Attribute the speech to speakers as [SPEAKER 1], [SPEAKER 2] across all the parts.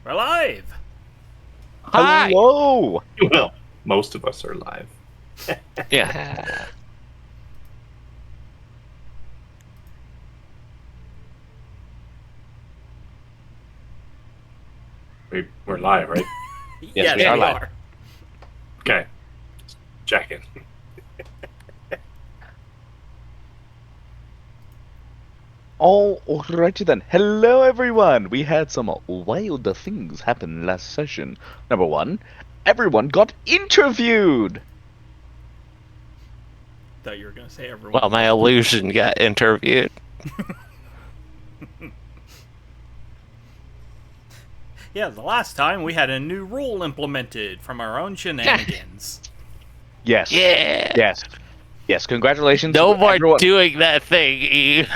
[SPEAKER 1] We're live!
[SPEAKER 2] Hi!
[SPEAKER 3] Hello!
[SPEAKER 2] Well, most of us are live.
[SPEAKER 4] Yeah.
[SPEAKER 2] We're live, right?
[SPEAKER 1] Yes,
[SPEAKER 3] we are
[SPEAKER 1] we
[SPEAKER 3] live.
[SPEAKER 1] are.
[SPEAKER 2] Okay. Check in.
[SPEAKER 3] Alrighty then. Hello everyone! We had some wild things happen last session. Number one, everyone got interviewed!
[SPEAKER 1] Thought you were going to say everyone.
[SPEAKER 4] Well, my illusion got interviewed.
[SPEAKER 1] Yeah, the last time we had a new rule implemented from our own shenanigans.
[SPEAKER 3] Yes.
[SPEAKER 4] Yeah!
[SPEAKER 3] Yes. Yes, congratulations.
[SPEAKER 4] No more
[SPEAKER 3] everyone.
[SPEAKER 4] doing that thing, Eve.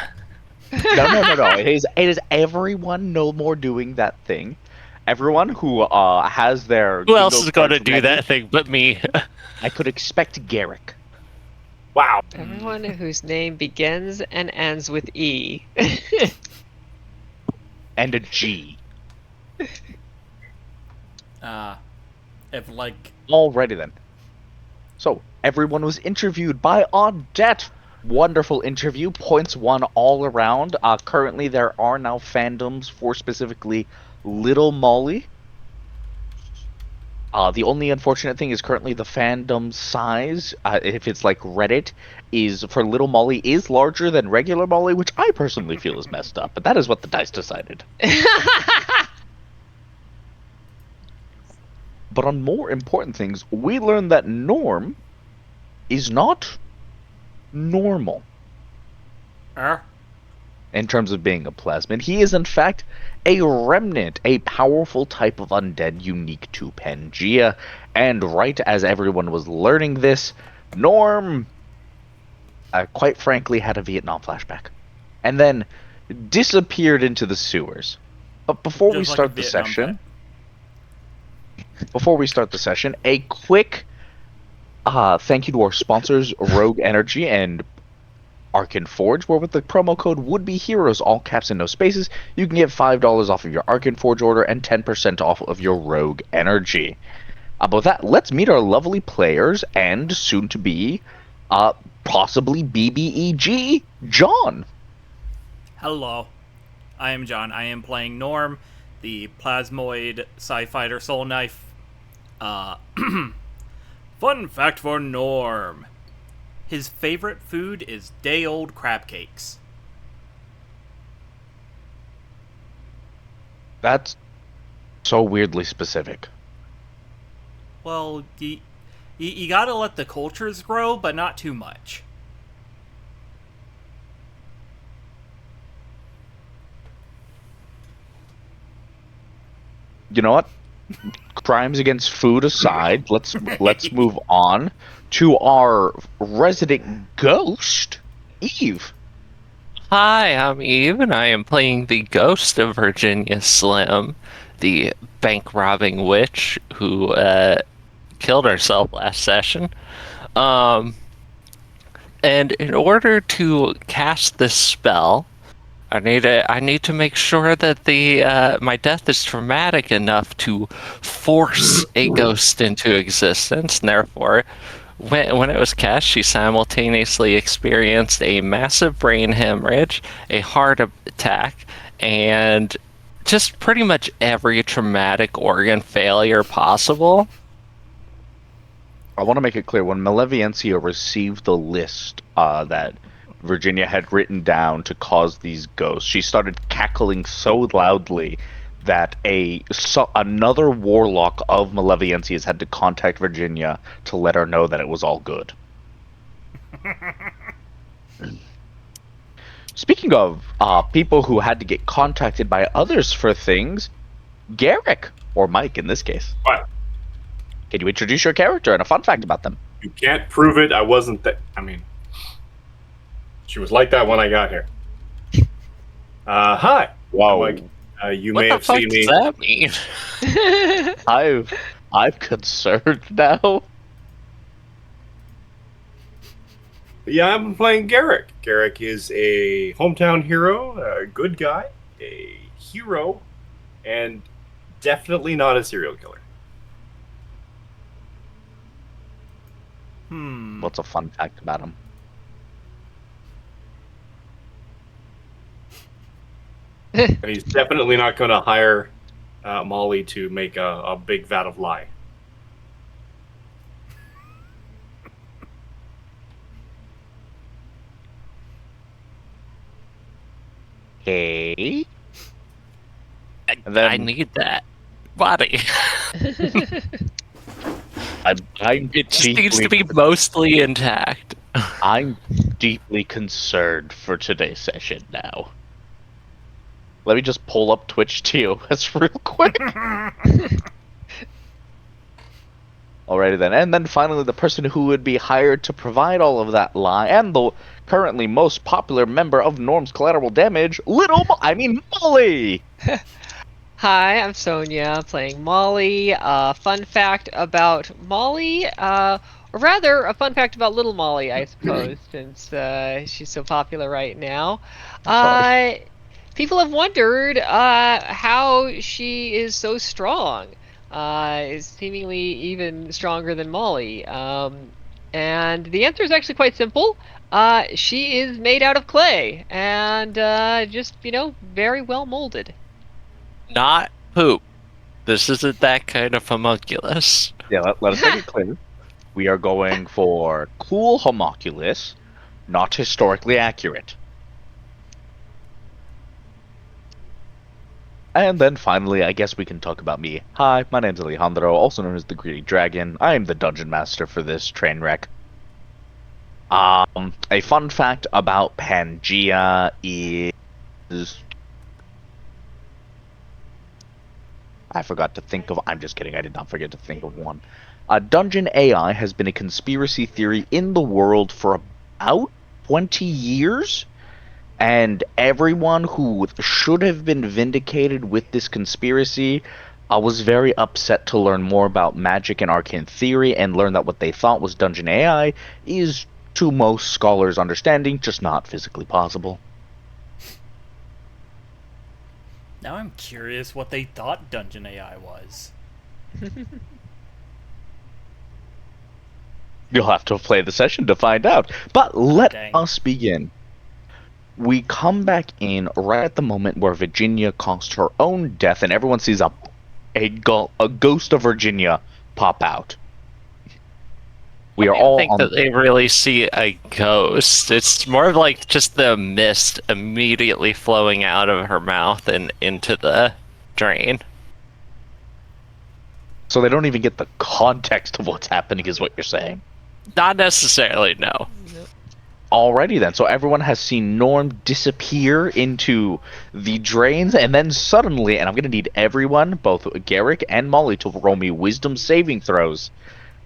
[SPEAKER 3] No. It is everyone no more doing that thing. Everyone who has their
[SPEAKER 4] Who else
[SPEAKER 3] bingo
[SPEAKER 4] is going to
[SPEAKER 3] cards
[SPEAKER 4] do
[SPEAKER 3] ready,
[SPEAKER 4] that thing but me?
[SPEAKER 3] I could expect Garrick.
[SPEAKER 2] Wow.
[SPEAKER 5] Everyone whose name begins and ends with E.
[SPEAKER 3] And a G.
[SPEAKER 1] If, like...
[SPEAKER 3] Alrighty then. So, everyone was interviewed by Audette. Wonderful interview. Points won all around. Currently, there are now fandoms for specifically Little Molly. The only unfortunate thing is currently the fandom size, if it's like Reddit, is for Little Molly is larger than regular Molly, which I personally feel is messed up. But that is what the dice decided. But on more important things, we learned that Norm is not normal in terms of being a plasmid. He is in fact a remnant, a powerful type of undead unique to Pangea. And right as everyone was learning this, Norm, quite frankly, had a Vietnam flashback. And then disappeared into the sewers. But before we start the session... Before we start the session, a quick thank you to our sponsors, Rogue Energy and Arcan Forge, where with the promo code WOULDBEHEROES, all caps and no spaces, you can get $5 off of your Arcan Forge order and 10% off of your Rogue Energy. With that, let's meet our lovely players and soon-to-be, possibly BBEG, John.
[SPEAKER 1] Hello. I am John. I am playing Norm, the Plasmoid Psi-Fighter Soul Knife. Fun fact for Norm. His favorite food is day-old crab cakes.
[SPEAKER 3] That's so weirdly specific.
[SPEAKER 1] Well, you gotta let the cultures grow, but not too much.
[SPEAKER 3] You know what? Crimes against food aside, let's move on to our resident ghost, Eve.
[SPEAKER 4] Hi, I'm Eve, and I am playing the ghost of Virginia Slim, the bank-robbing witch who killed herself last session. And in order to cast this spell, I need to make sure that my death is traumatic enough to force a ghost into existence, and therefore, when it was cast, she simultaneously experienced a massive brain hemorrhage, a heart attack, and just pretty much every traumatic organ failure possible.
[SPEAKER 3] I want to make it clear, when Malevolentsia received the list that Virginia had written down to cause these ghosts, she started cackling so loudly that another warlock of Malevolentia's had to contact Virginia to let her know that it was all good. Speaking of people who had to get contacted by others for things, Garrick, or Mike in this case.
[SPEAKER 2] What?
[SPEAKER 3] Can you introduce your character and a fun fact about them?
[SPEAKER 2] You can't prove it. I wasn't she was like that when I got here. Hi.
[SPEAKER 3] Wow.
[SPEAKER 2] Mike. You
[SPEAKER 4] What
[SPEAKER 2] may
[SPEAKER 4] the
[SPEAKER 2] have
[SPEAKER 4] fuck
[SPEAKER 2] seen
[SPEAKER 4] does
[SPEAKER 2] me.
[SPEAKER 4] that mean?
[SPEAKER 3] I'm concerned now.
[SPEAKER 2] Yeah, I'm playing Garrick. Garrick is a hometown hero, a good guy, a hero, and definitely not a serial killer.
[SPEAKER 3] What's a fun fact about him?
[SPEAKER 2] And he's definitely not going to hire Molly to make a big vat of lye.
[SPEAKER 3] Okay. And
[SPEAKER 4] I
[SPEAKER 3] then
[SPEAKER 4] need that body.
[SPEAKER 3] I'm
[SPEAKER 4] It just needs to
[SPEAKER 3] deeply,
[SPEAKER 4] be mostly intact.
[SPEAKER 3] I'm deeply concerned for today's session now. Let me just pull up Twitch TOS real quick. Alrighty then, and then finally the person who would be hired to provide all of that lie, and the currently most popular member of Norm's Collateral Damage, Molly!
[SPEAKER 5] Hi, I'm Sonia, playing Molly. Fun fact about Molly, or rather, a fun fact about Little Molly, I suppose, since she's so popular right now.
[SPEAKER 3] Sorry.
[SPEAKER 5] People have wondered how she is so strong. Is seemingly even stronger than Molly. And the answer is actually quite simple. She is made out of clay and just, very well molded.
[SPEAKER 4] Not poop. This isn't that kind of homunculus.
[SPEAKER 3] Yeah, let us make it clear. We are going for cool homunculus, not historically accurate. And then finally, I guess we can talk about me. Hi, my name's Alejandro, also known as the Greedy Dragon. I am the dungeon master for this train wreck. A fun fact about Pangea is... I forgot to think of... I'm just kidding, I did not forget to think of one. Dungeon AI has been a conspiracy theory in the world for about 20 years, and everyone who should have been vindicated with this conspiracy was very upset to learn more about magic and arcane theory and learn that what they thought was Dungeon AI is, to most scholars' understanding, just not physically possible.
[SPEAKER 1] Now I'm curious what they thought Dungeon AI was.
[SPEAKER 3] You'll have to play the session to find out. But let
[SPEAKER 1] Dang.
[SPEAKER 3] us begin. We come back in right at the moment where Virginia caused her own death, and everyone sees a ghost of Virginia pop out. We are
[SPEAKER 4] I don't
[SPEAKER 3] all
[SPEAKER 4] think
[SPEAKER 3] on.
[SPEAKER 4] that they really see a ghost. It's more of like just the mist immediately flowing out of her mouth and into the drain.
[SPEAKER 3] So they don't even get the context of what's happening, is what you're saying.
[SPEAKER 4] Not necessarily, no.
[SPEAKER 3] Alrighty then, so everyone has seen Norm disappear into the drains, and then suddenly, and I'm gonna need everyone, both Garrick and Molly, to roll me wisdom saving throws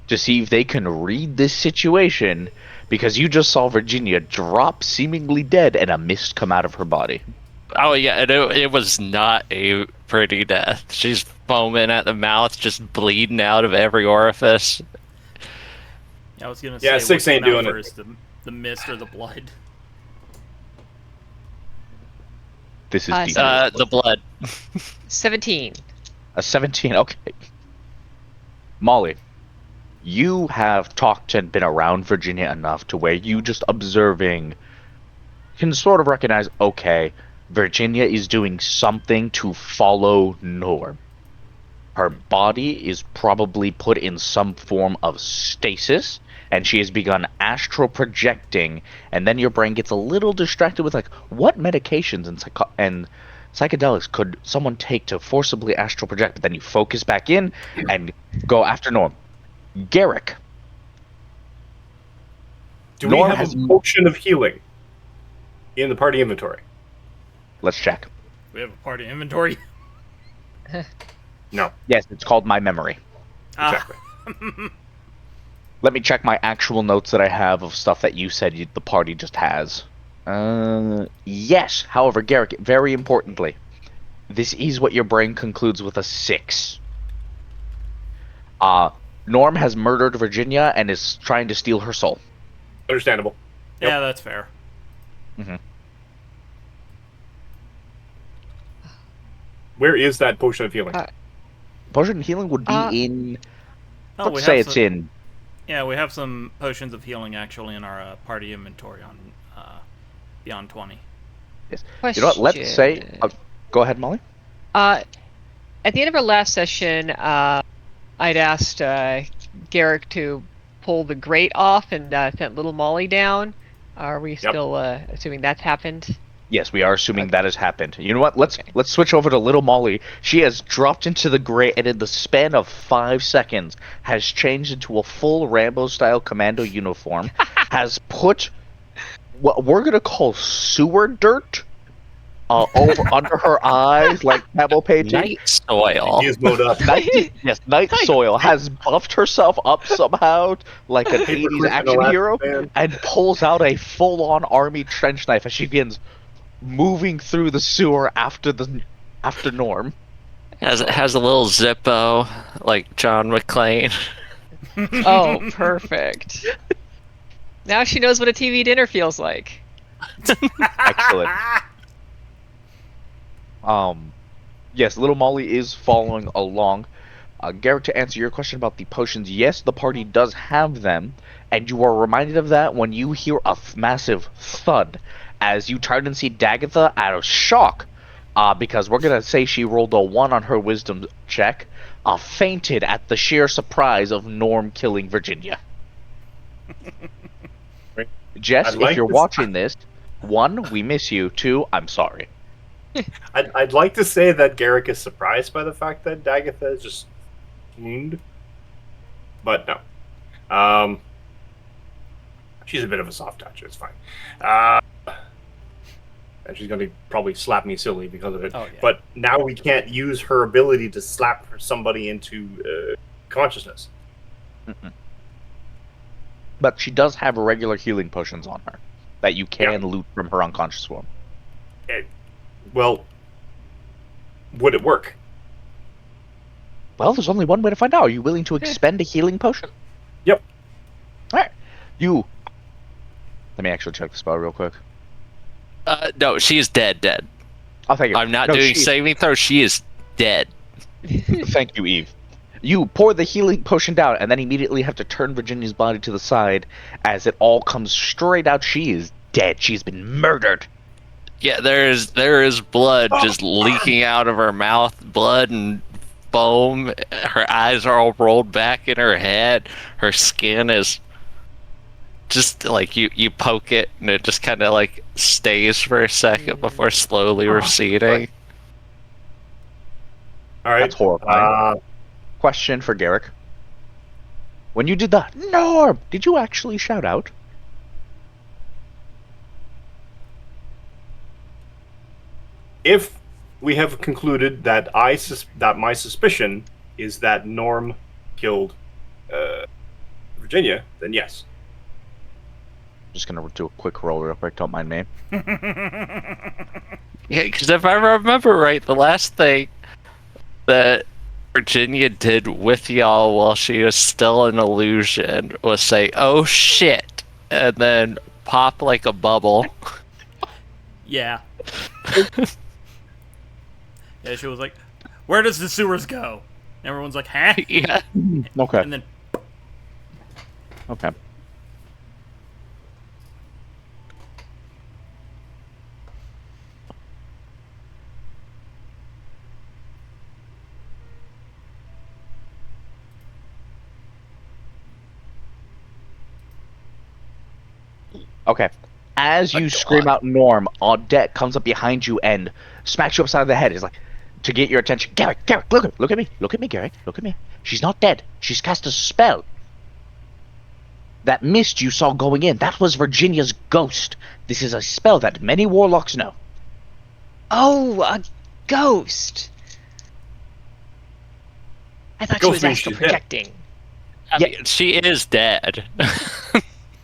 [SPEAKER 3] to see if they can read this situation, because you just saw Virginia drop seemingly dead and a mist come out of her body.
[SPEAKER 4] Oh yeah, it was not a pretty death. She's foaming at the mouth, just bleeding out of every orifice.
[SPEAKER 1] I was gonna
[SPEAKER 2] Yeah,
[SPEAKER 1] say,
[SPEAKER 2] 6
[SPEAKER 1] what
[SPEAKER 2] ain't
[SPEAKER 1] came out
[SPEAKER 2] doing it.
[SPEAKER 1] first, the mist or the blood?
[SPEAKER 3] This is deep.
[SPEAKER 4] The blood.
[SPEAKER 5] 17.
[SPEAKER 3] A 17, okay. Molly, you have talked and been around Virginia enough to where you just observing can sort of recognize, okay, Virginia is doing something to follow Norm. Her body is probably put in some form of stasis, and she has begun astral projecting, and then your brain gets a little distracted with, like, what medications and psychedelics could someone take to forcibly astral project? But then you focus back in and go after Norm. Garrick.
[SPEAKER 2] Do we
[SPEAKER 3] Norm
[SPEAKER 2] have
[SPEAKER 3] has-
[SPEAKER 2] a potion of healing in the party inventory?
[SPEAKER 3] Let's check.
[SPEAKER 1] We have a party inventory.
[SPEAKER 2] No.
[SPEAKER 3] Yes, it's called My Memory.
[SPEAKER 2] Exactly.
[SPEAKER 3] Let me check my actual notes that I have of stuff that you said the party just has. Yes. However, Garrick, very importantly, this is what your brain concludes with a 6. Norm has murdered Virginia and is trying to steal her soul.
[SPEAKER 2] Understandable. Yep.
[SPEAKER 1] Yeah, that's fair.
[SPEAKER 2] Where is that potion of healing?
[SPEAKER 3] potion of healing would be
[SPEAKER 5] Uh,
[SPEAKER 3] in.
[SPEAKER 1] Oh,
[SPEAKER 3] Let's
[SPEAKER 1] we
[SPEAKER 3] say
[SPEAKER 1] have
[SPEAKER 3] it's
[SPEAKER 1] some,
[SPEAKER 3] in.
[SPEAKER 1] Yeah, we have some potions of healing actually in our party inventory on Beyond 20.
[SPEAKER 3] Yes.
[SPEAKER 5] Question.
[SPEAKER 3] You know what? Let's say. Go ahead, Molly.
[SPEAKER 5] At the end of our last session, I'd asked Garrick to pull the grate off and sent little Molly down. Are we still assuming that's happened?
[SPEAKER 3] Yes, we are assuming
[SPEAKER 5] Okay.
[SPEAKER 3] that has happened. You know what? Let's
[SPEAKER 5] Okay.
[SPEAKER 3] let's switch over to little Molly. She has dropped into the grate and in the span of 5 seconds has changed into a full Rambo-style commando uniform. Has put what we're gonna call sewer dirt over under her eyes, like pebble painting.
[SPEAKER 4] Night soil.
[SPEAKER 2] He is mowed up.
[SPEAKER 3] Night soil has buffed herself up somehow like an 80s
[SPEAKER 2] Paperclip and
[SPEAKER 3] action
[SPEAKER 2] elastic
[SPEAKER 3] hero
[SPEAKER 2] band.
[SPEAKER 3] and pulls out a full-on army trench knife as she begins moving through the sewer after Norm.
[SPEAKER 4] Has a little Zippo like John McClane.
[SPEAKER 5] Oh, perfect. Now she knows what a TV dinner feels like.
[SPEAKER 3] Excellent. Yes, little Molly is following along. Garrett, to answer your question about the potions, yes, the party does have them, and you are reminded of that when you hear a massive thud as you turn and see Dagatha out of shock, because we're gonna say she rolled a 1 on her wisdom check, fainted at the sheer surprise of Norm killing Virginia. Jess,
[SPEAKER 2] I'd like
[SPEAKER 3] if you're
[SPEAKER 2] to-
[SPEAKER 3] watching this, 1, we miss you. 2, I'm sorry.
[SPEAKER 2] I'd like to say that Garrick is surprised by the fact that Dagatha is just wounded, but no. She's a bit of a soft touch. It's fine. And she's going to probably slap me silly because of it.
[SPEAKER 1] Oh, yeah.
[SPEAKER 2] But now we can't use her ability to slap somebody into consciousness.
[SPEAKER 3] Mm-mm. But she does have regular healing potions on her that you can loot from her unconscious form.
[SPEAKER 2] Well, would it work?
[SPEAKER 3] Well, there's only one way to find out. Are you willing to expend a healing potion?
[SPEAKER 2] Yep.
[SPEAKER 3] Alright. Let me actually check the spell real quick.
[SPEAKER 4] No, she is dead.
[SPEAKER 3] I'll take it.
[SPEAKER 4] I'm not
[SPEAKER 3] No,
[SPEAKER 4] doing
[SPEAKER 3] she-
[SPEAKER 4] saving throw. She is dead.
[SPEAKER 3] Thank you, Eve. You pour the healing potion down and then immediately have to turn Virginia's body to the side as it all comes straight out. She is dead. She's been murdered.
[SPEAKER 4] Yeah, there is blood just leaking out of her mouth, blood and foam. Her eyes are all rolled back in her head. Her skin is just like you poke it and it just kind of like stays for a second before slowly receding.
[SPEAKER 2] All right.
[SPEAKER 3] That's horrifying. Question for Garrick. When you did that, Norm, did you actually shout out?
[SPEAKER 2] If we have concluded that that my suspicion is that Norm killed Virginia, then yes.
[SPEAKER 3] Just gonna do a quick roll real quick. Don't mind me.
[SPEAKER 4] Yeah, because if I remember right, the last thing that Virginia did with y'all while she was still an illusion was say, "Oh shit," and then pop like a bubble.
[SPEAKER 1] Yeah. Yeah, she was like, "Where does the sewers go?" And everyone's like, "Huh?"
[SPEAKER 4] Yeah.
[SPEAKER 3] Okay.
[SPEAKER 1] And then
[SPEAKER 3] Okay. Okay. As you scream out Norm, Audette comes up behind you and smacks you upside the head. He's like, to get your attention. Garrick, look at me. Look at me, Garrick. Look at me. She's not dead. She's cast a spell. That mist you saw going in, that was Virginia's ghost. This is a spell that many warlocks know.
[SPEAKER 5] Oh, a ghost. I thought she
[SPEAKER 2] Ghost
[SPEAKER 5] was
[SPEAKER 2] means
[SPEAKER 5] astral
[SPEAKER 2] she's dead.
[SPEAKER 5] projecting.
[SPEAKER 4] I mean, she is dead.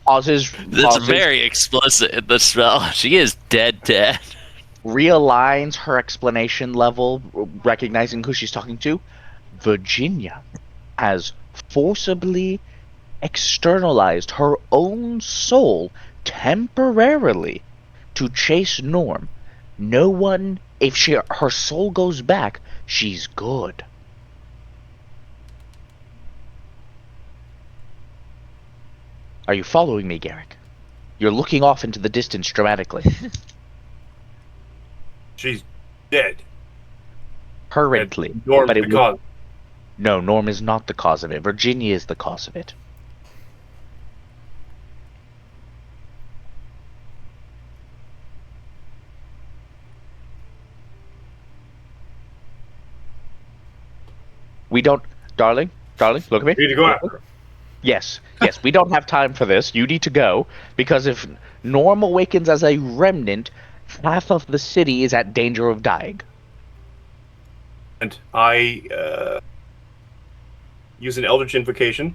[SPEAKER 3] Pauses.
[SPEAKER 4] It's very explicit in the spell. She is dead.
[SPEAKER 3] Realigns her explanation level, recognizing who she's talking to. Virginia has forcibly externalized her own soul temporarily to chase Norm. No one, if her soul goes back, she's good. Are you following me, Garrick? You're looking off into the distance dramatically.
[SPEAKER 2] She's dead.
[SPEAKER 3] Currently.
[SPEAKER 2] Norm's
[SPEAKER 3] But
[SPEAKER 2] the cause.
[SPEAKER 3] No, Norm is not the cause of it. Virginia is the cause of it. We don't... Darling, look at me.
[SPEAKER 2] We need to go after her.
[SPEAKER 3] Yes, we don't have time for this. You need to go, because if Norm awakens as a remnant, half of the city is at danger of dying.
[SPEAKER 2] And I use an Eldritch Invocation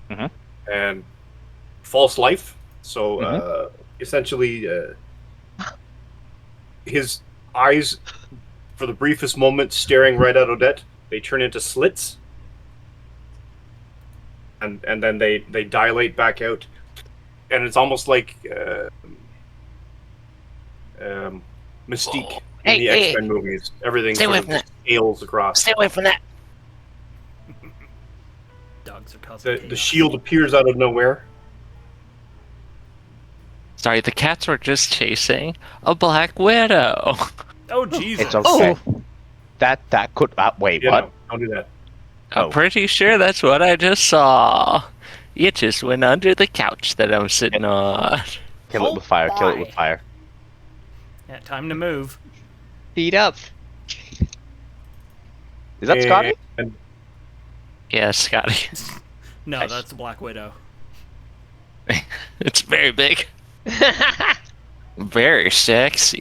[SPEAKER 3] Mhm.
[SPEAKER 2] and False Life. So essentially, his eyes, for the briefest moment, staring right at Odette, they turn into slits. And then they dilate back out. And it's almost like Mystique in
[SPEAKER 4] Hey,
[SPEAKER 2] the
[SPEAKER 4] hey,
[SPEAKER 2] X-Men movies. Everything
[SPEAKER 4] stay
[SPEAKER 2] sort
[SPEAKER 4] away
[SPEAKER 2] of
[SPEAKER 4] from
[SPEAKER 2] just scales across.
[SPEAKER 4] Stay away from that.
[SPEAKER 1] Dogs are causing
[SPEAKER 2] The
[SPEAKER 1] chaos.
[SPEAKER 2] shield appears out of nowhere.
[SPEAKER 4] Sorry, the cats were just chasing a black widow.
[SPEAKER 1] Oh Jesus!
[SPEAKER 3] It's okay. That could... wait,
[SPEAKER 2] Yeah,
[SPEAKER 3] what?
[SPEAKER 2] no, don't do that.
[SPEAKER 3] Oh.
[SPEAKER 4] I'm pretty sure that's what I just saw. It just went under the couch that I'm sitting on.
[SPEAKER 3] Kill it with fire, kill it with fire.
[SPEAKER 1] Yeah, time to move.
[SPEAKER 5] Feet up.
[SPEAKER 3] Is that Scotty?
[SPEAKER 2] And
[SPEAKER 4] Yeah, Scotty.
[SPEAKER 1] No,
[SPEAKER 3] Nice.
[SPEAKER 1] that's the Black Widow.
[SPEAKER 4] It's very big. Very sexy.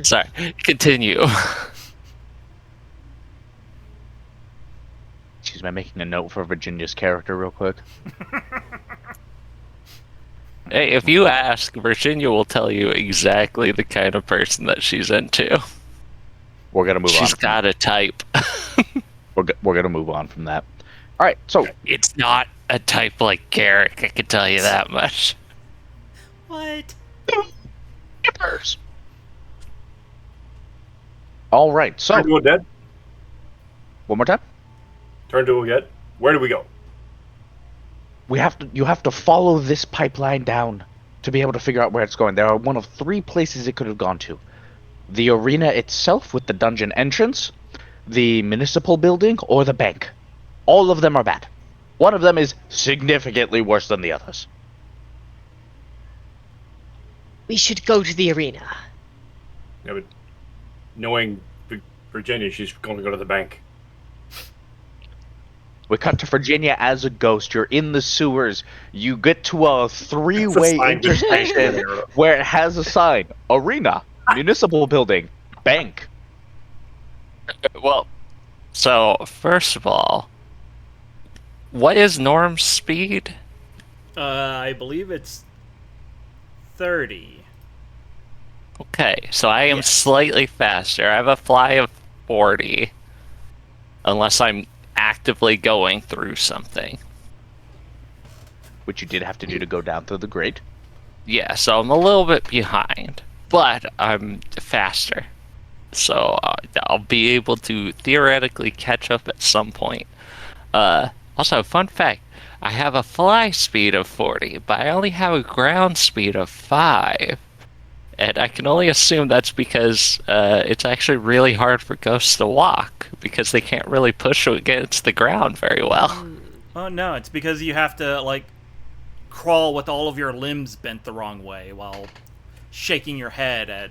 [SPEAKER 4] Sorry, continue.
[SPEAKER 3] Excuse me, I'm making a note for Virginia's character real quick.
[SPEAKER 4] Hey, if you ask, Virginia will tell you exactly the kind of person that she's into.
[SPEAKER 3] We're gonna move on.
[SPEAKER 4] She's got a type.
[SPEAKER 3] We're gonna move on from that. All right, so
[SPEAKER 4] It's not a type like Garrick, I can tell you that much.
[SPEAKER 1] What?
[SPEAKER 3] all right, so
[SPEAKER 2] turn to Odette.
[SPEAKER 3] one more time.
[SPEAKER 2] Turn to Odette. Where do we go?
[SPEAKER 3] You have to follow this pipeline down to be able to figure out where it's going. There are one of three places it could have gone to: the arena itself with the dungeon entrance, the municipal building, or the bank. All of them are bad. One of them is significantly worse than the others.
[SPEAKER 5] We should go to the arena.
[SPEAKER 2] Yeah, but knowing Virginia, she's going to go to the bank.
[SPEAKER 3] We cut to Virginia as a ghost. You're in the sewers. You get to a three-way
[SPEAKER 2] sign.
[SPEAKER 3] intersection where it has a sign: arena, municipal building, bank.
[SPEAKER 4] Well, so, first of all, what is Norm's speed?
[SPEAKER 1] I believe it's 30.
[SPEAKER 4] Okay, so I am
[SPEAKER 1] Yes.
[SPEAKER 4] slightly faster. I have a fly of 40. Unless I'm actively going through something.
[SPEAKER 3] Which you did have to do to go down through the grate.
[SPEAKER 4] Yeah, so I'm a little bit behind. But I'm faster. So I'll be able to theoretically catch up at some point. Also, fun fact. I have a fly speed of 40, but I only have a ground speed of 5. And I can only assume that's because it's actually really hard for ghosts to walk, because they can't really push against the ground very well.
[SPEAKER 1] Oh no, it's because you have to like crawl with all of your limbs bent the wrong way while shaking your head at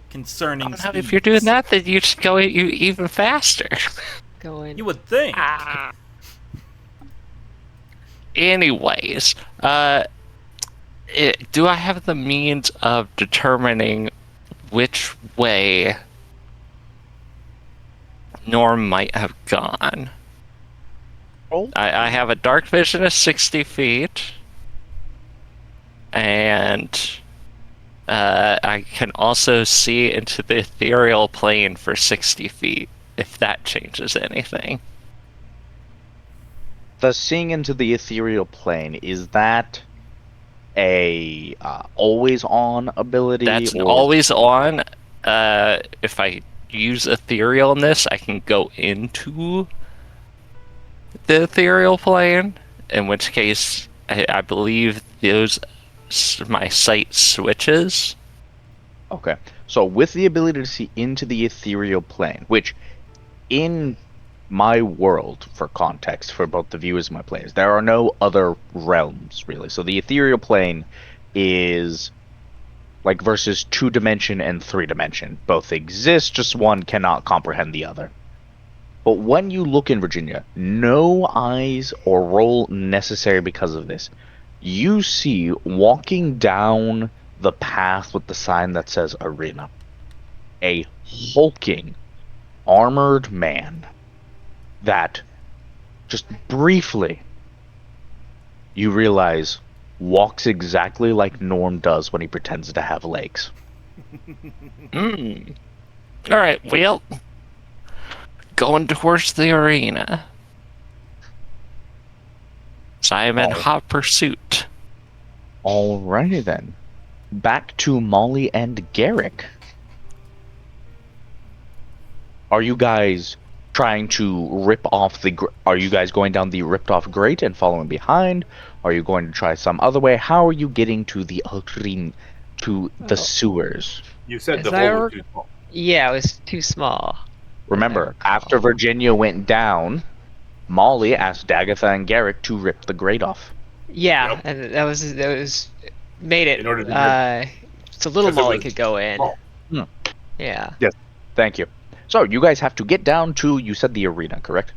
[SPEAKER 1] concerning
[SPEAKER 4] Now,
[SPEAKER 1] speeds.
[SPEAKER 4] if you're doing that, then you just go even faster.
[SPEAKER 5] Going.
[SPEAKER 1] You would think.
[SPEAKER 4] Anyways, do I have the means of determining which way Norm might have gone?
[SPEAKER 3] Oh.
[SPEAKER 4] I have a dark vision of 60 feet, and I can also see into the ethereal plane for 60 feet, if that changes anything.
[SPEAKER 3] The seeing into the ethereal plane, is that a always-on ability?
[SPEAKER 4] That's
[SPEAKER 3] or...
[SPEAKER 4] always on. If I use etherealness, I can go into the ethereal plane, in which case I believe my sight switches.
[SPEAKER 3] Okay. So with the ability to see into the ethereal plane, which in my world, for context, for both the viewers and my players, there are no other realms really. So the ethereal plane is like versus 2-dimension and 3-dimension. Both exist, just one cannot comprehend the other. But when you look in Virginia, no eyes or roll necessary because of this. You see walking down the path with the sign that says arena, a hulking, armored man that just briefly you realize walks exactly like Norm does when he pretends to have legs.
[SPEAKER 4] Alright, well, going towards the arena. So I am in hot pursuit.
[SPEAKER 3] Alrighty then. Back to Molly and Garrick. Are you guys trying to rip off the... Are you guys going down the ripped off grate and following behind? Are you going to try some other way? How are you getting to the arena, to the sewers?
[SPEAKER 2] You said
[SPEAKER 5] As
[SPEAKER 2] the
[SPEAKER 5] I
[SPEAKER 2] hole was
[SPEAKER 5] rec-
[SPEAKER 2] too small.
[SPEAKER 5] Yeah, it was too small.
[SPEAKER 3] Remember, after Virginia went down, Molly asked Dagatha and Garrick to rip the grate off.
[SPEAKER 5] Yeah,
[SPEAKER 2] Yep.
[SPEAKER 5] and that was made it
[SPEAKER 2] In order to
[SPEAKER 5] so little
[SPEAKER 2] 'cause it
[SPEAKER 5] Molly
[SPEAKER 2] was
[SPEAKER 5] could go in.
[SPEAKER 2] small.
[SPEAKER 5] Yeah.
[SPEAKER 3] Thank you. So, you guys have to get down to, you said the arena, correct?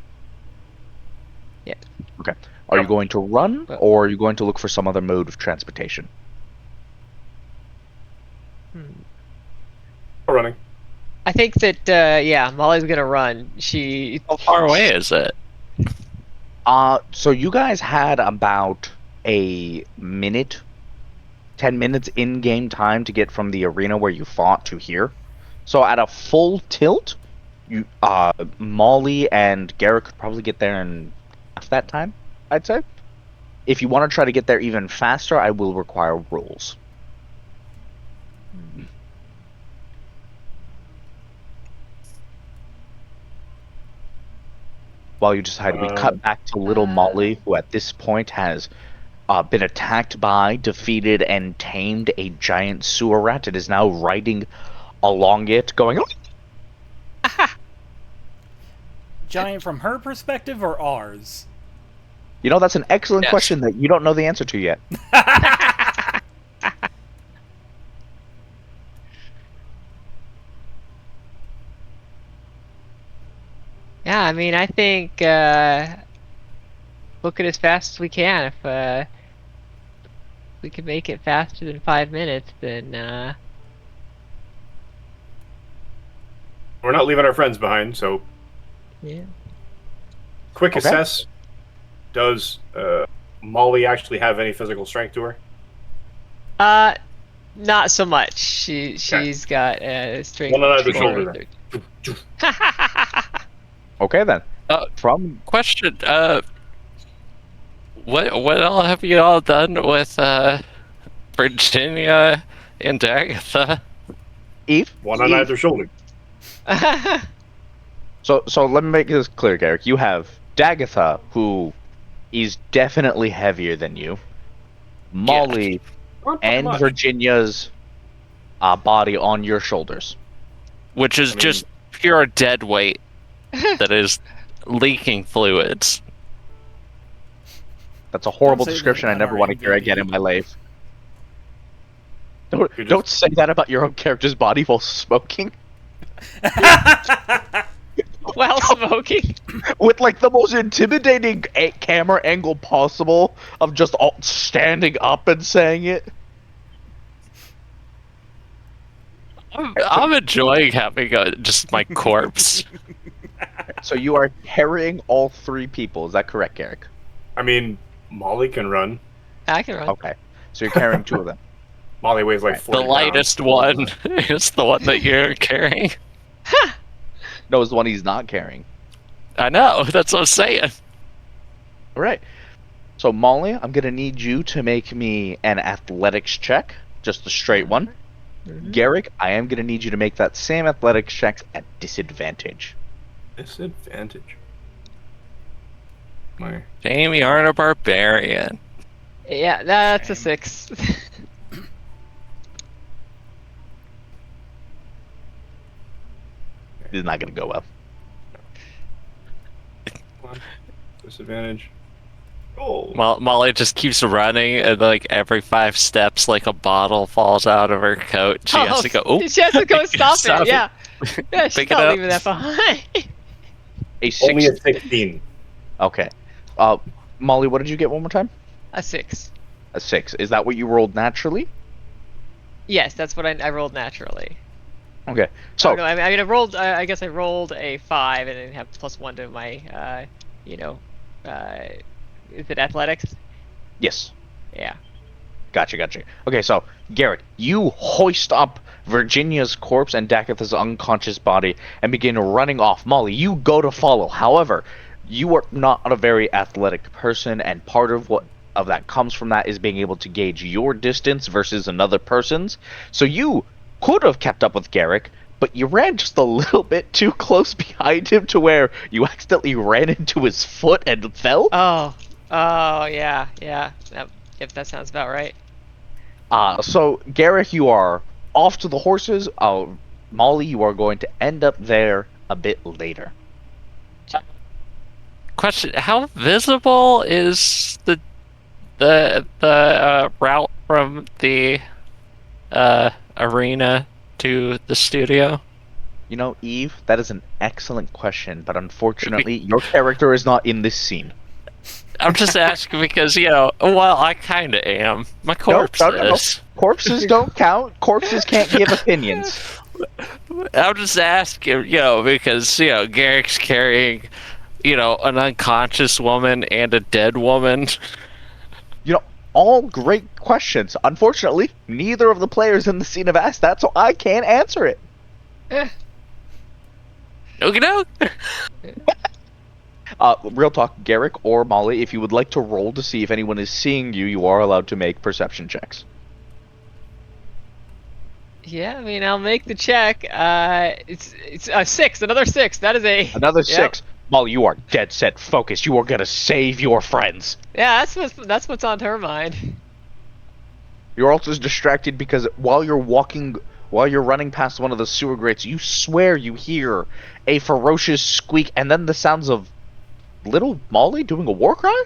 [SPEAKER 5] Yeah.
[SPEAKER 3] Okay. Are you
[SPEAKER 2] Yep.
[SPEAKER 3] going to run,
[SPEAKER 5] Well-
[SPEAKER 3] or are you going to look for some other mode of transportation?
[SPEAKER 2] We're running.
[SPEAKER 5] I think that yeah, Molly's gonna run. She
[SPEAKER 4] How far away is it?
[SPEAKER 3] So you guys had about a minute, 10 minutes in-game time to get from the arena where you fought to here. So at a full tilt, you, Molly and Garrett could probably get there in half that time, I'd say. If you want to try to get there even faster, I will require rolls. While you decide, we cut back to little Molly, who at this point has been attacked by, defeated, and tamed a giant sewer rat. It is now riding along it, going,
[SPEAKER 1] Giant from her perspective or ours?
[SPEAKER 3] you know, that's an excellent
[SPEAKER 4] Yes.
[SPEAKER 3] question that you don't know the answer to yet.
[SPEAKER 5] Yeah, I mean, I think book it as fast as we can. If we can make it faster than 5 minutes, then
[SPEAKER 2] We're not leaving our friends behind, so
[SPEAKER 5] yeah.
[SPEAKER 2] quick
[SPEAKER 3] Okay.
[SPEAKER 2] assess. Does Molly actually have any physical strength to her?
[SPEAKER 5] Not so much. She's got strength.
[SPEAKER 2] One on either
[SPEAKER 5] of
[SPEAKER 2] shoulder.
[SPEAKER 5] 30.
[SPEAKER 3] Okay, then.
[SPEAKER 4] Uh,
[SPEAKER 3] From
[SPEAKER 4] Question, what all have you all done with Virginia and Agatha?
[SPEAKER 3] Eve.
[SPEAKER 2] One on
[SPEAKER 3] Eve.
[SPEAKER 2] either shoulder.
[SPEAKER 3] So let me make this clear, Garrick. You have Dagatha, who is definitely heavier than you. Molly
[SPEAKER 2] Not by
[SPEAKER 3] and
[SPEAKER 2] much.
[SPEAKER 3] Virginia's body on your shoulders.
[SPEAKER 4] Which is
[SPEAKER 2] I mean-
[SPEAKER 4] just pure dead weight that is leaking fluids.
[SPEAKER 3] That's a horrible
[SPEAKER 1] Don't say
[SPEAKER 3] description
[SPEAKER 1] that
[SPEAKER 3] I never
[SPEAKER 1] about
[SPEAKER 3] want to
[SPEAKER 1] our
[SPEAKER 3] hear again in
[SPEAKER 1] MVP.
[SPEAKER 3] my life.
[SPEAKER 2] You're
[SPEAKER 3] Don't say that about your own character's body while smoking.
[SPEAKER 5] While smoking.
[SPEAKER 3] With like the most intimidating camera angle possible of just all standing up and saying it.
[SPEAKER 4] I'm enjoying having just my corpse.
[SPEAKER 3] So you are carrying all three people. Is that correct, Garrick?
[SPEAKER 2] I mean, Molly can run.
[SPEAKER 5] I can run.
[SPEAKER 3] Okay. So you're carrying two of them.
[SPEAKER 2] Molly weighs like
[SPEAKER 3] Right.
[SPEAKER 2] 40
[SPEAKER 4] The lightest one is the one that you're carrying.
[SPEAKER 3] No, it's the one he's not carrying.
[SPEAKER 4] I know, that's what I'm saying.
[SPEAKER 3] All right. So Molly, I'm gonna need you to make me an athletics check, just a straight one.
[SPEAKER 5] Mhm.
[SPEAKER 3] Garrick, I am gonna need you to make that same athletics check at disadvantage.
[SPEAKER 2] Disadvantage. My
[SPEAKER 4] Shame you aren't a barbarian.
[SPEAKER 5] Yeah, that's a
[SPEAKER 2] Shame.
[SPEAKER 5] 6.
[SPEAKER 3] This is not gonna go well.
[SPEAKER 2] disadvantage. Oh,
[SPEAKER 4] Molly just keeps running, and like every 5 steps, like a bottle falls out of her coat. She has to go. Oh,
[SPEAKER 5] She has to go stop
[SPEAKER 4] Stop
[SPEAKER 5] it.
[SPEAKER 4] it.
[SPEAKER 5] Yeah, yeah. She's
[SPEAKER 4] Pick it
[SPEAKER 5] not
[SPEAKER 4] up.
[SPEAKER 5] leaving that behind.
[SPEAKER 3] A
[SPEAKER 2] only
[SPEAKER 3] six.
[SPEAKER 2] a 16.
[SPEAKER 3] Okay. Molly, what did you get one more time?
[SPEAKER 5] A 6.
[SPEAKER 3] A 6. Is that what you rolled naturally?
[SPEAKER 5] Yes, that's what I rolled naturally.
[SPEAKER 3] Okay. So
[SPEAKER 5] Oh, no, I mean, I rolled. I guess I rolled a 5 and then have +1 to my, is it athletics?
[SPEAKER 3] yes.
[SPEAKER 5] Yeah.
[SPEAKER 3] Gotcha. Okay, so Garrett, you hoist up Virginia's corpse and Dagatha's unconscious body and begin running off. Molly, you go to follow. However, you are not a very athletic person, and part of what of that comes from that is being able to gauge your distance versus another person's. So you could have kept up with Garrick, but you ran just a little bit too close behind him to where you accidentally ran into his foot and fell.
[SPEAKER 5] Oh. Oh yeah. Yep, that sounds about right.
[SPEAKER 3] So Garrick, you are off to the horses. Molly, you are going to end up there a bit later.
[SPEAKER 4] Question: how visible is the route from the arena to the studio?
[SPEAKER 3] You know, Eve, that is an excellent question, but unfortunately, your character is not in this scene.
[SPEAKER 4] I'm just asking because well, I kind of am. My corpse
[SPEAKER 3] No.
[SPEAKER 4] is.
[SPEAKER 3] Corpses don't count. Corpses can't give opinions.
[SPEAKER 4] I'm just asking, because Garrick's carrying, an unconscious woman and a dead woman.
[SPEAKER 3] You know, all great questions. Unfortunately, neither of the players in the scene have asked that, so I can't answer it.
[SPEAKER 4] Okay, no.
[SPEAKER 3] Real talk, Garrick or Molly, if you would like to roll to see if anyone is seeing you, you are allowed to make perception checks.
[SPEAKER 5] Yeah, I mean, I'll make the check. It's a 6, another 6. That is
[SPEAKER 3] Another
[SPEAKER 5] Yep.
[SPEAKER 3] 6. Molly, you are dead set focused. You are gonna save your friends.
[SPEAKER 5] Yeah, that's what's on her mind.
[SPEAKER 3] You're also distracted because while you're running past one of the sewer grates, you swear you hear a ferocious squeak and then the sounds of little Molly doing a war cry?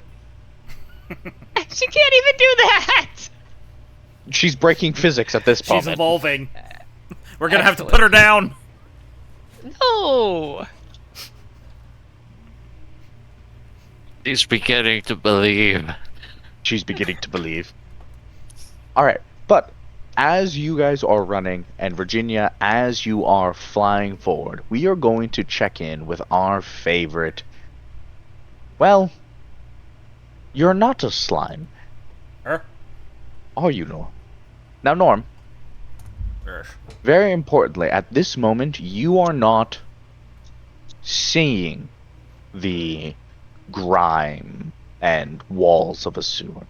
[SPEAKER 5] She can't even do that.
[SPEAKER 3] She's breaking physics at this
[SPEAKER 1] She's
[SPEAKER 3] moment.
[SPEAKER 1] evolving. We're gonna have to put her down.
[SPEAKER 5] No.
[SPEAKER 4] He's beginning to believe.
[SPEAKER 3] She's beginning to believe. Alright, but as you guys are running, and Virginia, as you are flying forward, we are going to check in with our favorite. Well, you're not a slime.
[SPEAKER 1] Her?
[SPEAKER 3] Are you, Norm? Now, Norm, very importantly, at this moment, you are not seeing the grime and walls of a sewer.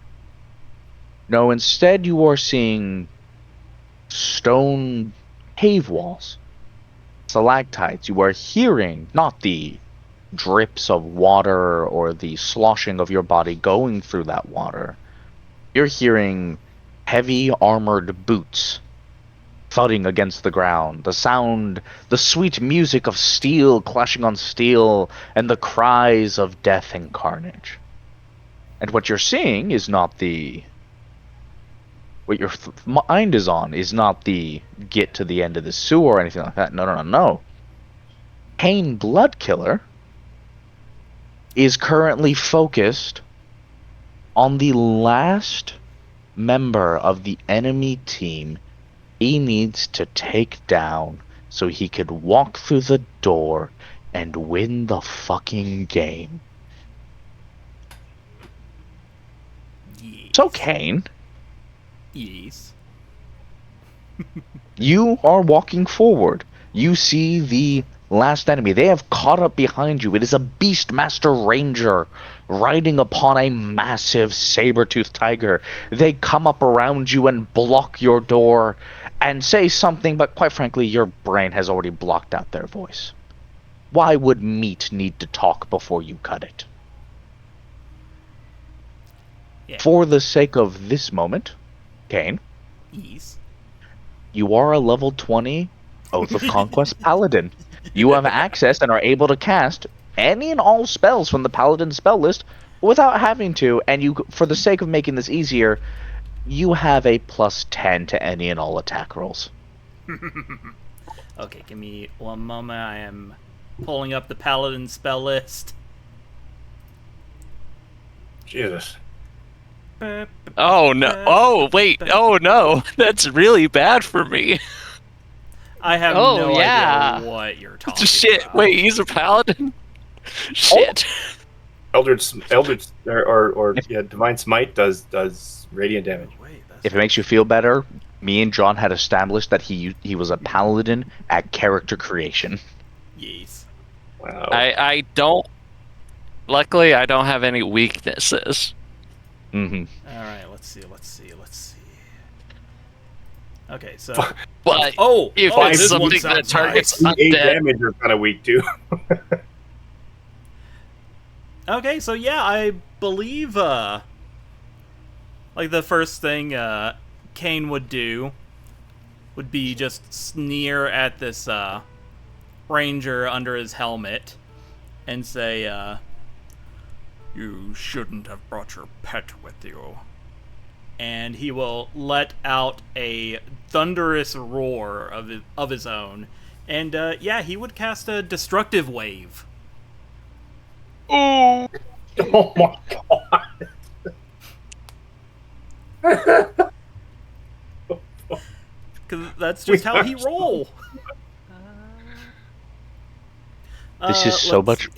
[SPEAKER 3] No, instead you are seeing stone cave walls, stalactites. You are hearing not the drips of water or the sloshing of your body going through that water. You're hearing heavy armored boots thudding against the ground, the sweet music of steel clashing on steel, and the cries of death and carnage. And what you're seeing is not what your mind is on is not the get to the end of the sewer or anything like that. No. Cain Bloodkiller is currently focused on the last member of the enemy team he needs to take down so he could walk through the door and win the fucking game.
[SPEAKER 1] Yes.
[SPEAKER 3] So, Cain,
[SPEAKER 1] Yes.
[SPEAKER 3] you are walking forward. You see the last enemy. They have caught up behind you. It is a Beastmaster Ranger riding upon a massive saber-toothed tiger. They come up around you and block your door and say something, but quite frankly, your brain has already blocked out their voice. Why would meat need to talk before you cut it?
[SPEAKER 1] Yeah.
[SPEAKER 3] For the sake of this moment, Kane,
[SPEAKER 1] Ease.
[SPEAKER 3] you are a level 20 Oath of Conquest Paladin. You have access and are able to cast any and all spells from the Paladin spell list without having to, and you, for the sake of making this easier, you have a +10 to any and all attack rolls.
[SPEAKER 1] Okay, give me one moment. I am pulling up the Paladin spell list.
[SPEAKER 2] Jesus.
[SPEAKER 4] Oh no! Oh wait! Oh no! That's really bad for me.
[SPEAKER 1] I have
[SPEAKER 5] Oh,
[SPEAKER 1] no
[SPEAKER 5] yeah.
[SPEAKER 1] idea what you're talking
[SPEAKER 4] Shit!
[SPEAKER 1] about.
[SPEAKER 4] Wait, he's a paladin. Shit.
[SPEAKER 2] Eldritch, Divine Smite does radiant damage.
[SPEAKER 1] Wait, that's
[SPEAKER 3] If it makes you feel better, me and John had established that he was a Paladin at character creation.
[SPEAKER 1] yes.
[SPEAKER 2] Wow.
[SPEAKER 4] I don't. Luckily, I don't have any weaknesses.
[SPEAKER 3] Mm-hmm.
[SPEAKER 1] All right, let's see. Okay, so
[SPEAKER 4] But
[SPEAKER 1] oh,
[SPEAKER 4] if
[SPEAKER 1] oh,
[SPEAKER 4] it's
[SPEAKER 1] this one
[SPEAKER 4] something that
[SPEAKER 1] sounds
[SPEAKER 4] targets
[SPEAKER 1] nice.
[SPEAKER 2] 8
[SPEAKER 4] undead,
[SPEAKER 2] damage are kind of weak too.
[SPEAKER 1] Okay, so yeah, I believe like the first thing Kane would do would be just sneer at this ranger under his helmet and say, "You shouldn't have brought your pet with you." And he will let out a thunderous roar of his own. And yeah, he would cast a destructive wave.
[SPEAKER 2] Oh my god.
[SPEAKER 1] Because that's just how he roll.
[SPEAKER 3] This is so much.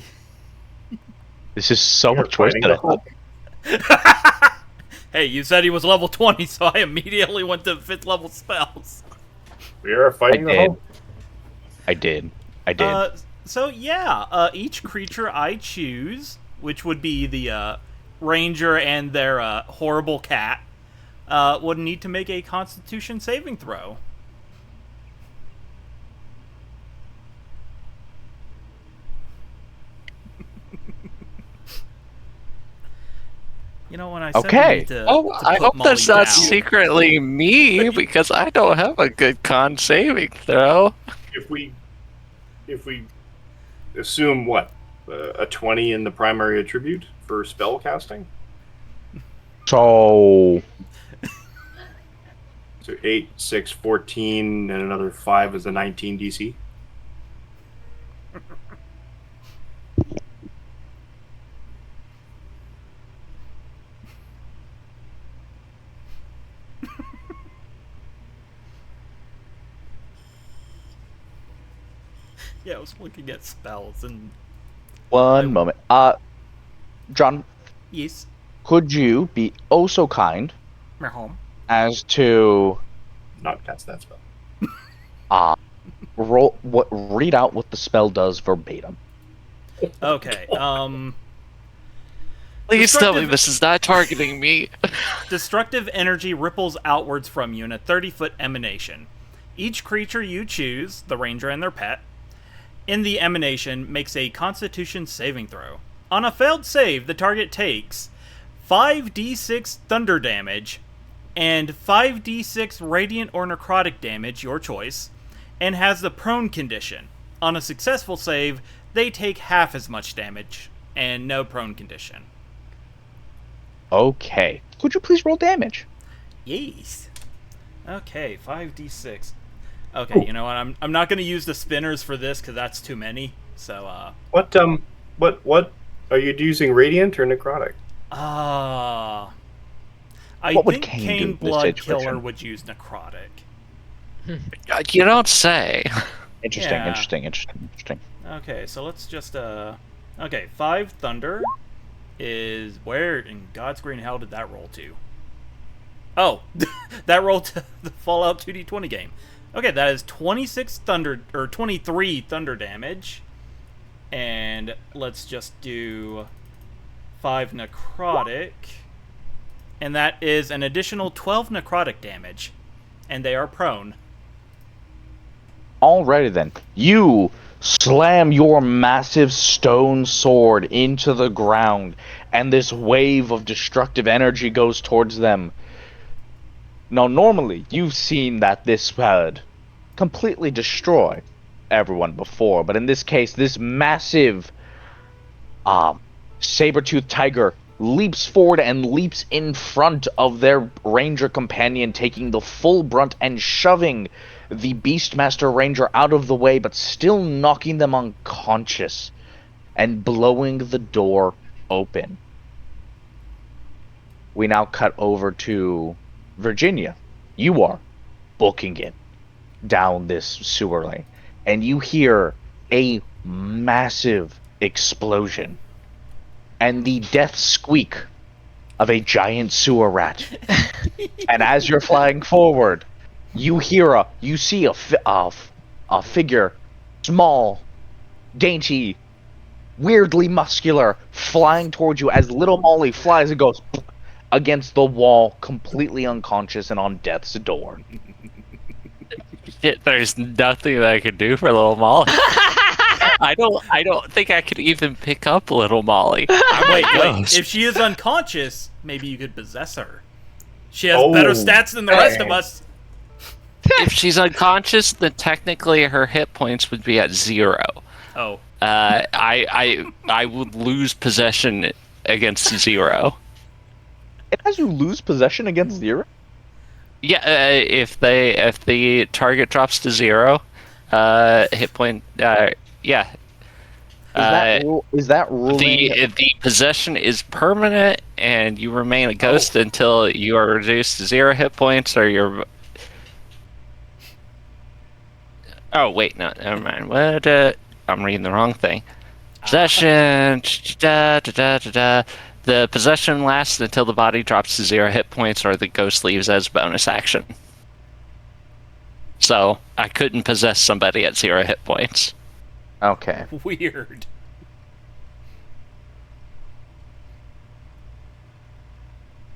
[SPEAKER 3] This is so
[SPEAKER 2] You're
[SPEAKER 3] much worse
[SPEAKER 2] fighting
[SPEAKER 3] than I
[SPEAKER 2] the
[SPEAKER 3] thought.
[SPEAKER 1] Hey, you said he was level 20, so I immediately went to 5th level spells.
[SPEAKER 2] We are fighting the
[SPEAKER 3] did.
[SPEAKER 2] Hulk.
[SPEAKER 3] I did.
[SPEAKER 1] So yeah, each creature I choose, which would be the ranger and their horrible cat, would need to make a Constitution saving throw. You know, when I said
[SPEAKER 3] Okay.
[SPEAKER 1] we need to,
[SPEAKER 4] oh,
[SPEAKER 1] to
[SPEAKER 4] I
[SPEAKER 1] put
[SPEAKER 4] hope
[SPEAKER 1] Molly
[SPEAKER 4] that's not
[SPEAKER 1] down,
[SPEAKER 4] secretly me because I don't have a good con saving throw.
[SPEAKER 2] If we assume what a 20 in the primary attribute for spell casting,
[SPEAKER 3] So
[SPEAKER 2] so 8, 6, 14, and another 5 is a 19 DC.
[SPEAKER 1] yeah, I was looking at spells and
[SPEAKER 3] one moment. John,
[SPEAKER 1] yes,
[SPEAKER 3] could you be oh so kind
[SPEAKER 1] home.
[SPEAKER 3] as to
[SPEAKER 2] Not cast that spell.
[SPEAKER 3] read out what the spell does verbatim?
[SPEAKER 1] Okay,
[SPEAKER 4] Please tell me
[SPEAKER 1] Destructive-
[SPEAKER 4] this is not targeting me.
[SPEAKER 1] Destructive energy ripples outwards from you in a 30-foot emanation. Each creature you choose, the ranger and their pet, in the emanation makes a Constitution saving throw. On a failed save, the target takes 5d6 thunder damage and 5d6 radiant or necrotic damage, your choice, and has the prone condition. On a successful save, they take half as much damage and no prone condition.
[SPEAKER 3] Okay. Could you please roll damage?
[SPEAKER 1] Yes. Okay, 5d6. Okay, you know what? I'm not going to use the spinners for this because that's too many. So,
[SPEAKER 2] What are you using? Radiant or necrotic?
[SPEAKER 1] I
[SPEAKER 3] What would
[SPEAKER 1] think
[SPEAKER 3] Kane do
[SPEAKER 1] Kane
[SPEAKER 3] in this
[SPEAKER 1] Blood
[SPEAKER 3] situation?
[SPEAKER 1] Killer would use necrotic.
[SPEAKER 4] You don't say.
[SPEAKER 3] Interesting,
[SPEAKER 1] Yeah.
[SPEAKER 3] interesting.
[SPEAKER 1] Okay, so let's just okay, 5 thunder is where in God's green hell did that roll to? Oh, that rolled to the Fallout 2d20 game. Okay, that is 26 thunder or 23 thunder damage. And let's just do 5 necrotic. And that is an additional 12 necrotic damage. And they are prone.
[SPEAKER 3] Alrighty then. You slam your massive stone sword into the ground, and this wave of destructive energy goes towards them. Now, normally, you've seen that this would completely destroy everyone before, but in this case, this massive saber-toothed tiger leaps forward and leaps in front of their ranger companion, taking the full brunt and shoving the Beastmaster Ranger out of the way, but still knocking them unconscious and blowing the door open. We now cut over to Virginia. You are booking it down this sewer lane, and you hear a massive explosion and the death squeak of a giant sewer rat. And as you're flying forward, you see a figure, small, dainty, weirdly muscular, flying towards you as little Molly flies and goes against the wall, completely unconscious and on death's door.
[SPEAKER 4] Shit, there's nothing that I could do for little Molly. I don't think I could even pick up little Molly.
[SPEAKER 1] Wait. If she is unconscious, maybe you could possess her. She has better stats than the rest of us.
[SPEAKER 4] If she's unconscious, then technically her hit points would be at 0.
[SPEAKER 1] Oh.
[SPEAKER 4] I would lose possession against 0.
[SPEAKER 3] It has you lose possession against 0?
[SPEAKER 4] Yeah, if the target drops to 0, hit point. Yeah.
[SPEAKER 3] Is that ruling?
[SPEAKER 4] The possession is permanent, and you remain a ghost until you are reduced to 0 hit points, or you're. Oh wait, no, never mind. What? I'm reading the wrong thing. Possession. The possession lasts until the body drops to 0 hit points, or the ghost leaves as bonus action. So I couldn't possess somebody at 0 hit points.
[SPEAKER 3] Okay.
[SPEAKER 1] Weird.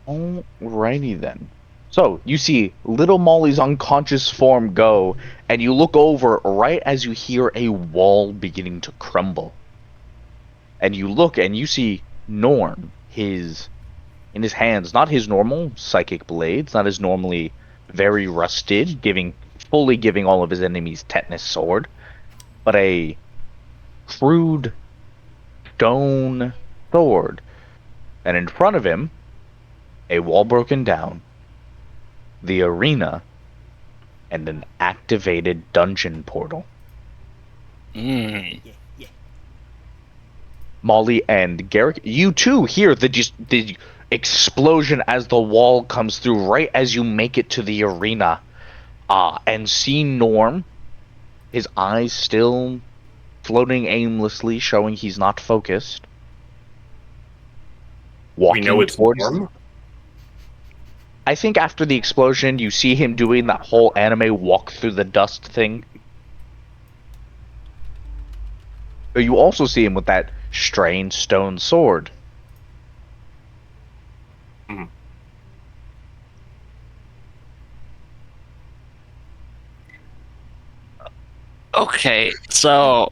[SPEAKER 3] Alrighty then. So, you see little Molly's unconscious form go, and you look over right as you hear a wall beginning to crumble. And you look and you see Norm, in his hands, not his normal psychic blades, not his normally very rusted, fully giving all of his enemies tetanus sword, but a crude stone sword. And in front of him, a wall broken down, the arena, and an activated dungeon portal.
[SPEAKER 1] Yeah.
[SPEAKER 3] Molly and Garrick, you too hear the explosion as the wall comes through right as you make it to the arena. And see Norm, his eyes still floating aimlessly, showing he's not focused. Walking
[SPEAKER 2] We know it's
[SPEAKER 3] towards
[SPEAKER 2] Norm.
[SPEAKER 3] I think after the explosion, you see him doing that whole anime walk through the dust thing. But you also see him with that strange stone sword.
[SPEAKER 2] Mhm.
[SPEAKER 4] Okay, so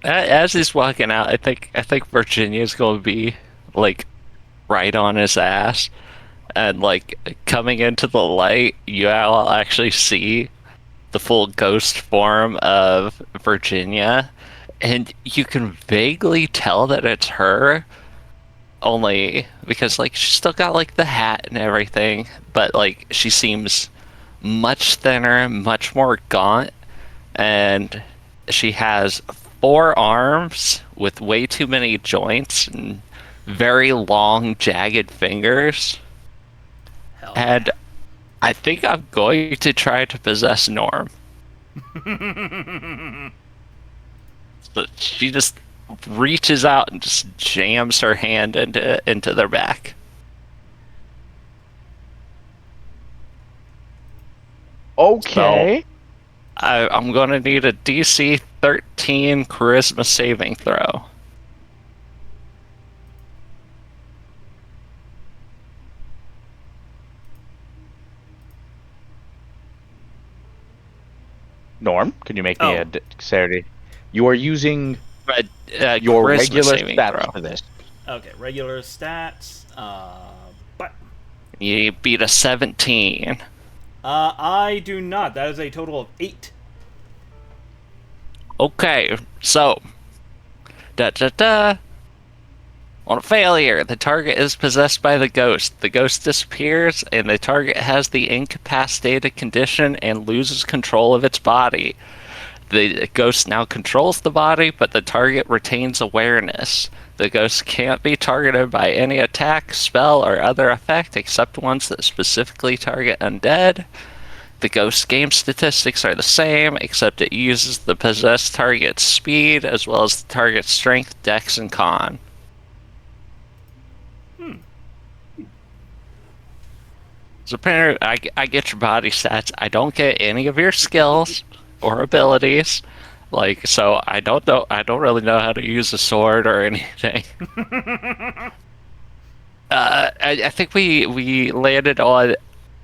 [SPEAKER 4] as he's walking out, I think Virginia's going to be like right on his ass, and like coming into the light, you all actually see the full ghost form of Virginia, and you can vaguely tell that it's her, only because like she's still got like the hat and everything, but like she seems much thinner, much more gaunt, and she has 4 arms with way too many joints and very long, jagged fingers.
[SPEAKER 1] Hell
[SPEAKER 4] And I think I'm going to try to possess Norm. So she just reaches out and just jams her hand into their back.
[SPEAKER 3] Okay.
[SPEAKER 4] I'm going to need a DC 13 charisma saving throw.
[SPEAKER 3] Norm, can you make me
[SPEAKER 1] Oh.
[SPEAKER 3] a dexterity? You are using
[SPEAKER 4] But
[SPEAKER 3] your
[SPEAKER 4] charisma
[SPEAKER 3] regular
[SPEAKER 4] saving
[SPEAKER 3] stats
[SPEAKER 4] throw.
[SPEAKER 3] for this.
[SPEAKER 1] Okay, regular stats. But
[SPEAKER 4] You beat a 17.
[SPEAKER 1] I do not. That is a total of 8.
[SPEAKER 4] Okay, so on a failure, the target is possessed by the ghost. The ghost disappears, and the target has the incapacitated condition and loses control of its body. The ghost now controls the body, but the target retains awareness. The ghost can't be targeted by any attack, spell, or other effect except ones that specifically target undead. The ghost game statistics are the same, except it uses the possessed target's speed as well as the target's strength, dex, and con. So apparently, I get your body stats. I don't get any of your skills or abilities. Like, so I don't know. I don't really know how to use a sword or anything. I think we landed on.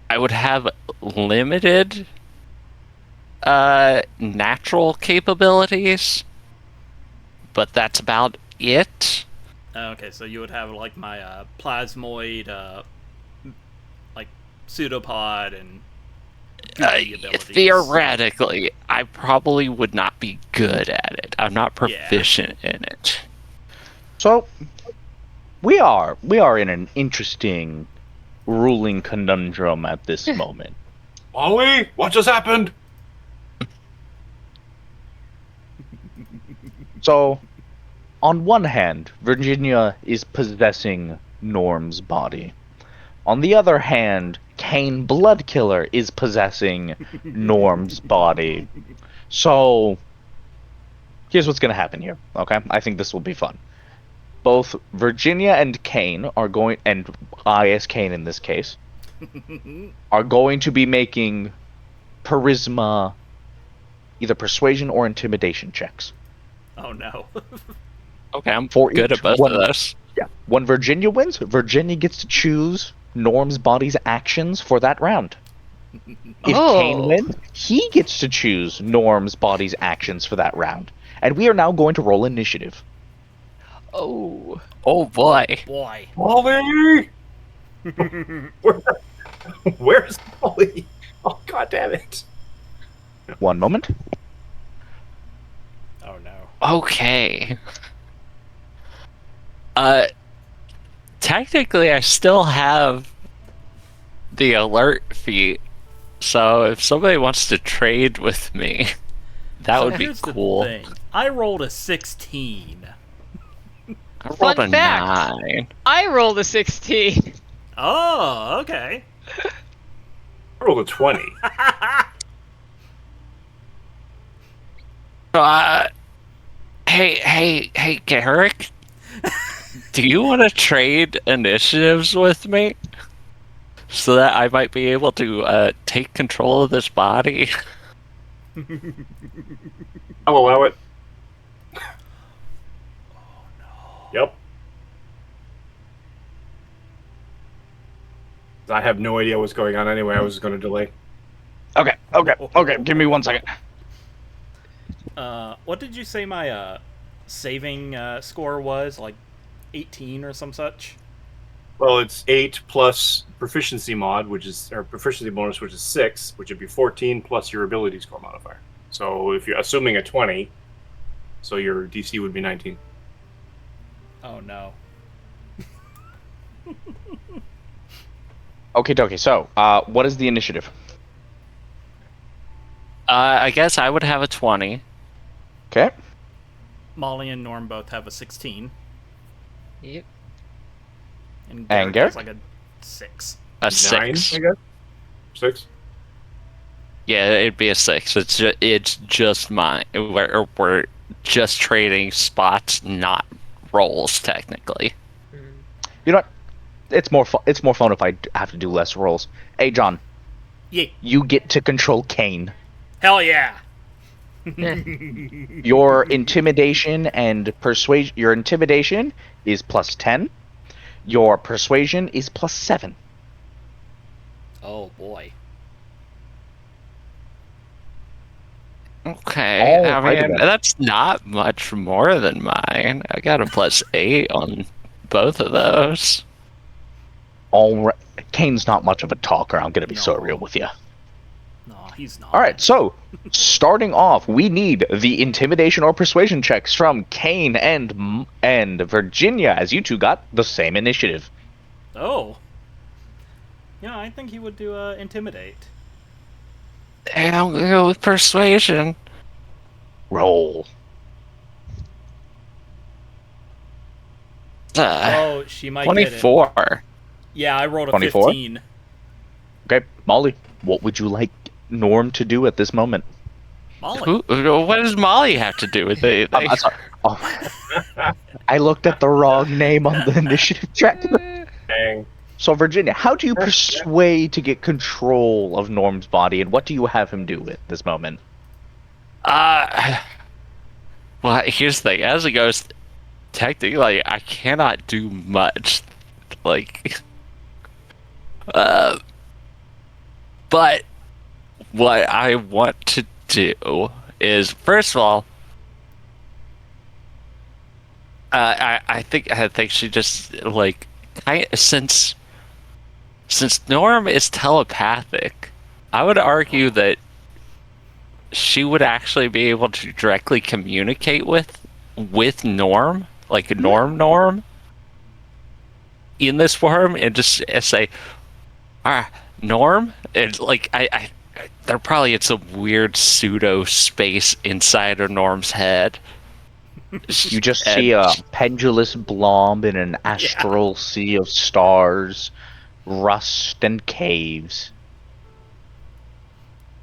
[SPEAKER 4] I would have limited natural capabilities, but that's about it.
[SPEAKER 1] Okay, so you would have like my plasmoid, like pseudopod and goofy abilities.
[SPEAKER 4] Theoretically, I probably would not be good at it. I'm not proficient in it.
[SPEAKER 3] So, we are in an interesting ruling conundrum at this moment.
[SPEAKER 2] Ollie, what just happened?
[SPEAKER 3] So, on one hand, Virginia is possessing Norm's body. On the other hand, Kane Bloodkiller is possessing Norm's body. So, here's what's going to happen here, okay? I think this will be fun. Both Virginia and Kane are going, and I as Kane in this case, are going to be making charisma, either persuasion or intimidation checks.
[SPEAKER 1] Oh no.
[SPEAKER 4] Okay, I'm
[SPEAKER 3] For
[SPEAKER 4] good
[SPEAKER 3] each
[SPEAKER 4] at both
[SPEAKER 3] one-
[SPEAKER 4] of those.
[SPEAKER 3] Yeah. When Virginia wins, Virginia gets to choose Norm's body's actions for that round. If Kane
[SPEAKER 5] Oh.
[SPEAKER 3] wins, he gets to choose Norm's body's actions for that round. And we are now going to roll initiative.
[SPEAKER 5] Oh.
[SPEAKER 4] Oh boy.
[SPEAKER 1] Boy.
[SPEAKER 2] Ollie! Where's Ollie? Oh, god damn it.
[SPEAKER 3] One moment.
[SPEAKER 1] Oh no.
[SPEAKER 4] Okay. Technically, I still have the alert feat, so if somebody wants to trade with me, that
[SPEAKER 1] So
[SPEAKER 4] would be
[SPEAKER 1] here's
[SPEAKER 4] cool.
[SPEAKER 1] the thing. I rolled a 16.
[SPEAKER 4] I rolled
[SPEAKER 5] Fun
[SPEAKER 4] a
[SPEAKER 5] fact.
[SPEAKER 4] 9.
[SPEAKER 5] I rolled a 16.
[SPEAKER 1] Oh, okay.
[SPEAKER 2] I rolled a 20.
[SPEAKER 4] So, hey, Garrick, do you want to trade initiatives with me? So that I might be able to take control of this body?
[SPEAKER 2] I'll allow it. Yep. I have no idea what's going on anyway. I was going to delay.
[SPEAKER 3] Okay. Give me 1 second.
[SPEAKER 1] What did you say my saving score was? Like 18 or some such?
[SPEAKER 2] Well, it's 8 plus proficiency mod, which is, or proficiency bonus, which is 6, which would be 14 plus your ability score modifier. So if you're assuming a 20, so your DC would be 19.
[SPEAKER 1] Oh no.
[SPEAKER 3] Okay. So, what is the initiative?
[SPEAKER 4] I guess I would have a 20.
[SPEAKER 3] Okay.
[SPEAKER 1] Molly and Norm both have a 16.
[SPEAKER 5] Yep.
[SPEAKER 1] And
[SPEAKER 3] And
[SPEAKER 1] Garrett has
[SPEAKER 3] Garrett?
[SPEAKER 1] like a 6.
[SPEAKER 4] A
[SPEAKER 2] 9,
[SPEAKER 4] 6.
[SPEAKER 2] I guess? 6?
[SPEAKER 4] Yeah, it'd be a 6. It's just mine. We're just trading spots, not rolls, technically.
[SPEAKER 3] You know what? It's more fun. It's more fun if I have to do less rolls. Hey, John,
[SPEAKER 1] Yeah.
[SPEAKER 3] you get to control Kane.
[SPEAKER 1] Hell yeah.
[SPEAKER 3] Your intimidation and persuasion. Your intimidation is plus 10. Your persuasion is plus 7.
[SPEAKER 1] Oh boy.
[SPEAKER 4] Okay, I
[SPEAKER 3] Alrighty
[SPEAKER 4] mean,
[SPEAKER 3] then.
[SPEAKER 4] that's not much more than mine. I got a +8 on both of those.
[SPEAKER 3] All right. Kane's not much of a talker. I'm gonna be so
[SPEAKER 1] No.
[SPEAKER 3] real with you.
[SPEAKER 1] No, he's not.
[SPEAKER 3] All right, so starting off, we need the intimidation or persuasion checks from Kane and Virginia, as you two got the same initiative.
[SPEAKER 1] Oh. Yeah, I think he would do intimidate.
[SPEAKER 4] Hey, I'm gonna go with persuasion.
[SPEAKER 3] Roll.
[SPEAKER 1] Oh, she might get it.
[SPEAKER 4] 24.
[SPEAKER 1] Yeah, I rolled a
[SPEAKER 3] 24?
[SPEAKER 1] 15.
[SPEAKER 3] Okay, Molly, what would you like Norm to do at this moment?
[SPEAKER 1] Molly.
[SPEAKER 4] What does Molly have to do with anything?
[SPEAKER 3] I'm sorry. Oh, I looked at the wrong name on the initiative track.
[SPEAKER 2] Dang.
[SPEAKER 3] So, Virginia, how do you persuade to get control of Norm's body, and what do you have him do at this moment?
[SPEAKER 4] Well, here's the thing. As it goes, technically, I cannot do much. Like, but what I want to do is, first of all, I think she just like since Norm is telepathic, I would argue that she would actually be able to directly communicate with Norm, like Norm, in this form, and just say, Norm, and like they're probably in some weird pseudo space inside of Norm's head.
[SPEAKER 3] You just see a pendulous blob in an astral sea of stars, rust, and caves.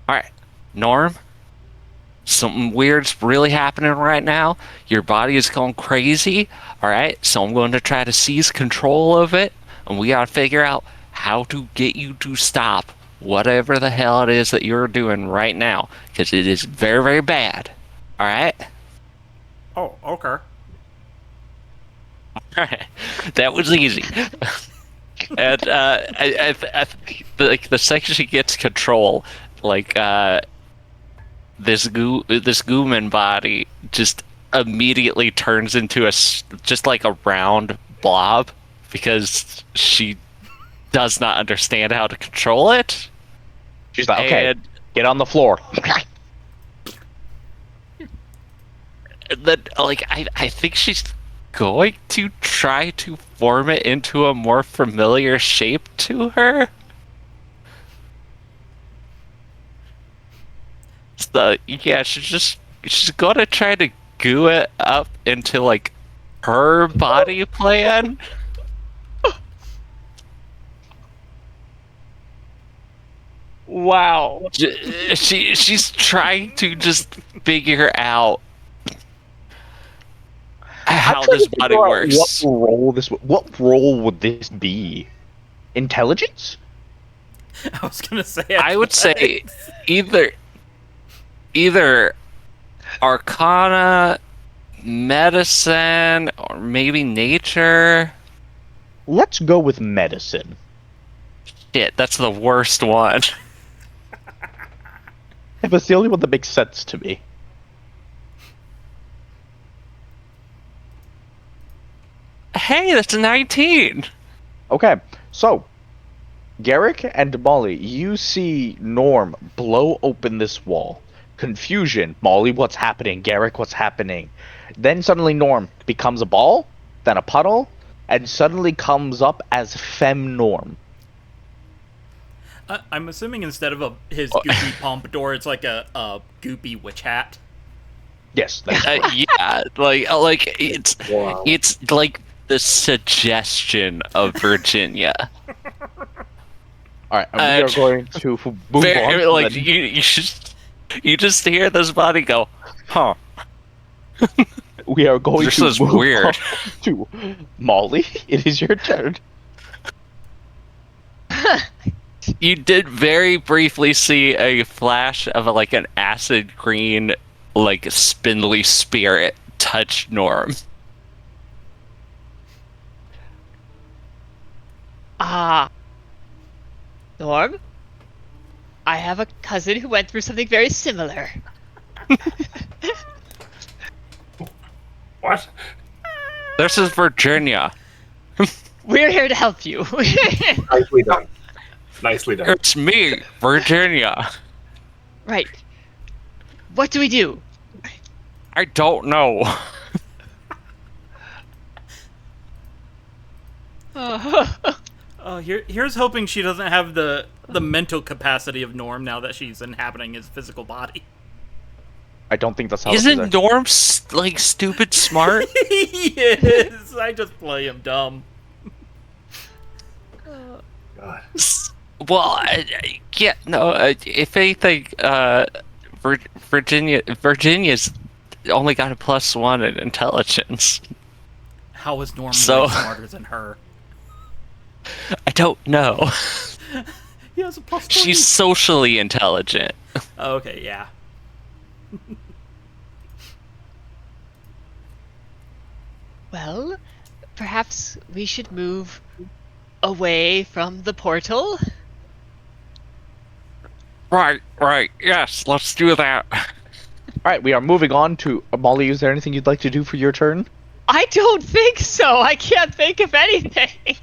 [SPEAKER 4] Alright, Norm, something weird's really happening right now. Your body is going crazy. Alright, so I'm going to try to seize control of it, and we gotta figure out how to get you to stop whatever the hell it is that you're doing right now, because it is very, very bad. Alright?
[SPEAKER 1] Oh, okay.
[SPEAKER 4] Alright, that was easy. And I think like the second she gets control, like this gooman body just immediately turns into just like a round blob because she does not understand how to control it.
[SPEAKER 3] She's like, okay,
[SPEAKER 4] And
[SPEAKER 3] get on the floor.
[SPEAKER 4] then, like, I think she's going to try to form it into a more familiar shape to her. So, yeah, she's gonna try to goo it up into, like, her body plan.
[SPEAKER 5] Wow.
[SPEAKER 4] She's trying to just figure out how this body works.
[SPEAKER 3] What role would this be? Intelligence?
[SPEAKER 1] I was gonna say.
[SPEAKER 4] I would say either Arcana, medicine, or maybe nature.
[SPEAKER 3] Let's go with medicine.
[SPEAKER 4] Shit, that's the worst one.
[SPEAKER 3] If it's the only one that makes sense to me.
[SPEAKER 4] Hey, that's a 19.
[SPEAKER 3] Okay, so Garrick and Molly, you see Norm blow open this wall. Confusion. Molly, what's happening? Garrick, what's happening? Then suddenly Norm becomes a ball, then a puddle, and suddenly comes up as Fem Norm.
[SPEAKER 1] I'm assuming instead of his goopy pompadour, it's like a goopy witch hat.
[SPEAKER 3] Yes. That's
[SPEAKER 4] Yeah, like
[SPEAKER 2] Wow.
[SPEAKER 4] it's like the suggestion of Virginia.
[SPEAKER 3] all right. We are going to move
[SPEAKER 4] Very,
[SPEAKER 3] on.
[SPEAKER 4] like
[SPEAKER 3] then.
[SPEAKER 4] you just hear this body go, huh?
[SPEAKER 3] We are going
[SPEAKER 4] This
[SPEAKER 3] to
[SPEAKER 4] is
[SPEAKER 3] move
[SPEAKER 4] weird.
[SPEAKER 3] on to Molly. It is your turn.
[SPEAKER 4] You did very briefly see a flash of like an acid green, like spindly spirit touch Norm.
[SPEAKER 5] Norm? I have a cousin who went through something very similar.
[SPEAKER 2] What?
[SPEAKER 4] This is Virginia.
[SPEAKER 5] We're here to help you.
[SPEAKER 2] Nicely done. Nicely done.
[SPEAKER 4] It's me, Virginia.
[SPEAKER 5] Right. What do we do?
[SPEAKER 4] I don't know.
[SPEAKER 1] Here's hoping she doesn't have the mental capacity of Norm now that she's inhabiting his physical body.
[SPEAKER 3] I don't think that's how.
[SPEAKER 4] Isn't Norm like stupid smart?
[SPEAKER 1] He is. I just play him dumb.
[SPEAKER 2] God.
[SPEAKER 4] Well, yeah, no. If anything, Virginia's only got a +1 in intelligence.
[SPEAKER 1] How is Norm
[SPEAKER 4] So-
[SPEAKER 1] way smarter than her?
[SPEAKER 4] I don't know.
[SPEAKER 1] He has a +3.
[SPEAKER 4] She's socially intelligent.
[SPEAKER 1] Okay, yeah.
[SPEAKER 5] Well, perhaps we should move away from the portal.
[SPEAKER 4] Right. Yes, let's do that.
[SPEAKER 3] All right, we are moving on to Molly. Is there anything you'd like to do for your turn?
[SPEAKER 5] I don't think so. I can't think of anything.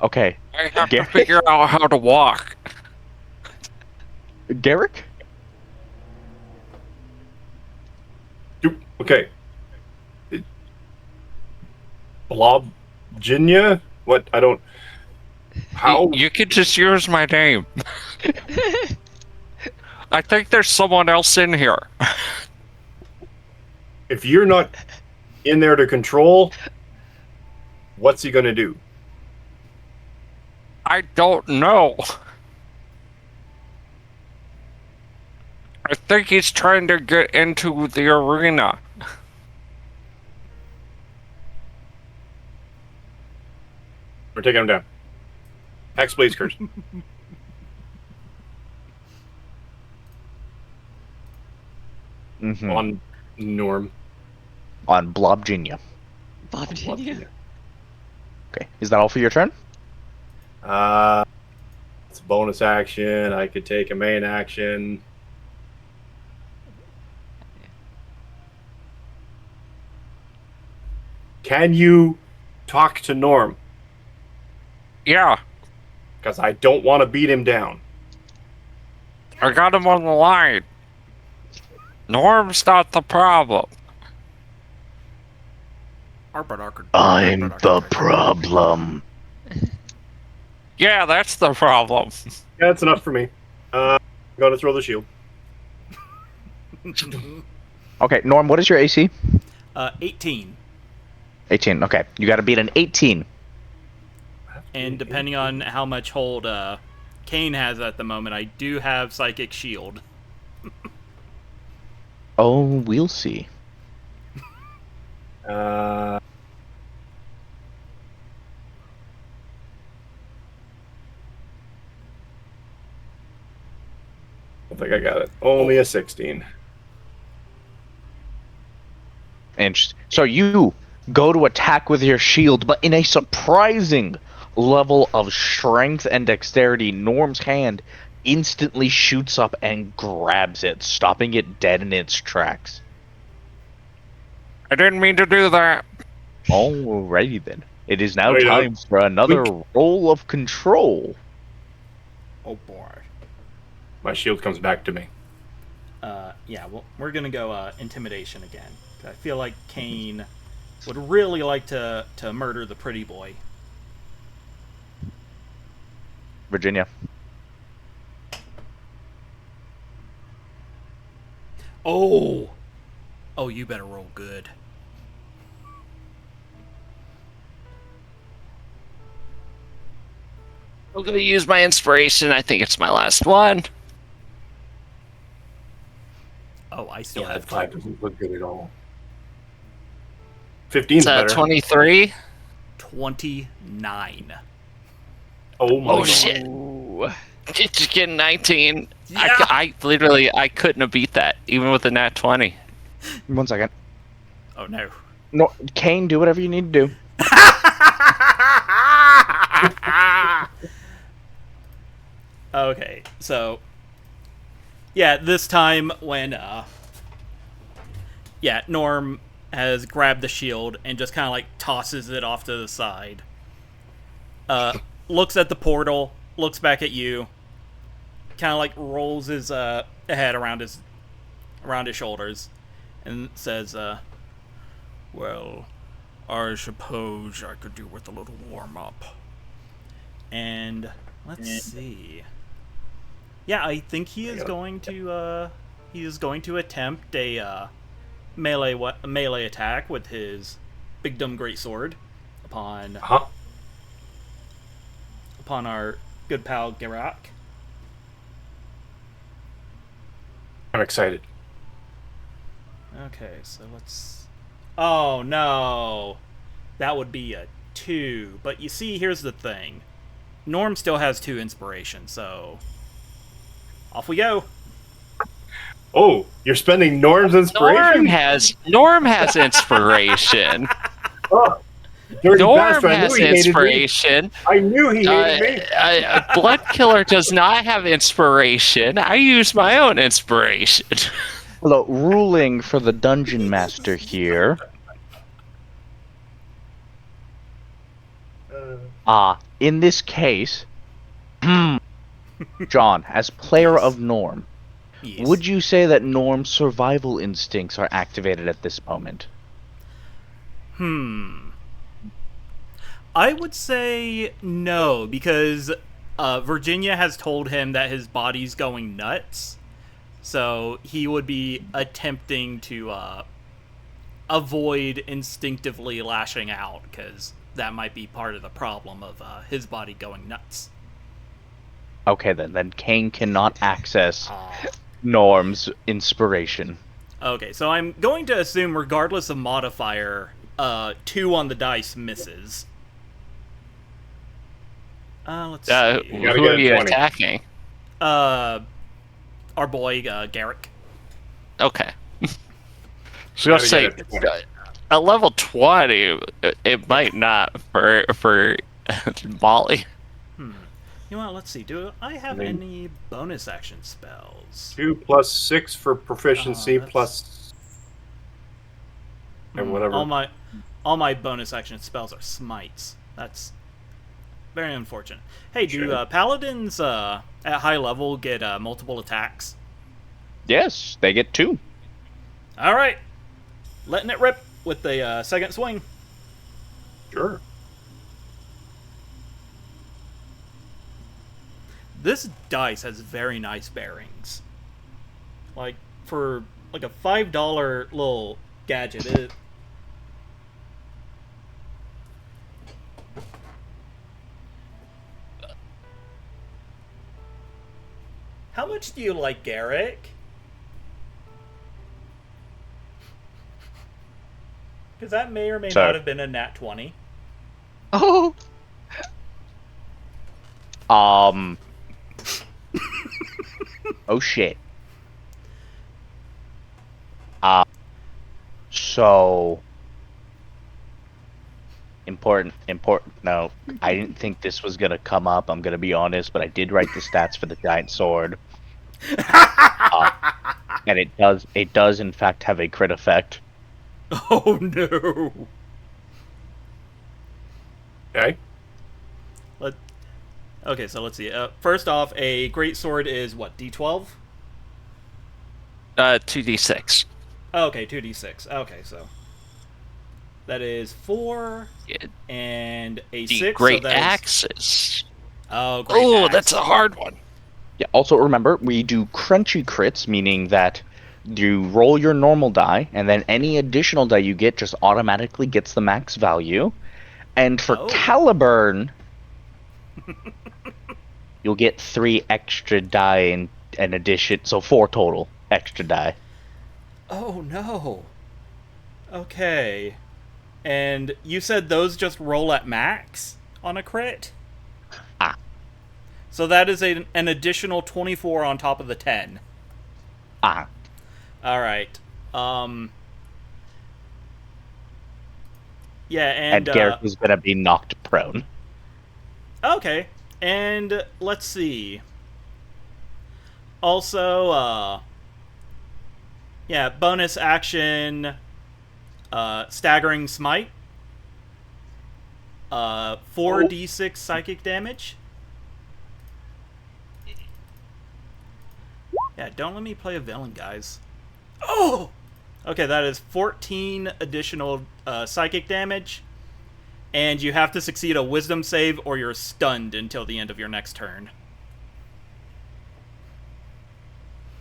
[SPEAKER 3] Okay,
[SPEAKER 4] I have to
[SPEAKER 3] Garrett?
[SPEAKER 4] figure out how to walk.
[SPEAKER 3] Garrick.
[SPEAKER 2] Okay. Blobginia? What? I don't. How?
[SPEAKER 4] You could just use my name. I think there's someone else in here.
[SPEAKER 2] If you're not in there to control, what's he gonna do?
[SPEAKER 4] I don't know. I think he's trying to get into the arena.
[SPEAKER 2] We're taking him down. Hex Blaze Curse.
[SPEAKER 3] Mm-hmm.
[SPEAKER 2] On Norm.
[SPEAKER 3] On Blobginia.
[SPEAKER 5] Bob Virginia.
[SPEAKER 3] Okay, is that all for your turn?
[SPEAKER 2] It's a bonus action. I could take a main action. Can you talk to Norm?
[SPEAKER 4] Yeah,
[SPEAKER 2] Because I don't want to beat him down.
[SPEAKER 4] I got him on the line. Norm's not the problem.
[SPEAKER 3] I'm the problem.
[SPEAKER 4] Yeah, that's the problem.
[SPEAKER 2] Yeah, that's enough for me. I'm going to throw the shield.
[SPEAKER 3] Okay, Norm, what is your AC?
[SPEAKER 1] 18.
[SPEAKER 3] 18. Okay, you got to beat an 18.
[SPEAKER 1] And depending on how much hold Kane has at the moment, I do have Psychic Shield.
[SPEAKER 3] Oh, we'll see.
[SPEAKER 2] I think I got it. Only a 16.
[SPEAKER 3] And so you go to attack with your shield, but in a surprising level of strength and dexterity, Norm's hand instantly shoots up and grabs it, stopping it dead in its tracks.
[SPEAKER 4] I didn't mean to do that.
[SPEAKER 3] Alrighty then. It is now
[SPEAKER 2] Oh, yeah.
[SPEAKER 3] time for another roll of control.
[SPEAKER 1] Oh boy.
[SPEAKER 2] My shield comes back to me.
[SPEAKER 1] Yeah, well, we're gonna go Intimidation again. I feel like Kane would really like to murder the pretty boy.
[SPEAKER 3] Virginia.
[SPEAKER 1] Oh! Oh, you better roll good.
[SPEAKER 4] I'm gonna use my inspiration. I think it's my last one.
[SPEAKER 1] Oh, I still
[SPEAKER 2] Yeah,
[SPEAKER 1] have
[SPEAKER 2] that 5 doesn't look good at all. 15's
[SPEAKER 4] It's
[SPEAKER 2] better.
[SPEAKER 4] 23.
[SPEAKER 1] 29.
[SPEAKER 2] Oh my
[SPEAKER 4] Oh
[SPEAKER 2] god.
[SPEAKER 4] shit!
[SPEAKER 5] Ooh.
[SPEAKER 4] Just getting 19.
[SPEAKER 1] Yeah.
[SPEAKER 4] I literally couldn't have beat that even with a nat 20.
[SPEAKER 3] 1 second.
[SPEAKER 1] Oh no.
[SPEAKER 3] No, Kane, do whatever you need to do.
[SPEAKER 1] Okay, so yeah, this time when Norm has grabbed the shield and just kind of like tosses it off to the side. Looks at the portal, looks back at you, kind of like rolls his head around his shoulders, and says, "Well, I suppose I could do with a little warm up." And let's see. Yeah, I think he is going to attempt a melee attack with his big dumb greatsword upon our good pal Garak.
[SPEAKER 2] I'm excited.
[SPEAKER 1] Okay, so let's... Oh, no. That would be a 2. But you see, here's the thing. Norm still has 2 inspiration, so... Off we go.
[SPEAKER 2] Oh, you're spending Norm's inspiration?
[SPEAKER 4] Norm has inspiration.
[SPEAKER 2] Oh, dirty
[SPEAKER 4] Norm
[SPEAKER 2] bastard.
[SPEAKER 4] has inspiration.
[SPEAKER 2] I knew he hated me.
[SPEAKER 4] Blood Killer does not have inspiration. I use my own inspiration.
[SPEAKER 3] Hello, ruling for the Dungeon Master here. In this case, John, as player of Norm,
[SPEAKER 1] Yes.
[SPEAKER 3] would you say that Norm's survival instincts are activated at this moment?
[SPEAKER 1] I would say no, because Virginia has told him that his body's going nuts, so he would be attempting to avoid instinctively lashing out, because that might be part of the problem of his body going nuts.
[SPEAKER 3] Okay, then Kane cannot access Norm's inspiration.
[SPEAKER 1] Okay, so I'm going to assume, regardless of modifier, 2 on the dice misses. Let's see.
[SPEAKER 4] Who are you attacking?
[SPEAKER 1] Our boy, Garrick.
[SPEAKER 4] Okay. So I was going to say, at level 20, it might not for Molly.
[SPEAKER 1] You know what, let's see. Do I have any bonus action spells?
[SPEAKER 2] 2 plus 6 for proficiency plus... and whatever.
[SPEAKER 1] All my bonus action spells are smites. That's very unfortunate. Hey, do paladins at high level get multiple attacks?
[SPEAKER 3] Yes, they get 2.
[SPEAKER 1] All right, letting it rip with the second swing.
[SPEAKER 2] Sure.
[SPEAKER 1] This dice has very nice bearings. Like for like a $5 little gadget, How much do you like Garrick? Because that may or may not have been a nat 20.
[SPEAKER 5] Oh!
[SPEAKER 3] Oh shit. So important. No, I didn't think this was gonna come up. I'm gonna be honest, but I did write the stats for the giant sword, and it does in fact have a crit effect.
[SPEAKER 1] Oh no.
[SPEAKER 2] Okay.
[SPEAKER 1] Okay, so let's see. First off, a great sword is what, D12?
[SPEAKER 4] 2d6.
[SPEAKER 1] Okay, 2d6. Okay, so that is 4 and a
[SPEAKER 4] The
[SPEAKER 1] 6.
[SPEAKER 4] great
[SPEAKER 1] so that
[SPEAKER 4] axes.
[SPEAKER 1] Oh,
[SPEAKER 4] that's a hard one.
[SPEAKER 3] Yeah. Also remember, we do crunchy crits, meaning that you roll your normal die, and then any additional die you get just automatically gets the max value. And for Caliburn, you'll get 3 extra die in addition, so 4 total extra die.
[SPEAKER 1] Oh no. Okay. And you said those just roll at max on a crit? So that is an additional 24 on top of the 10. Alright. Yeah,
[SPEAKER 3] and Garrick is going to be knocked prone.
[SPEAKER 1] Okay. And let's see. Also, yeah, bonus action. Staggering Smite. 4d6 psychic damage. Yeah, don't let me play a villain, guys. Oh! Okay, that is 14 additional psychic damage. And you have to succeed a wisdom save or you're stunned until the end of your next turn.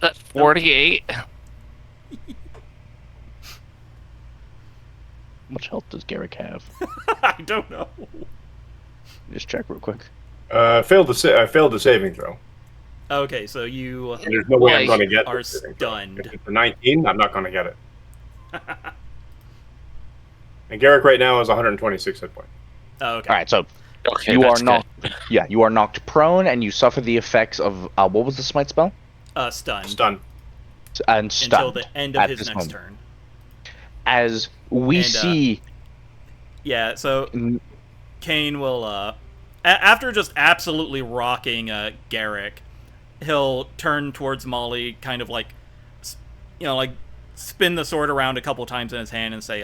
[SPEAKER 4] That's 48.
[SPEAKER 3] How much health does Garrick have?
[SPEAKER 1] I don't know.
[SPEAKER 3] Just check real quick.
[SPEAKER 2] I failed the saving throw.
[SPEAKER 1] Okay, so you
[SPEAKER 2] There's no way I'm
[SPEAKER 4] Like,
[SPEAKER 2] going to get
[SPEAKER 1] are
[SPEAKER 2] the saving throw.
[SPEAKER 1] stunned.
[SPEAKER 2] If it's a 19, I'm not going to get it. And Garrick right now is 126 hit points.
[SPEAKER 1] Okay.
[SPEAKER 3] All right, so
[SPEAKER 4] Okay,
[SPEAKER 3] you are
[SPEAKER 4] that's good.
[SPEAKER 3] knocked. Yeah, you are knocked prone, and you suffer the effects of what was the smite spell?
[SPEAKER 1] Stunned.
[SPEAKER 2] Stunned.
[SPEAKER 3] And stunned
[SPEAKER 1] Until the end of
[SPEAKER 3] at
[SPEAKER 1] his
[SPEAKER 3] this
[SPEAKER 1] next
[SPEAKER 3] moment.
[SPEAKER 1] turn.
[SPEAKER 3] As we
[SPEAKER 1] And,
[SPEAKER 3] see,
[SPEAKER 1] Yeah, so
[SPEAKER 3] n-
[SPEAKER 1] Kane will, after just absolutely rocking Garrick, he'll turn towards Molly, kind of like, like spin the sword around a couple times in his hand and say,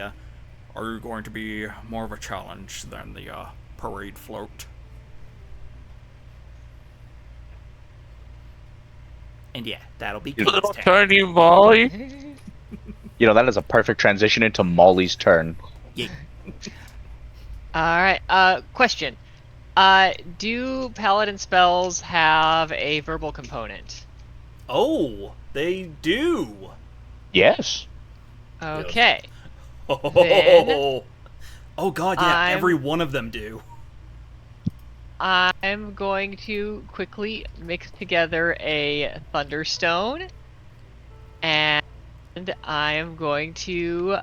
[SPEAKER 1] "Are you going to be more of a challenge than the parade float?" And yeah, that'll be Kane's
[SPEAKER 4] Little
[SPEAKER 1] turn.
[SPEAKER 4] tiny Molly.
[SPEAKER 3] that is a perfect transition into Molly's turn.
[SPEAKER 1] Yeah.
[SPEAKER 5] All right. Question. Do paladin spells have a verbal component?
[SPEAKER 1] Oh, they do.
[SPEAKER 3] Yes.
[SPEAKER 5] Okay.
[SPEAKER 1] Oh, oh god, yeah,
[SPEAKER 5] I'm-
[SPEAKER 1] every one of them do.
[SPEAKER 5] I'm going to quickly mix together a Thunderstone, and I'm going to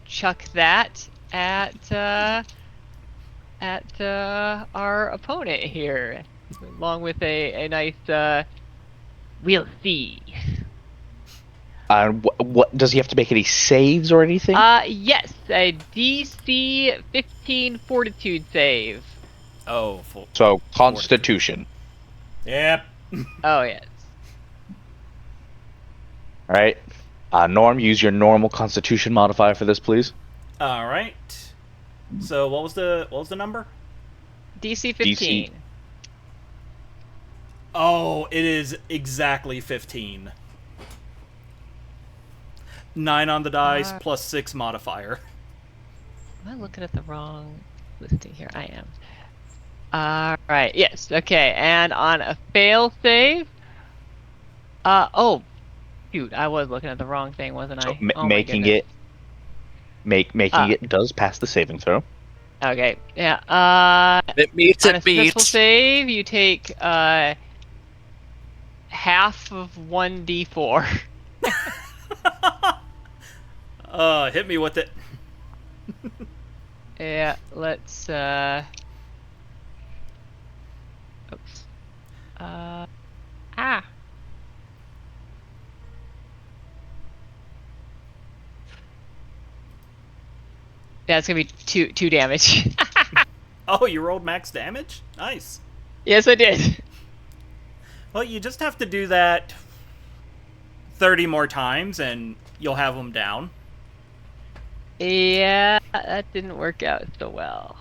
[SPEAKER 5] chuck that at our opponent here, along with a nice we'll see.
[SPEAKER 3] What does he have to make any saves or anything?
[SPEAKER 5] Yes, a DC 15 Fortitude save.
[SPEAKER 1] Oh, full.
[SPEAKER 3] So Constitution.
[SPEAKER 1] Yep.
[SPEAKER 5] Oh yes.
[SPEAKER 3] All right. Norm, use your normal Constitution modifier for this, please.
[SPEAKER 1] All right. So what was the number?
[SPEAKER 5] DC 15.
[SPEAKER 1] Oh, it is exactly 15. 9 on the dice plus 6 modifier.
[SPEAKER 5] Am I looking at the wrong listing here? I am. Alright, yes, okay, and on a fail save. Oh, shoot, I was looking at the wrong thing, wasn't
[SPEAKER 3] So
[SPEAKER 5] I? Oh my
[SPEAKER 3] making
[SPEAKER 5] goodness.
[SPEAKER 3] it, making it does pass the saving throw.
[SPEAKER 5] Okay, yeah,
[SPEAKER 4] It meets
[SPEAKER 5] on a
[SPEAKER 4] it
[SPEAKER 5] successful
[SPEAKER 4] beats.
[SPEAKER 5] save, you take, half of 1d4.
[SPEAKER 1] Hit me with it.
[SPEAKER 5] Yeah, let's, oops. Yeah, it's gonna be two damage.
[SPEAKER 1] Oh, you rolled max damage? Nice.
[SPEAKER 5] Yes, I did.
[SPEAKER 1] Well, you just have to do that 30 more times and you'll have them down.
[SPEAKER 5] Yeah, that didn't work out so well.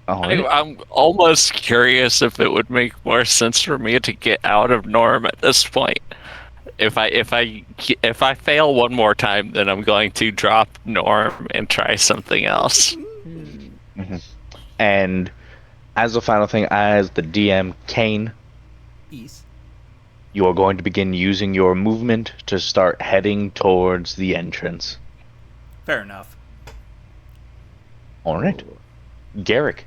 [SPEAKER 4] I'm almost curious if it would make more sense for me to get out of Norm at this point. If I fail one more time, then I'm going to drop Norm and try something else.
[SPEAKER 3] And as a final thing, as the DM, Kane,
[SPEAKER 1] Peace.
[SPEAKER 3] you are going to begin using your movement to start heading towards the entrance.
[SPEAKER 1] Fair enough.
[SPEAKER 3] All right. Garrick,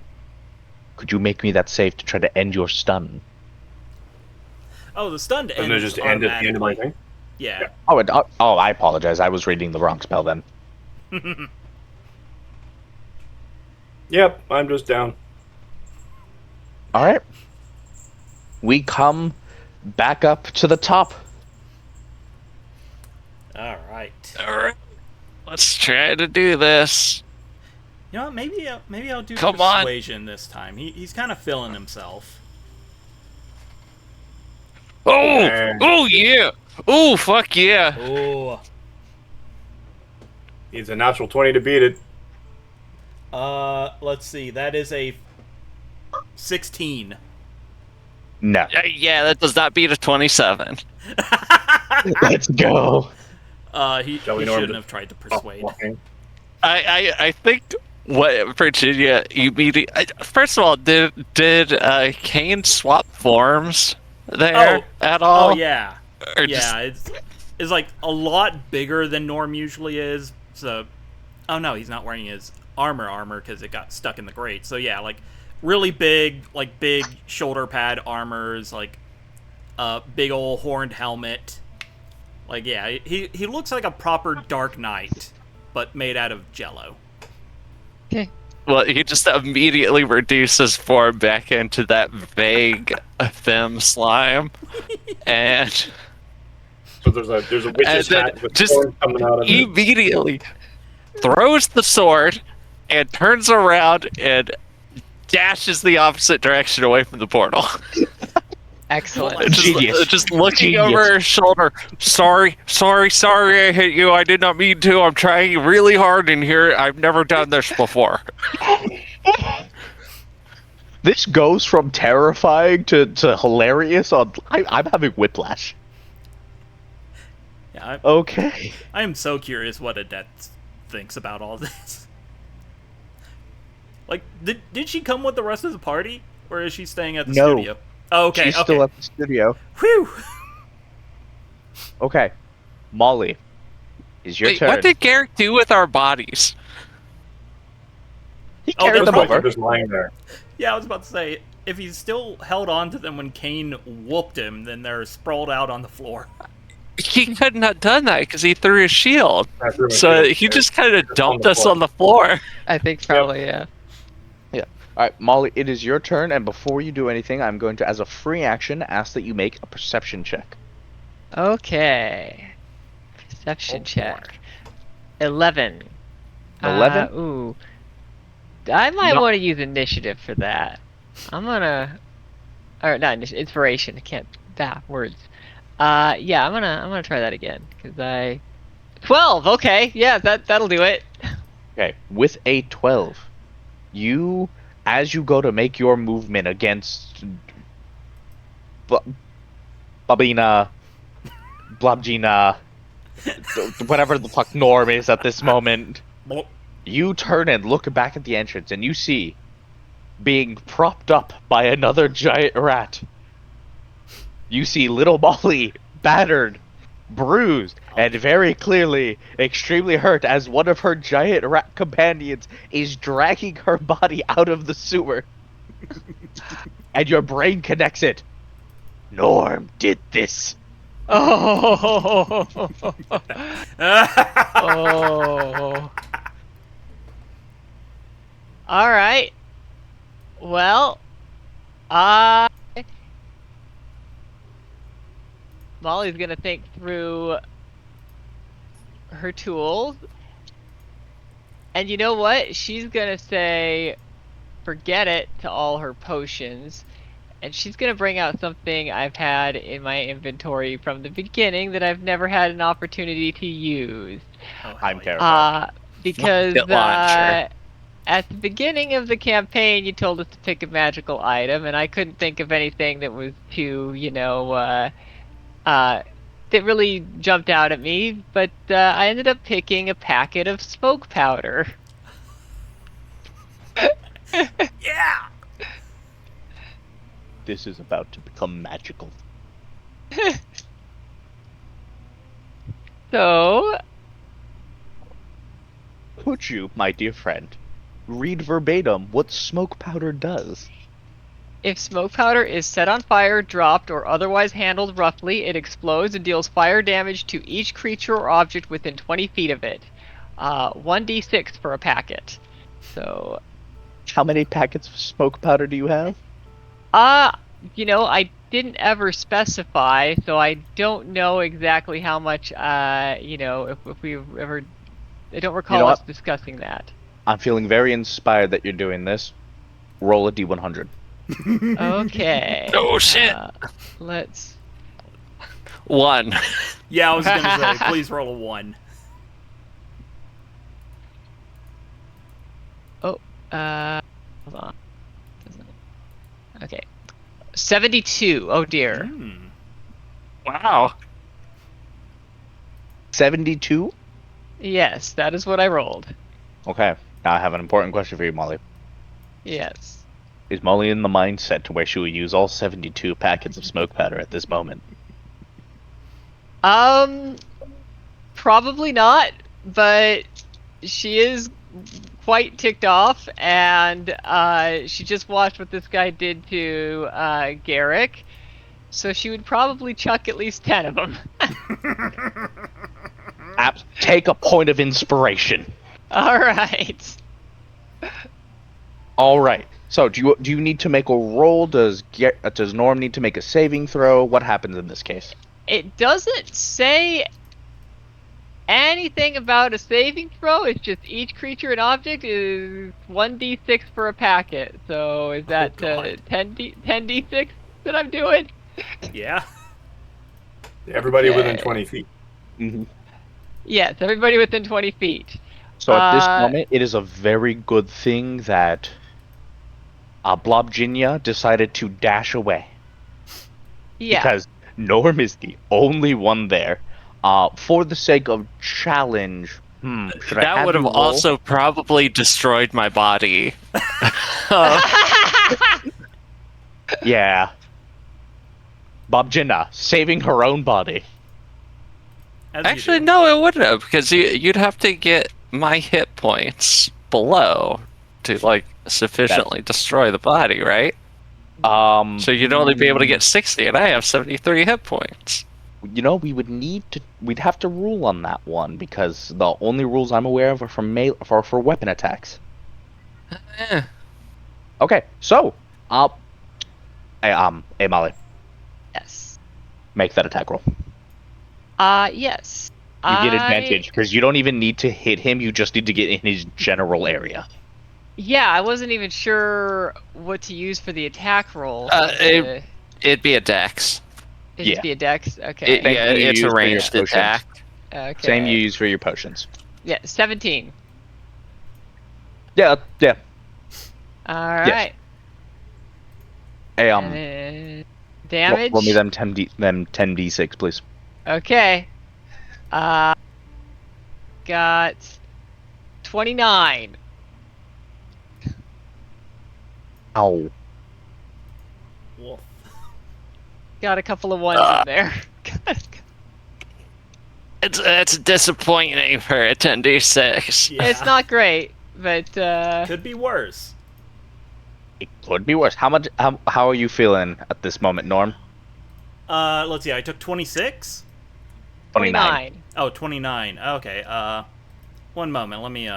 [SPEAKER 3] could you make me that save to try to end your stun?
[SPEAKER 1] Oh, the stunned
[SPEAKER 2] And
[SPEAKER 1] ends
[SPEAKER 2] it just end at the end of my
[SPEAKER 1] automatically.
[SPEAKER 2] thing.
[SPEAKER 1] Yeah.
[SPEAKER 3] Oh, I apologize. I was reading the wrong spell then.
[SPEAKER 2] Yep, I'm just down.
[SPEAKER 3] All right. We come back up to the top.
[SPEAKER 1] All right.
[SPEAKER 4] Alright. Let's try to do this.
[SPEAKER 1] You know what? Maybe I'll do
[SPEAKER 4] Come on.
[SPEAKER 1] persuasion this time. He's kind of feeling himself.
[SPEAKER 4] Oh!
[SPEAKER 2] Okay.
[SPEAKER 4] Oh, yeah! Oh, fuck yeah!
[SPEAKER 1] Oh.
[SPEAKER 2] He's a natural 20 to beat it.
[SPEAKER 1] Let's see. That is a 16.
[SPEAKER 3] No.
[SPEAKER 4] Yeah, that does not beat a 27.
[SPEAKER 3] Let's go.
[SPEAKER 1] He
[SPEAKER 2] Shall we
[SPEAKER 1] shouldn't
[SPEAKER 2] norm-
[SPEAKER 1] have tried to
[SPEAKER 2] Oh,
[SPEAKER 1] persuade.
[SPEAKER 2] walking.
[SPEAKER 4] I think what Virginia first of all, did Kane swap forms there at all?
[SPEAKER 1] Oh yeah,
[SPEAKER 4] Or
[SPEAKER 1] yeah. It's like a lot bigger than Norm usually is. So, oh no, he's not wearing his armor because it got stuck in the grate. So yeah, like really big, like big shoulder pad armors, like big old horned helmet. Like yeah, he looks like a proper Dark Knight, but made out of Jello.
[SPEAKER 5] Okay.
[SPEAKER 4] Well, he just immediately reduces form back into that vague Fem slime, and
[SPEAKER 2] So there's a witch's
[SPEAKER 4] And then
[SPEAKER 2] hat with
[SPEAKER 4] just
[SPEAKER 2] horns coming out of it.
[SPEAKER 4] immediately throws the sword and turns around and dashes the opposite direction away from the portal.
[SPEAKER 5] Excellent.
[SPEAKER 3] Genius.
[SPEAKER 4] Just looking
[SPEAKER 3] Genius.
[SPEAKER 4] over her shoulder. Sorry, I hit you. I did not mean to. I'm trying really hard in here. I've never done this before.
[SPEAKER 3] This goes from terrifying to hilarious. I'm having whiplash.
[SPEAKER 1] Yeah,
[SPEAKER 3] Okay.
[SPEAKER 1] I am so curious what Odette thinks about all this. Like, did she come with the rest of the party, or is she staying at the
[SPEAKER 3] No.
[SPEAKER 1] studio? Oh, okay,
[SPEAKER 3] She's
[SPEAKER 1] okay.
[SPEAKER 3] still at the studio.
[SPEAKER 1] Whew.
[SPEAKER 3] Okay. Molly, is your
[SPEAKER 4] Wait,
[SPEAKER 3] turn.
[SPEAKER 4] what did Garrick do with our bodies?
[SPEAKER 3] He
[SPEAKER 1] Oh,
[SPEAKER 3] carried
[SPEAKER 1] there's
[SPEAKER 3] them
[SPEAKER 2] Probably
[SPEAKER 3] over.
[SPEAKER 2] just lying there.
[SPEAKER 1] Yeah, I was about to say, if he's still held on to them when Kane whooped him, then they're sprawled out on the floor.
[SPEAKER 4] He couldn't have done that because he threw his shield.
[SPEAKER 2] I threw my
[SPEAKER 4] So
[SPEAKER 2] shield.
[SPEAKER 4] he just kind of
[SPEAKER 2] Just on
[SPEAKER 4] dumped
[SPEAKER 2] the
[SPEAKER 4] us
[SPEAKER 2] floor.
[SPEAKER 4] on the floor.
[SPEAKER 5] I think probably, yeah.
[SPEAKER 3] All right, Molly, it is your turn, and before you do anything, I'm going to, as a free action, ask that you make a perception check.
[SPEAKER 5] Okay. Perception
[SPEAKER 1] Oh,
[SPEAKER 5] check. 11.
[SPEAKER 3] 11?
[SPEAKER 5] Ooh. I might
[SPEAKER 3] No.
[SPEAKER 5] want to use initiative for that. I'm gonna. Or not initiative, inspiration. I can't. Words. Yeah, I'm gonna try that again because I. 12. Okay, yeah, that'll do it.
[SPEAKER 3] Okay, with a 12, you, as you go to make your movement against Babina, Blobgina, whatever the fuck Norm is at this moment, you turn and look back at the entrance and you see, being propped up by another giant rat, you see little Molly battered, bruised, and very clearly extremely hurt as one of her giant rat companions is dragging her body out of the sewer. And your brain connects it. Norm did this.
[SPEAKER 5] Oh. Oh. All right. Well, Molly's gonna think through her tools, and you know what? She's gonna say, "Forget it" to all her potions, and she's gonna bring out something I've had in my inventory from the beginning that I've never had an opportunity to use.
[SPEAKER 3] I'm terrified.
[SPEAKER 5] Because
[SPEAKER 4] Rocket launcher.
[SPEAKER 5] at the beginning of the campaign, you told us to pick a magical item, and I couldn't think of anything that was too, that really jumped out at me. But I ended up picking a packet of smoke powder.
[SPEAKER 1] Yeah!
[SPEAKER 3] This is about to become magical.
[SPEAKER 5] So,
[SPEAKER 3] Could you, my dear friend, read verbatim what smoke powder does?
[SPEAKER 5] if smoke powder is set on fire, dropped, or otherwise handled roughly, it explodes and deals fire damage to each creature or object within 20 feet of it. 1d6 for a packet. So,
[SPEAKER 3] How many packets of smoke powder do you have?
[SPEAKER 5] I didn't ever specify, so I don't know exactly how much, if we ever... I don't recall
[SPEAKER 3] know
[SPEAKER 5] us
[SPEAKER 3] what?
[SPEAKER 5] discussing that.
[SPEAKER 3] I'm feeling very inspired that you're doing this. Roll a d100.
[SPEAKER 5] Okay.
[SPEAKER 4] Oh, shit.
[SPEAKER 5] Let's...
[SPEAKER 4] 1.
[SPEAKER 1] Yeah, I was gonna say, please roll a 1.
[SPEAKER 5] Hold on. Okay. 72. Oh dear.
[SPEAKER 1] Hmm.
[SPEAKER 4] Wow.
[SPEAKER 3] 72.
[SPEAKER 5] Yes, that is what I rolled.
[SPEAKER 3] Okay. Now I have an important question for you, Molly.
[SPEAKER 5] Yes.
[SPEAKER 3] Is Molly in the mindset to where she will use all 72 packets of smoke powder at this moment?
[SPEAKER 5] Probably not, but she is quite ticked off, and she just watched what this guy did to Garrick, so she would probably chuck at least 10 of them.
[SPEAKER 3] Take a point of inspiration.
[SPEAKER 5] All right.
[SPEAKER 3] All right. So, do you need to make a roll? Does Norm need to make a saving throw? What happens in this case?
[SPEAKER 5] It doesn't say anything about a saving throw. It's just each creature and object is 1d6 for a packet. So is that
[SPEAKER 1] God.
[SPEAKER 5] 10d6 that I'm doing?
[SPEAKER 1] Yeah.
[SPEAKER 2] Everybody within
[SPEAKER 5] Okay.
[SPEAKER 2] 20 feet.
[SPEAKER 3] Mm-hmm.
[SPEAKER 5] Yes, everybody within 20 feet.
[SPEAKER 3] So at this moment, it is a very good thing that Blobjinia decided to dash away.
[SPEAKER 5] Yeah.
[SPEAKER 3] Because Norm is the only one there. For the sake of challenge, should I
[SPEAKER 4] That
[SPEAKER 3] have
[SPEAKER 4] would have
[SPEAKER 3] you roll?
[SPEAKER 4] also probably destroyed my body.
[SPEAKER 3] Yeah. Blobjinia saving her own body.
[SPEAKER 1] As you
[SPEAKER 4] Actually,
[SPEAKER 1] do.
[SPEAKER 4] no, it wouldn't have, because you'd have to get my hit points below to like sufficiently destroy the body, right? So you'd only be able to get 60, and I have 73 hit points.
[SPEAKER 3] We'd have to rule on that one because the only rules I'm aware of are for weapon attacks.
[SPEAKER 4] Eh.
[SPEAKER 3] Okay, so, hey Molly,
[SPEAKER 5] Yes.
[SPEAKER 3] make that attack roll.
[SPEAKER 5] Yes.
[SPEAKER 3] You get advantage because you don't even need to hit him. You just need to get in his general area.
[SPEAKER 5] Yeah, I wasn't even sure what to use for the attack roll.
[SPEAKER 4] It'd be a dex.
[SPEAKER 5] It'd just
[SPEAKER 3] yeah.
[SPEAKER 5] be a dex? Okay.
[SPEAKER 3] Same
[SPEAKER 4] Yeah,
[SPEAKER 3] thing you
[SPEAKER 4] it's
[SPEAKER 3] use
[SPEAKER 4] a
[SPEAKER 3] for your
[SPEAKER 4] ranged
[SPEAKER 3] potions.
[SPEAKER 4] attack.
[SPEAKER 5] Okay.
[SPEAKER 3] Same you use for your potions.
[SPEAKER 5] Yeah, 17.
[SPEAKER 3] Yeah.
[SPEAKER 5] Alright.
[SPEAKER 3] Hey,
[SPEAKER 5] Damage?
[SPEAKER 3] roll me them 10d6, please.
[SPEAKER 5] Okay. Got 29.
[SPEAKER 3] Ow.
[SPEAKER 1] Wolf.
[SPEAKER 5] Got a couple of ones in there.
[SPEAKER 4] It's disappointing for a 10d6.
[SPEAKER 1] Yeah.
[SPEAKER 5] It's not great, but
[SPEAKER 1] Could be worse.
[SPEAKER 3] It could be worse. How are you feeling at this moment, Norm?
[SPEAKER 1] Let's see. I took 26.
[SPEAKER 5] 29.
[SPEAKER 1] Oh, 29. Okay. One moment. Let me.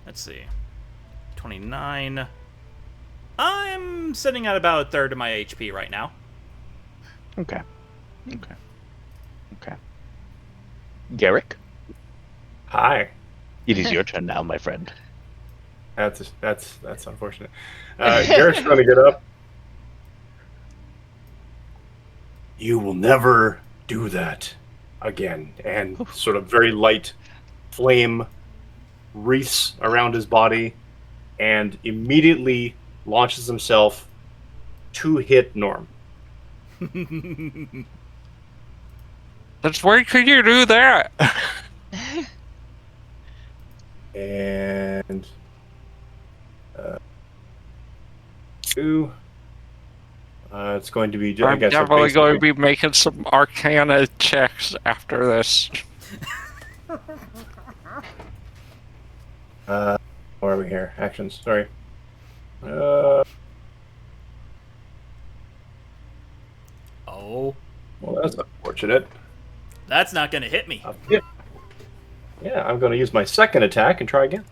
[SPEAKER 1] Let's see. 29. I'm sitting at about a third of my HP right now.
[SPEAKER 3] Okay. Garrick,
[SPEAKER 2] Hi.
[SPEAKER 3] it is your turn now, my friend.
[SPEAKER 2] That's unfortunate. Garrett's going to get up. You will never do that again. And sort of very light flame wreaths around his body and immediately launches himself to hit Norm.
[SPEAKER 4] That's where could you do that?
[SPEAKER 2] And two. It's going to be. I
[SPEAKER 4] I'm
[SPEAKER 2] guess
[SPEAKER 4] definitely going to be making some Arcana checks after this.
[SPEAKER 2] Where are we here? Actions. Sorry.
[SPEAKER 1] Oh,
[SPEAKER 2] Well, that's unfortunate.
[SPEAKER 1] that's not gonna hit me.
[SPEAKER 2] Yeah, I'm going to use my second attack and try again.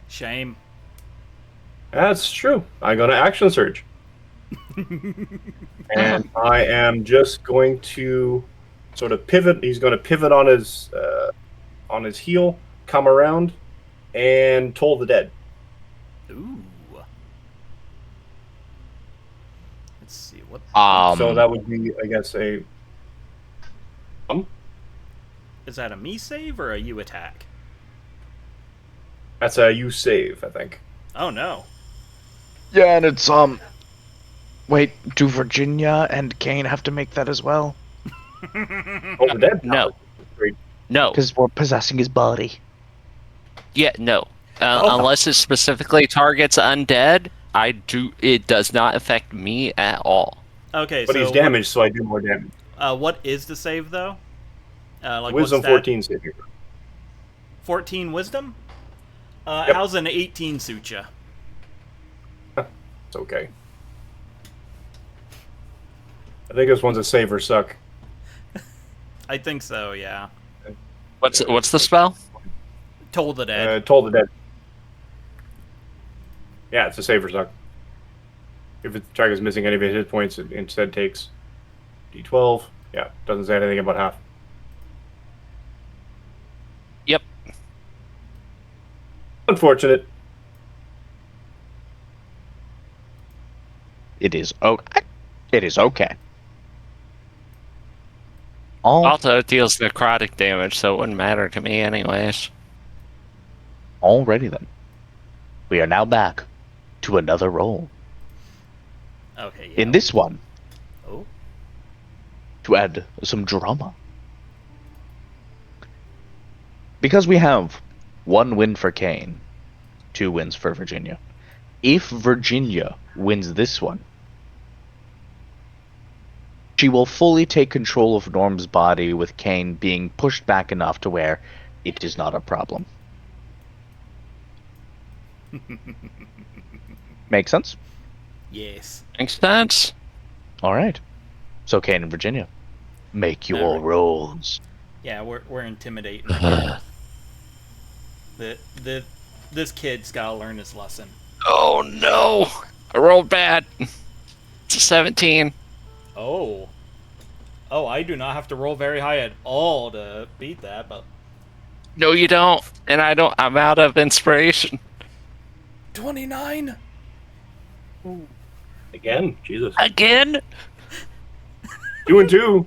[SPEAKER 1] Shame.
[SPEAKER 2] That's true. I'm going to action surge. And I am just going to sort of pivot. He's going to pivot on his heel, come around, and toll the dead.
[SPEAKER 1] Ooh. Let's see what.
[SPEAKER 2] So that would be, I guess, a.
[SPEAKER 1] Is that a me save or a you attack?
[SPEAKER 2] That's a you save, I think.
[SPEAKER 1] Oh no.
[SPEAKER 3] Yeah, and it's Wait, do Virginia and Kane have to make that as well?
[SPEAKER 2] Oh, the dead.
[SPEAKER 4] No.
[SPEAKER 2] Great.
[SPEAKER 4] No.
[SPEAKER 3] Because we're possessing his body.
[SPEAKER 4] Yeah, no.
[SPEAKER 1] Oh.
[SPEAKER 4] Unless it specifically targets undead, it does not affect me at all.
[SPEAKER 1] Okay,
[SPEAKER 2] But
[SPEAKER 1] so
[SPEAKER 2] he's damaged, so I do more damage.
[SPEAKER 1] what is the save though? Like
[SPEAKER 2] Wisdom
[SPEAKER 1] what's that?
[SPEAKER 2] 14 saving.
[SPEAKER 1] 14 wisdom.
[SPEAKER 2] Yep.
[SPEAKER 1] How's an 18 suit ya?
[SPEAKER 2] It's okay. I think this one's a save or suck.
[SPEAKER 1] I think so. Yeah.
[SPEAKER 4] What's the spell?
[SPEAKER 1] Toll the dead.
[SPEAKER 2] Toll the dead. Yeah, it's a save or suck. If the target's missing any of his hit points, it instead takes D12. Yeah, doesn't say anything about half.
[SPEAKER 4] Yep.
[SPEAKER 2] Unfortunate.
[SPEAKER 3] It is okay. It is okay. All
[SPEAKER 4] Also, it deals necrotic damage, so it wouldn't matter to me anyways.
[SPEAKER 3] alrighty then. We are now back to another roll.
[SPEAKER 1] Okay. Yeah.
[SPEAKER 3] In this one,
[SPEAKER 1] Oh.
[SPEAKER 3] to add some drama. Because we have 1 win for Kane, 2 wins for Virginia. If Virginia wins this one, she will fully take control of Norm's body, with Kane being pushed back enough to where it is not a problem. Make sense?
[SPEAKER 1] Yes.
[SPEAKER 4] Makes sense.
[SPEAKER 3] Alright. So Kane and Virginia, make your
[SPEAKER 1] Alright.
[SPEAKER 3] rolls.
[SPEAKER 1] Yeah, we're intimidating. This kid's gotta learn his lesson.
[SPEAKER 4] Oh no! I rolled bad. It's a 17.
[SPEAKER 1] Oh. Oh, I do not have to roll very high at all to beat that, but
[SPEAKER 4] No, you don't. And I don't. I'm out of inspiration.
[SPEAKER 1] 29.
[SPEAKER 2] Again? Jesus.
[SPEAKER 4] Again?
[SPEAKER 2] 2 and 2.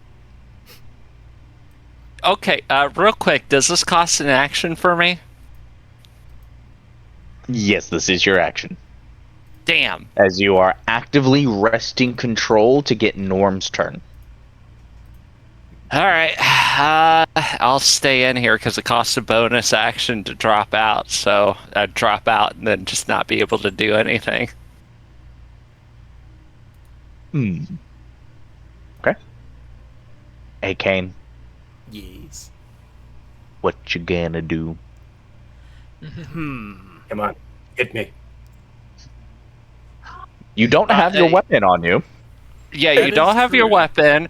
[SPEAKER 4] Okay, real quick, does this cost an action for me?
[SPEAKER 3] Yes, this is your action.
[SPEAKER 4] Damn.
[SPEAKER 3] As you are actively wresting control to get Norm's turn.
[SPEAKER 4] Alright, I'll stay in here because it costs a bonus action to drop out, so I'd drop out and then just not be able to do anything.
[SPEAKER 3] Okay. Hey, Kane,
[SPEAKER 1] Yes.
[SPEAKER 3] what you gonna do?
[SPEAKER 2] Come on. Hit me.
[SPEAKER 3] You don't have your
[SPEAKER 4] hey.
[SPEAKER 3] weapon on you.
[SPEAKER 4] Yeah,
[SPEAKER 1] That
[SPEAKER 4] you don't
[SPEAKER 1] is
[SPEAKER 4] have your
[SPEAKER 1] true.
[SPEAKER 4] weapon,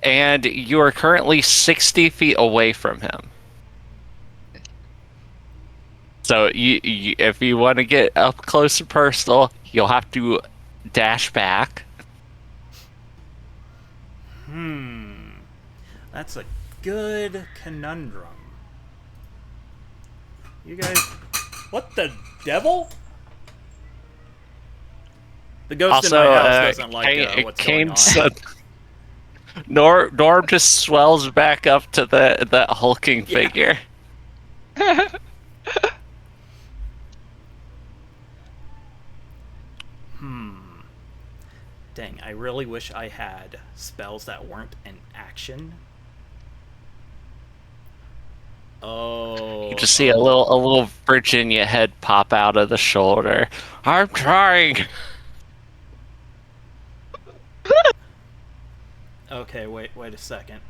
[SPEAKER 4] and you are currently 60 feet away from him. So you if you want to get up close and personal, you'll have to dash back.
[SPEAKER 1] That's a good conundrum. You guys... What the devil? The ghost
[SPEAKER 4] Also,
[SPEAKER 1] in my house doesn't like what's going on.
[SPEAKER 4] Norm just swells back up to the hulking figure.
[SPEAKER 1] Dang, I really wish I had spells that weren't an action. Oh.
[SPEAKER 4] You just see a little Virginia head pop out of the shoulder. I'm trying.
[SPEAKER 1] Okay, wait a second.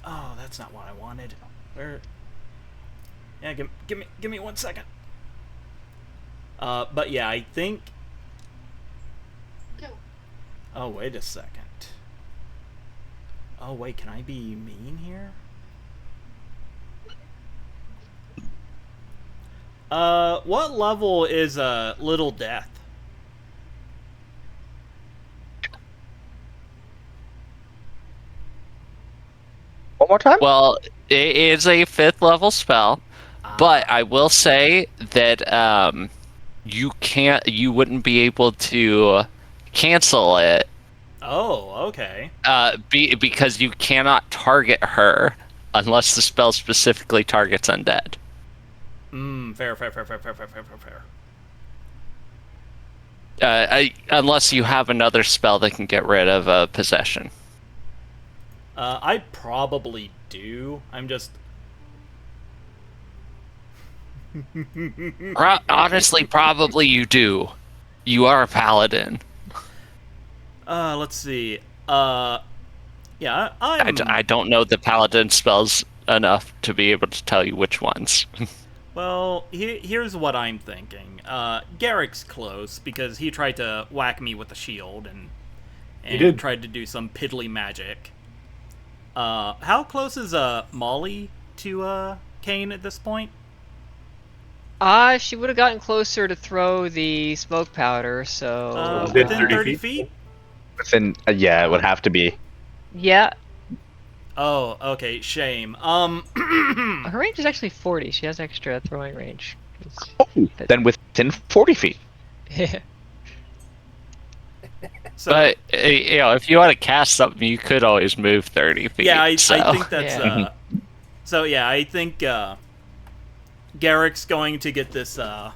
[SPEAKER 1] Oh, that's not what I wanted. Where? Yeah, give me 1 second. But yeah, I think. Oh, wait a second. Oh, wait, can I be mean here? What level is Little Death?
[SPEAKER 3] One more time?
[SPEAKER 4] Well, it is a 5th level spell, but I will say that you wouldn't be able to cancel it
[SPEAKER 1] Oh, okay.
[SPEAKER 4] Because you cannot target her unless the spell specifically targets undead.
[SPEAKER 1] Fair, fair, fair, fair, fair, fair, fair, fair.
[SPEAKER 4] Unless you have another spell that can get rid of possession.
[SPEAKER 1] I probably do. I'm just...
[SPEAKER 4] Honestly, probably you do. You are a paladin.
[SPEAKER 1] Let's see. Yeah, I'm...
[SPEAKER 4] I don't know the paladin spells enough to be able to tell you which ones.
[SPEAKER 1] Well, here's what I'm thinking. Garrick's close because he tried to whack me with a shield and
[SPEAKER 2] He did.
[SPEAKER 1] tried to do some piddly magic. How close is Molly to Kane at this point?
[SPEAKER 5] She would have gotten closer to throw the smoke powder, so...
[SPEAKER 2] Within
[SPEAKER 1] Within
[SPEAKER 2] 30
[SPEAKER 1] 30
[SPEAKER 2] feet?
[SPEAKER 1] feet?
[SPEAKER 3] Within, yeah, it would have to be.
[SPEAKER 5] Yeah,
[SPEAKER 1] Oh, okay, shame.
[SPEAKER 5] her range is actually 40. She has extra throwing range.
[SPEAKER 3] Oh, then within 40 feet.
[SPEAKER 1] So,
[SPEAKER 4] But if you want to cast something, you could always move 30 feet.
[SPEAKER 1] yeah, I
[SPEAKER 4] so.
[SPEAKER 1] think that's...
[SPEAKER 5] Yeah.
[SPEAKER 1] So, yeah, I think Garrick's going to get this... I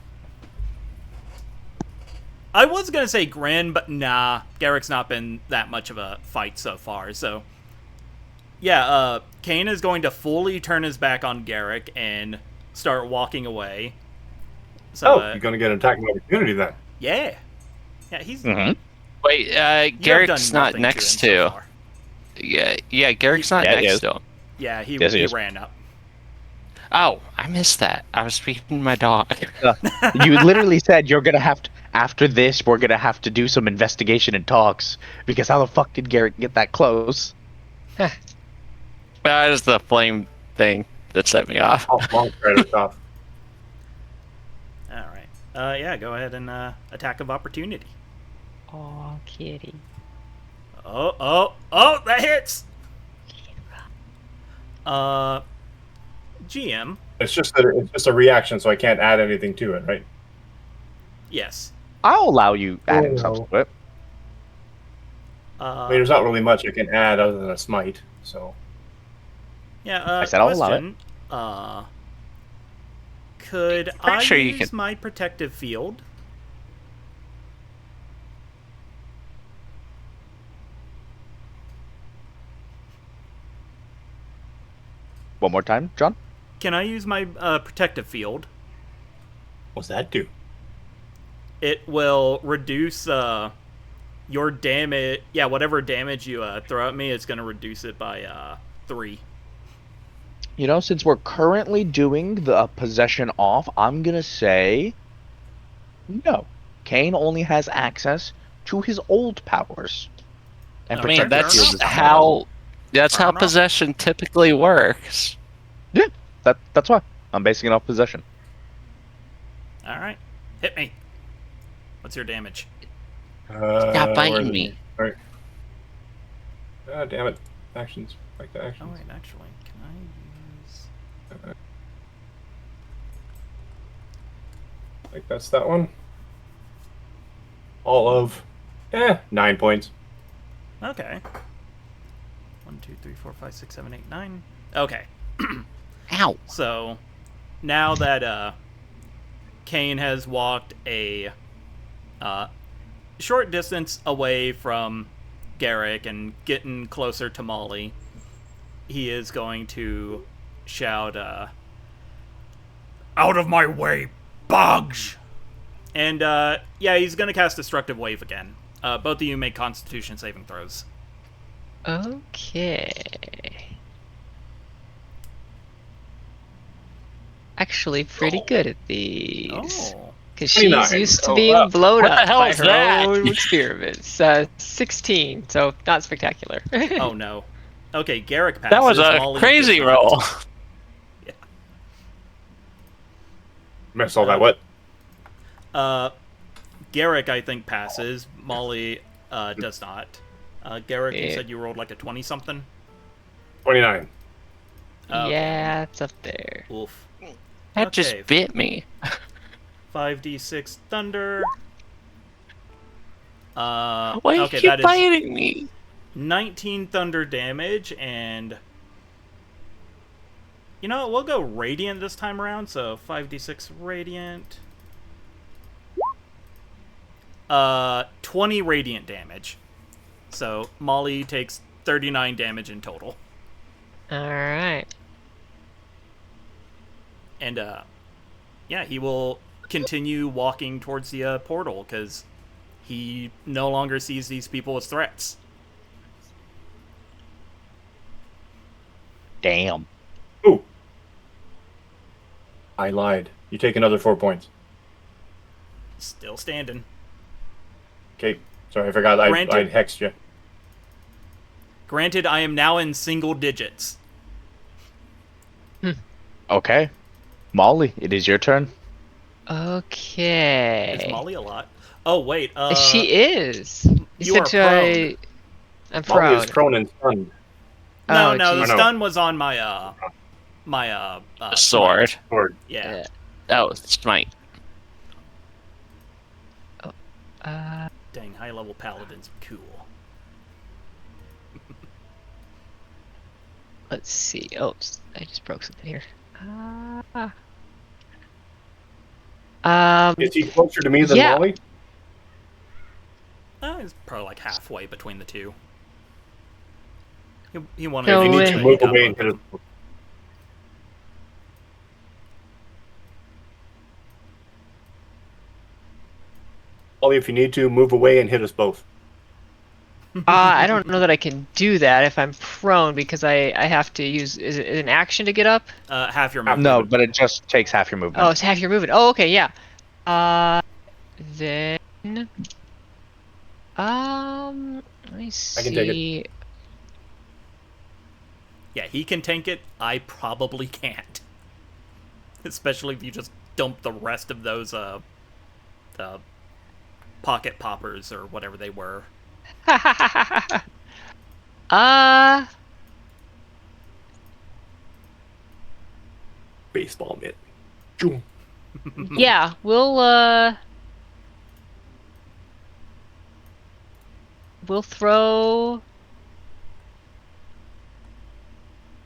[SPEAKER 1] was going to say Grin, but nah. Garrick's not been that much of a fight so far, so... Yeah, Kane is going to fully turn his back on Garrick and start walking away. So,
[SPEAKER 2] you're going to get an attack of opportunity then.
[SPEAKER 1] yeah. Yeah, he's...
[SPEAKER 3] Mm-hmm.
[SPEAKER 4] Wait,
[SPEAKER 1] you have
[SPEAKER 4] Garrick's
[SPEAKER 1] done
[SPEAKER 4] not
[SPEAKER 1] nothing
[SPEAKER 4] next
[SPEAKER 1] to him so
[SPEAKER 4] to.
[SPEAKER 1] far.
[SPEAKER 4] Yeah, Garrick's not
[SPEAKER 3] Yeah, he
[SPEAKER 4] next
[SPEAKER 3] is.
[SPEAKER 4] to him.
[SPEAKER 1] Yeah, he
[SPEAKER 3] Yes, he is.
[SPEAKER 1] ran up.
[SPEAKER 4] Oh, I missed that. I was feeding my dog.
[SPEAKER 3] You literally said you're gonna have to. After this, we're gonna have to do some investigation and talks because how the fuck did Garrett get that close?
[SPEAKER 4] That is the flame thing that set me off.
[SPEAKER 2] Oh, long strider's off.
[SPEAKER 1] Alright. Yeah, go ahead and attack of opportunity.
[SPEAKER 5] Aw, kitty.
[SPEAKER 1] Oh, that hits! GM,
[SPEAKER 2] It's just a reaction, so I can't add anything to it, right?
[SPEAKER 1] yes.
[SPEAKER 3] I'll allow you adding
[SPEAKER 2] no.
[SPEAKER 3] something to it.
[SPEAKER 2] I mean, there's not really much I can add other than a smite, so...
[SPEAKER 1] Yeah,
[SPEAKER 3] I said I'll allow
[SPEAKER 1] question. Could I
[SPEAKER 4] sure you
[SPEAKER 1] use
[SPEAKER 4] can-
[SPEAKER 1] my protective field?
[SPEAKER 3] One more time, John.
[SPEAKER 1] Can I use my protective field?
[SPEAKER 2] What's that do?
[SPEAKER 1] It will reduce your damage. Yeah, whatever damage you throw at me, it's going to reduce it by 3.
[SPEAKER 3] You know, since we're currently doing the possession off, I'm gonna say no. Kane only has access to his old powers. And
[SPEAKER 1] I
[SPEAKER 4] I mean,
[SPEAKER 1] Protector
[SPEAKER 4] that's
[SPEAKER 1] field is
[SPEAKER 4] how
[SPEAKER 1] Fair enough.
[SPEAKER 4] possession typically works.
[SPEAKER 3] Yeah, that's why I'm basing it off possession.
[SPEAKER 1] Alright. Hit me. What's your damage?
[SPEAKER 4] Stop
[SPEAKER 2] where
[SPEAKER 4] biting
[SPEAKER 2] is it?
[SPEAKER 4] me.
[SPEAKER 2] Alright. Ah, damn it. Actions. Back to
[SPEAKER 1] Oh,
[SPEAKER 2] actions.
[SPEAKER 1] wait, actually, can I use...
[SPEAKER 2] Like, that's that one. All of... 9 points.
[SPEAKER 1] Okay. 1, 2, 3, 4, 5, 6, 7, 8, 9. Okay.
[SPEAKER 4] Ow.
[SPEAKER 1] So, now that Kane has walked a short distance away from Garrick and getting closer to Molly, he is going to shout, "Out of my way, bugs!" And, yeah, he's going to cast Destructive Wave again. Both of you make Constitution saving throws.
[SPEAKER 5] Okay. Actually, pretty good at these.
[SPEAKER 1] Oh.
[SPEAKER 5] Because she's
[SPEAKER 2] 29.
[SPEAKER 5] used to
[SPEAKER 2] Oh,
[SPEAKER 5] being
[SPEAKER 2] wow.
[SPEAKER 5] blown
[SPEAKER 4] What the
[SPEAKER 5] up
[SPEAKER 4] hell
[SPEAKER 5] by
[SPEAKER 4] is
[SPEAKER 5] her
[SPEAKER 4] that?
[SPEAKER 5] own experiments. 16, so not spectacular.
[SPEAKER 1] Oh, no. Okay, Garrick passes.
[SPEAKER 4] That was a
[SPEAKER 1] Molly
[SPEAKER 4] crazy
[SPEAKER 1] does not.
[SPEAKER 4] roll.
[SPEAKER 2] Missed all that what?
[SPEAKER 1] Garrick, I think, passes. Molly does not. Garrick, you
[SPEAKER 5] Yeah.
[SPEAKER 1] said you rolled like a 20-something?
[SPEAKER 2] 29.
[SPEAKER 5] Yeah, it's up there.
[SPEAKER 1] Oof.
[SPEAKER 4] That
[SPEAKER 1] Okay.
[SPEAKER 4] just bit me.
[SPEAKER 1] 5d6 thunder.
[SPEAKER 4] Why you
[SPEAKER 1] Okay,
[SPEAKER 4] keep
[SPEAKER 1] that is
[SPEAKER 4] biting me?
[SPEAKER 1] 19 thunder damage, and you know what, we'll go radiant this time around, so 5d6 radiant. 20 radiant damage. So Molly takes 39 damage in total.
[SPEAKER 5] Alright.
[SPEAKER 1] And yeah, he will continue walking towards the portal because he no longer sees these people as threats.
[SPEAKER 3] Damn.
[SPEAKER 2] Ooh. I lied. You take another 4 points.
[SPEAKER 1] Still standing.
[SPEAKER 2] Okay. Sorry, I forgot. I
[SPEAKER 1] Granted-
[SPEAKER 2] hexed you.
[SPEAKER 1] Granted, I am now in single digits.
[SPEAKER 3] Okay. Molly, it is your turn.
[SPEAKER 5] Okay.
[SPEAKER 1] Is Molly a lot? Oh, wait.
[SPEAKER 5] She is.
[SPEAKER 1] you are prone.
[SPEAKER 5] I'm
[SPEAKER 2] Molly
[SPEAKER 5] prone.
[SPEAKER 2] is prone and stunned.
[SPEAKER 1] No,
[SPEAKER 5] Oh,
[SPEAKER 1] no, the
[SPEAKER 5] geez.
[SPEAKER 2] Oh, no.
[SPEAKER 1] stun was on my,
[SPEAKER 4] Sword.
[SPEAKER 1] sword. Yeah.
[SPEAKER 4] Oh, smite.
[SPEAKER 1] Dang, high-level paladins are cool.
[SPEAKER 5] Let's see. Oh, I just broke something here.
[SPEAKER 2] Is he closer to me than
[SPEAKER 5] yeah.
[SPEAKER 2] Molly?
[SPEAKER 1] It's probably like halfway between the two. He wanted
[SPEAKER 5] So
[SPEAKER 2] If you need
[SPEAKER 5] when-
[SPEAKER 2] to
[SPEAKER 1] he
[SPEAKER 2] move
[SPEAKER 1] got
[SPEAKER 2] away and
[SPEAKER 1] both
[SPEAKER 2] hit
[SPEAKER 1] of
[SPEAKER 2] us.
[SPEAKER 1] them.
[SPEAKER 2] Molly, if you need to, move away and hit us both.
[SPEAKER 5] I don't know that I can do that if I'm prone because I have to use. Is it an action to get up?
[SPEAKER 1] Half your movement.
[SPEAKER 3] No, but it just takes half your movement.
[SPEAKER 5] Oh, it's half your movement. Oh, okay, yeah. Then. Let me see.
[SPEAKER 2] I can take it.
[SPEAKER 1] Yeah, he can tank it. I probably can't. Especially if you just dump the rest of those pocket poppers or whatever they were.
[SPEAKER 2] Baseball mitt. Choom.
[SPEAKER 5] Yeah, we'll throw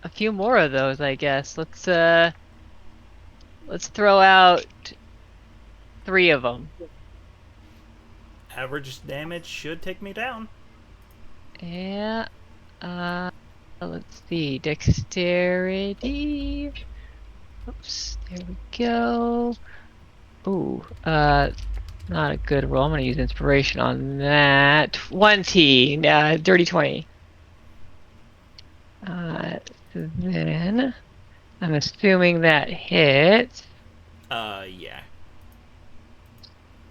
[SPEAKER 5] a few more of those, I guess. Let's throw out 3 of them.
[SPEAKER 1] Average damage should take me down.
[SPEAKER 5] Yeah. Let's see. Dexterity. Oops. There we go. Ooh. Not a good roll. I'm gonna use inspiration on that. 20. Dirty 20. Then I'm assuming that hits.
[SPEAKER 1] Yeah.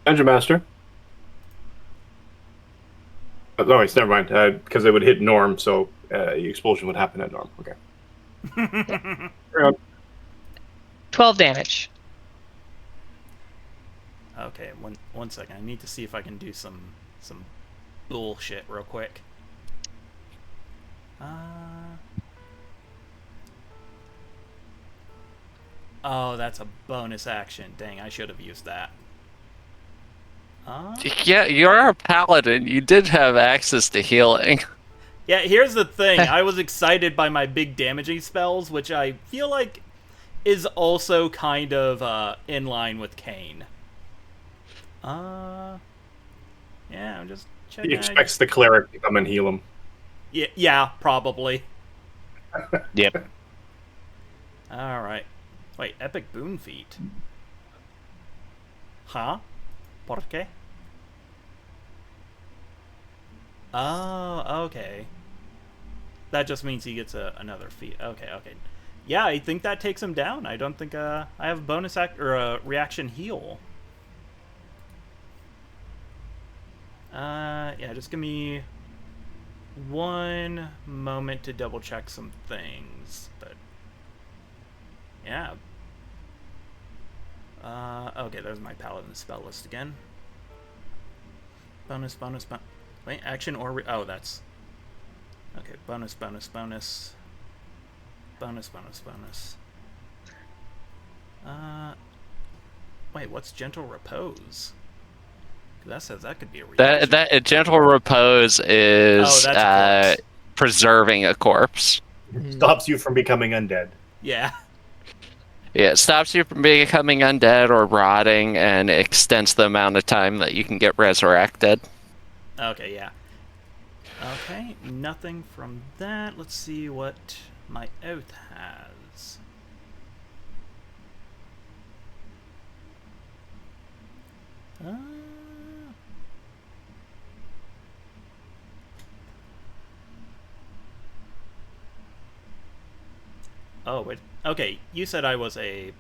[SPEAKER 2] Dungeon Master. No, wait, never mind. Because it would hit Norm, so the explosion would happen at Norm. Okay. Carry on.
[SPEAKER 5] 12 damage.
[SPEAKER 1] Okay, one second. I need to see if I can do some bullshit real quick. Oh, that's a bonus action. Dang, I should have used that.
[SPEAKER 4] Yeah, you're a paladin. You did have access to healing.
[SPEAKER 1] Yeah, here's the thing. I was excited by my big damaging spells, which I feel like is also kind of in line with Kane. Yeah, I'm just checking.
[SPEAKER 2] He expects the cleric to come and heal him.
[SPEAKER 1] Yeah, probably.
[SPEAKER 3] Yep.
[SPEAKER 1] All right. Wait, epic boon feat. Huh? ¿Por qué? Oh, okay. That just means he gets another feat. Okay. Yeah, I think that takes him down. I don't think I have a bonus or a reaction heal. Yeah, just give me one moment to double check some things. But yeah. Okay, there's my paladin spell list again. Bonus. Wait, action or oh, that's okay. Bonus. Wait, what's gentle repose? That says that could be a reaction.
[SPEAKER 4] That a gentle repose is
[SPEAKER 1] that's a corpse.
[SPEAKER 4] preserving a corpse.
[SPEAKER 2] Stops you from becoming undead.
[SPEAKER 1] Yeah.
[SPEAKER 4] Yeah, it stops you from becoming undead or rotting and extends the amount of time that you can get resurrected.
[SPEAKER 1] Okay, yeah. Okay, nothing from that. Let's see what my oath has. Oh, wait. Okay, you said I was a...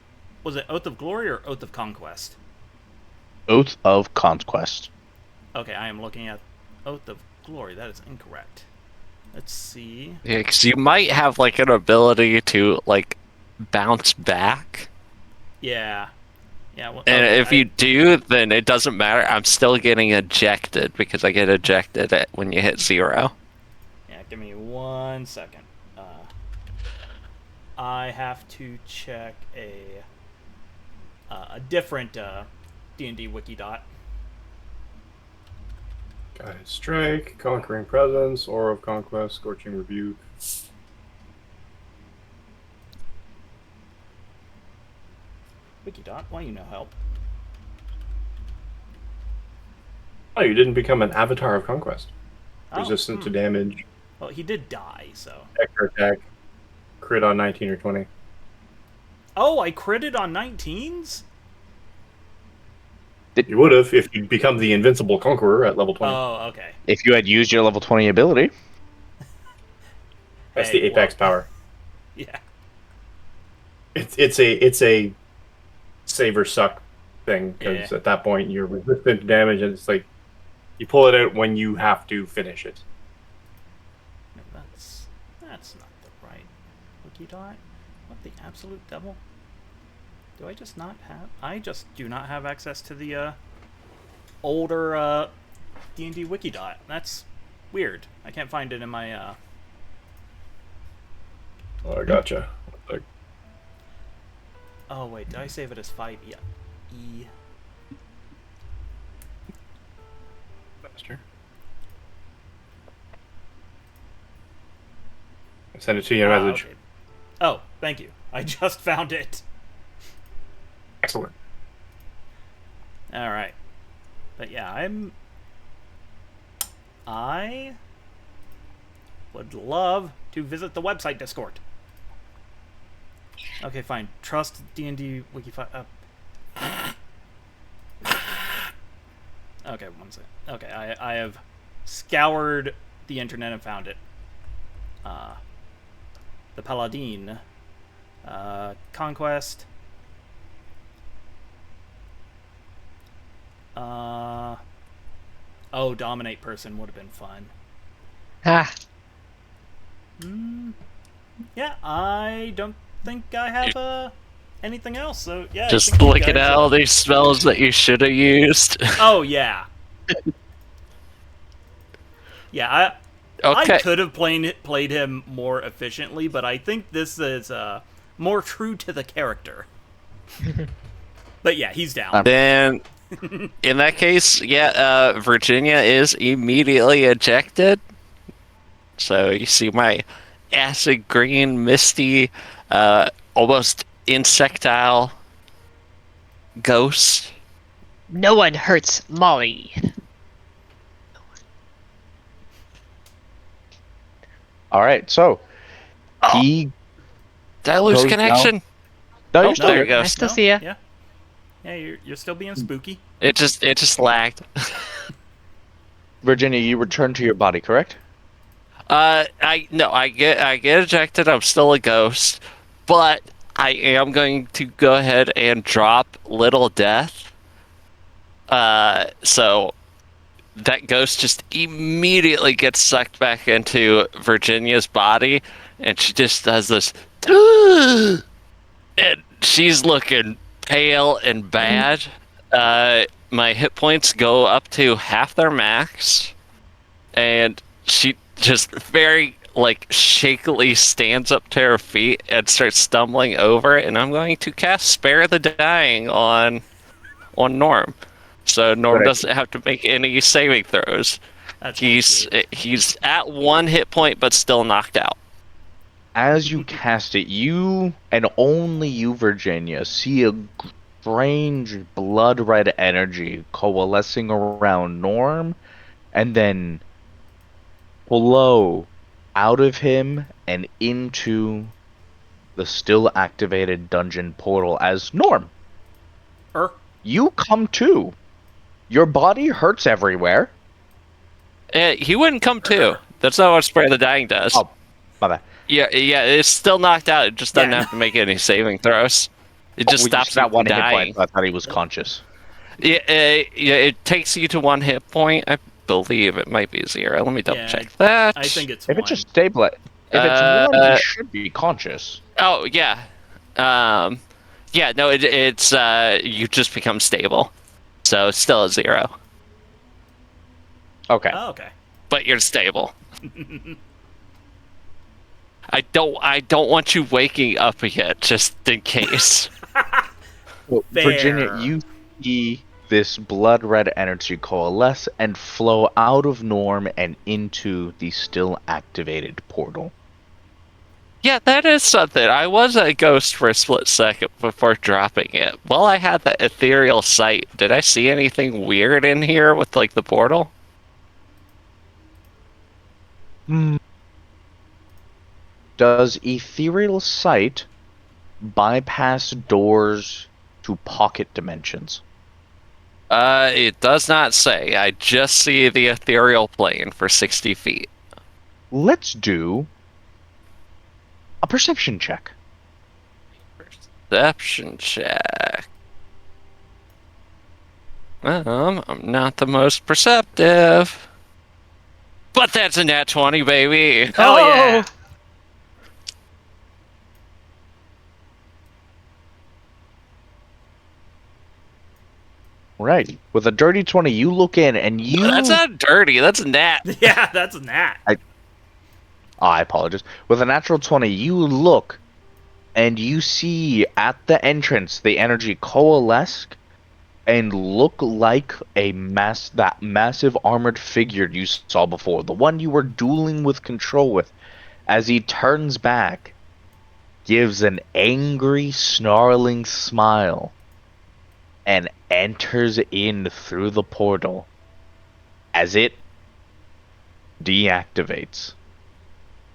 [SPEAKER 1] Was it Oath of Glory or Oath of Conquest?
[SPEAKER 3] Oath of Conquest.
[SPEAKER 1] Okay, I am looking at Oath of Glory. That is incorrect. Let's see.
[SPEAKER 4] Yeah, because you might have like an ability to like bounce back.
[SPEAKER 1] Yeah. Yeah. Well,
[SPEAKER 4] And
[SPEAKER 1] okay,
[SPEAKER 4] if you do, then it doesn't matter. I'm still getting ejected because I get ejected when you hit 0.
[SPEAKER 1] Yeah, give me 1 second. I have to check a different D&D wiki dot.
[SPEAKER 2] Guided Strike, Conquering Presence, Aura of Conquest, Scorching Rebuke.
[SPEAKER 1] Wiki dot, why you no help?
[SPEAKER 2] Oh, you didn't become an Avatar of Conquest.
[SPEAKER 1] Oh,
[SPEAKER 2] Resistant to damage,
[SPEAKER 1] Well, he did die, so.
[SPEAKER 2] extra attack, crit on 19 or 20.
[SPEAKER 1] Oh, I critted on 19s?
[SPEAKER 2] You would have if you'd become the Invincible Conqueror at level 20.
[SPEAKER 1] Oh, okay.
[SPEAKER 3] If you had used your level 20 ability.
[SPEAKER 2] That's
[SPEAKER 1] Hey,
[SPEAKER 2] the Apex
[SPEAKER 1] well,
[SPEAKER 2] power.
[SPEAKER 1] Yeah.
[SPEAKER 2] It's a save or suck thing, because
[SPEAKER 1] Yeah.
[SPEAKER 2] at that point you're resistant to damage, and it's like you pull it out when you have to finish it.
[SPEAKER 1] No, that's not the right wiki dot. What the absolute devil? Do I just not have... I just do not have access to the older D&D wiki dot. That's weird. I can't find it in my...
[SPEAKER 2] Oh, I gotcha. Like,
[SPEAKER 1] Oh, wait. Did I save it as 5? Yeah. E...
[SPEAKER 2] faster. I send it to you in a message.
[SPEAKER 1] Okay. Oh, thank you. I just found it.
[SPEAKER 2] Excellent.
[SPEAKER 1] Alright. But yeah, I would love to visit the website Discord. Okay, fine. Trust D&D Wiki. Okay, 1 second. Okay, I have scoured the internet and found it. The Paladin. Conquest. Oh, Dominate Person would have been fun.
[SPEAKER 5] Ah,
[SPEAKER 1] Yeah, I don't think I have anything else. So yeah, I
[SPEAKER 4] Just
[SPEAKER 1] think you
[SPEAKER 4] looking
[SPEAKER 1] guys,
[SPEAKER 4] at all these spells that you should have used.
[SPEAKER 1] Oh yeah, yeah.
[SPEAKER 4] Okay.
[SPEAKER 1] I could have played him more efficiently, but I think this is more true to the character. But yeah, he's down.
[SPEAKER 4] Then, in that case, yeah, Virginia is immediately ejected. So you see my acid green, misty, almost insectile ghost.
[SPEAKER 5] no one hurts Molly.
[SPEAKER 3] All right, so
[SPEAKER 4] Oh.
[SPEAKER 3] he.
[SPEAKER 4] Did I lose
[SPEAKER 3] Goes
[SPEAKER 4] connection?
[SPEAKER 3] No,
[SPEAKER 4] Oh,
[SPEAKER 3] you're still
[SPEAKER 4] there
[SPEAKER 3] here.
[SPEAKER 4] it goes.
[SPEAKER 5] I still
[SPEAKER 1] No?
[SPEAKER 5] see ya.
[SPEAKER 1] Yeah, yeah. You're still being spooky.
[SPEAKER 4] It just lagged.
[SPEAKER 3] Virginia, you returned to your body, correct?
[SPEAKER 4] I get ejected. I'm still a ghost, but I am going to go ahead and drop Little Death. So that ghost just immediately gets sucked back into Virginia's body, and she just does this, and she's looking pale and bad. My hit points go up to half their max, and she just very shakily stands up to her feet and starts stumbling over, and I'm going to cast Spare the Dying on Norm. So Norm
[SPEAKER 3] Good
[SPEAKER 4] doesn't have to make any saving throws.
[SPEAKER 1] That's
[SPEAKER 4] He's at 1 hit point, but still knocked out.
[SPEAKER 3] As you cast it, you and only you, Virginia, see a strange blood red energy coalescing around Norm and then flow out of him and into the still activated dungeon portal as Norm. You come to. Your body hurts everywhere.
[SPEAKER 4] He wouldn't come to. That's not what Spare the Dying does.
[SPEAKER 3] Oh, my bad.
[SPEAKER 4] Yeah, it's still knocked out. It just doesn't
[SPEAKER 1] Yeah.
[SPEAKER 4] have to make any saving throws. It just stops
[SPEAKER 3] that
[SPEAKER 4] him from
[SPEAKER 3] one hit
[SPEAKER 4] dying.
[SPEAKER 3] point. I thought he was conscious.
[SPEAKER 4] Yeah, it takes you to 1 hit point. I believe it might be 0. Let me double check that.
[SPEAKER 1] I think it's
[SPEAKER 3] If
[SPEAKER 1] 1.
[SPEAKER 3] it's just stabilized, if it's one, he should be conscious.
[SPEAKER 4] Oh yeah, yeah. No, it's you just become stable, so it's still a 0,
[SPEAKER 3] Okay.
[SPEAKER 1] Oh, okay.
[SPEAKER 4] but you're stable. I don't want you waking up yet, just in case.
[SPEAKER 3] Well,
[SPEAKER 1] Fair.
[SPEAKER 3] Virginia, you see this blood red energy coalesce and flow out of Norm and into the still activated portal.
[SPEAKER 4] Yeah, that is something. I was a ghost for a split second before dropping it. While I had that ethereal sight, did I see anything weird in here with like the portal?
[SPEAKER 3] Does ethereal sight bypass doors to pocket dimensions?
[SPEAKER 4] It does not say. I just see the ethereal plane for 60 feet.
[SPEAKER 3] Let's do a perception check.
[SPEAKER 4] Perception check. I'm not the most perceptive. But that's a nat 20, baby.
[SPEAKER 1] Hell yeah.
[SPEAKER 3] Right. With a dirty 20, you look in and you...
[SPEAKER 4] That's not dirty. That's nat.
[SPEAKER 1] Yeah, that's Nat.
[SPEAKER 3] I apologize. With a natural 20, you look and you see at the entrance the energy coalesce and look like that massive armored figure you saw before, the one you were dueling with Control with, as he turns back, gives an angry, snarling smile, and enters in through the portal as it deactivates,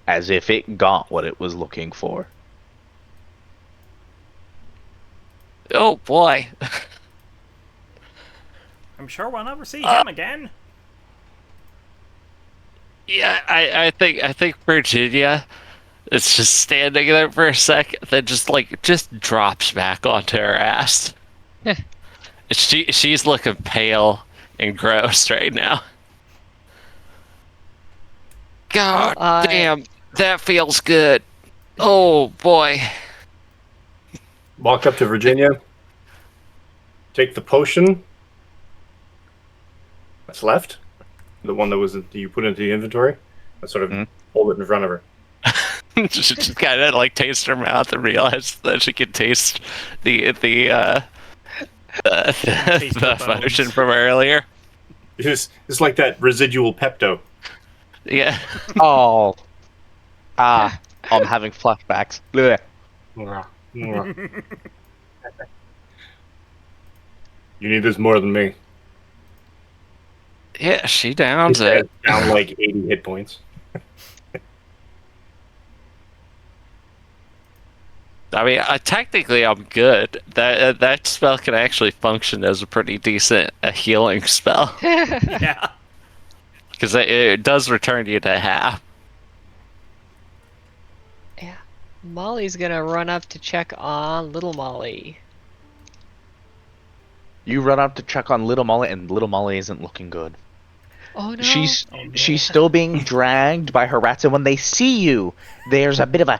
[SPEAKER 3] as if it got what it was looking for.
[SPEAKER 4] Oh boy.
[SPEAKER 1] I'm sure we'll never see him again.
[SPEAKER 4] Yeah, I think Virginia is just standing there for a sec, then just drops back onto her ass. She's looking pale and gross right now. God damn, that feels good. Oh boy.
[SPEAKER 2] Walk up to Virginia. Take the potion that's left, the one that you put into the inventory, and sort of hold it in front of her.
[SPEAKER 4] She just kind of like taste her mouth and realize that she can taste the potion from earlier.
[SPEAKER 2] It's like that residual Pepto.
[SPEAKER 4] Yeah.
[SPEAKER 3] Oh. I'm having flashbacks. Blech.
[SPEAKER 2] You need this more than me.
[SPEAKER 4] Yeah, she downs it.
[SPEAKER 2] Down like 80 hit points.
[SPEAKER 4] I mean, technically, I'm good. That spell can actually function as a pretty decent healing spell.
[SPEAKER 1] Yeah.
[SPEAKER 4] Because it does return you to half.
[SPEAKER 5] Yeah. Molly's gonna run up to check on little Molly.
[SPEAKER 3] You run up to check on little Molly, and little Molly isn't looking good.
[SPEAKER 5] Oh no.
[SPEAKER 3] She's still being dragged by her rats, and when they see you, there's a bit of a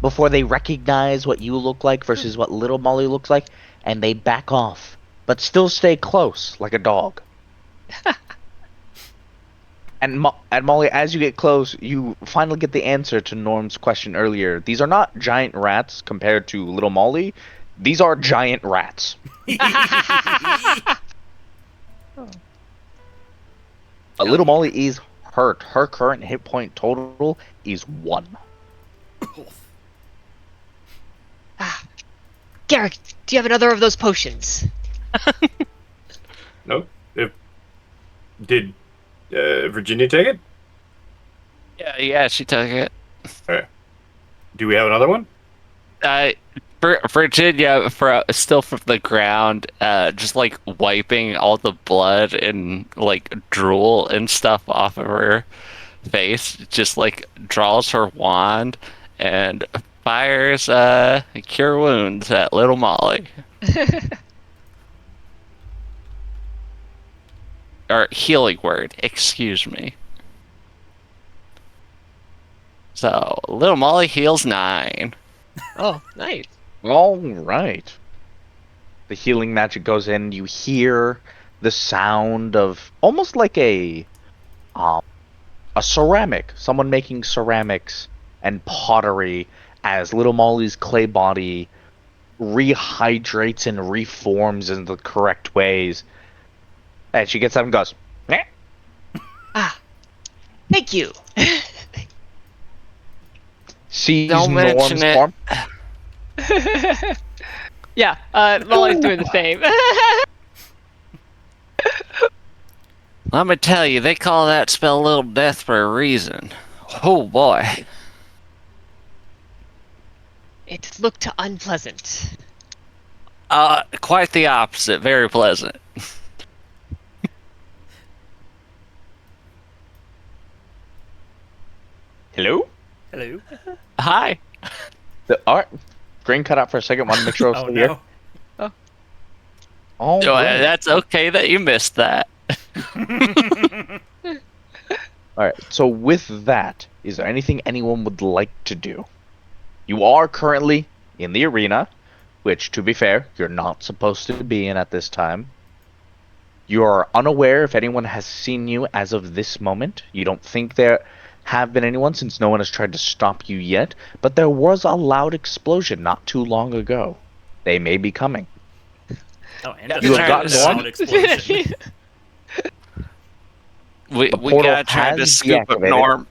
[SPEAKER 3] before they recognize what you look like versus what little Molly looks like, and they back off, but still stay close like a dog. And Molly, as you get close, you finally get the answer to Norm's question earlier. These are not giant rats compared to little Molly. These are giant rats. But little Molly is hurt. Her current hit point total is 1.
[SPEAKER 5] Garrick, do you have another of those potions?
[SPEAKER 2] No. Did Virginia take it?
[SPEAKER 4] Yeah, she took it.
[SPEAKER 2] Do we have another one?
[SPEAKER 4] Virginia, still from the ground, just like wiping all the blood and like drool and stuff off of her face, just like draws her wand and fires cure wounds at little Molly. Or healing word, excuse me. So little Molly heals 9.
[SPEAKER 5] Oh, nice.
[SPEAKER 3] All right. The healing magic goes in. You hear the sound of almost like a ceramic. Someone making ceramics and pottery as little Molly's clay body rehydrates and reforms in the correct ways. And she gets up and goes, "Eh."
[SPEAKER 5] Thank you.
[SPEAKER 3] Sees
[SPEAKER 4] Don't mention
[SPEAKER 3] Norm's
[SPEAKER 4] it.
[SPEAKER 3] farm.
[SPEAKER 5] Yeah, Molly's doing the same.
[SPEAKER 4] Let me tell you, they call that spell Little Death for a reason. Oh boy.
[SPEAKER 5] It looked unpleasant.
[SPEAKER 4] Quite the opposite. Very pleasant.
[SPEAKER 3] Hello?
[SPEAKER 1] Hello.
[SPEAKER 4] Hi.
[SPEAKER 3] Alright. Screen cut out for a second. Want to make sure I was
[SPEAKER 1] Oh
[SPEAKER 3] still here.
[SPEAKER 1] no.
[SPEAKER 3] All
[SPEAKER 4] Oh,
[SPEAKER 3] right.
[SPEAKER 4] that's okay that you missed that.
[SPEAKER 3] Alright, so with that, is there anything anyone would like to do? You are currently in the arena, which, to be fair, you're not supposed to be in at this time. You are unaware if anyone has seen you as of this moment. You don't think there have been anyone since no one has tried to stop you yet, but there was a loud explosion not too long ago. They may be coming.
[SPEAKER 1] Oh, and
[SPEAKER 4] You have gotten
[SPEAKER 1] sound
[SPEAKER 3] one?
[SPEAKER 1] explosion.
[SPEAKER 4] We
[SPEAKER 3] portal
[SPEAKER 4] gotta try to
[SPEAKER 3] has
[SPEAKER 4] scoop up
[SPEAKER 3] deactivated.
[SPEAKER 4] Norm.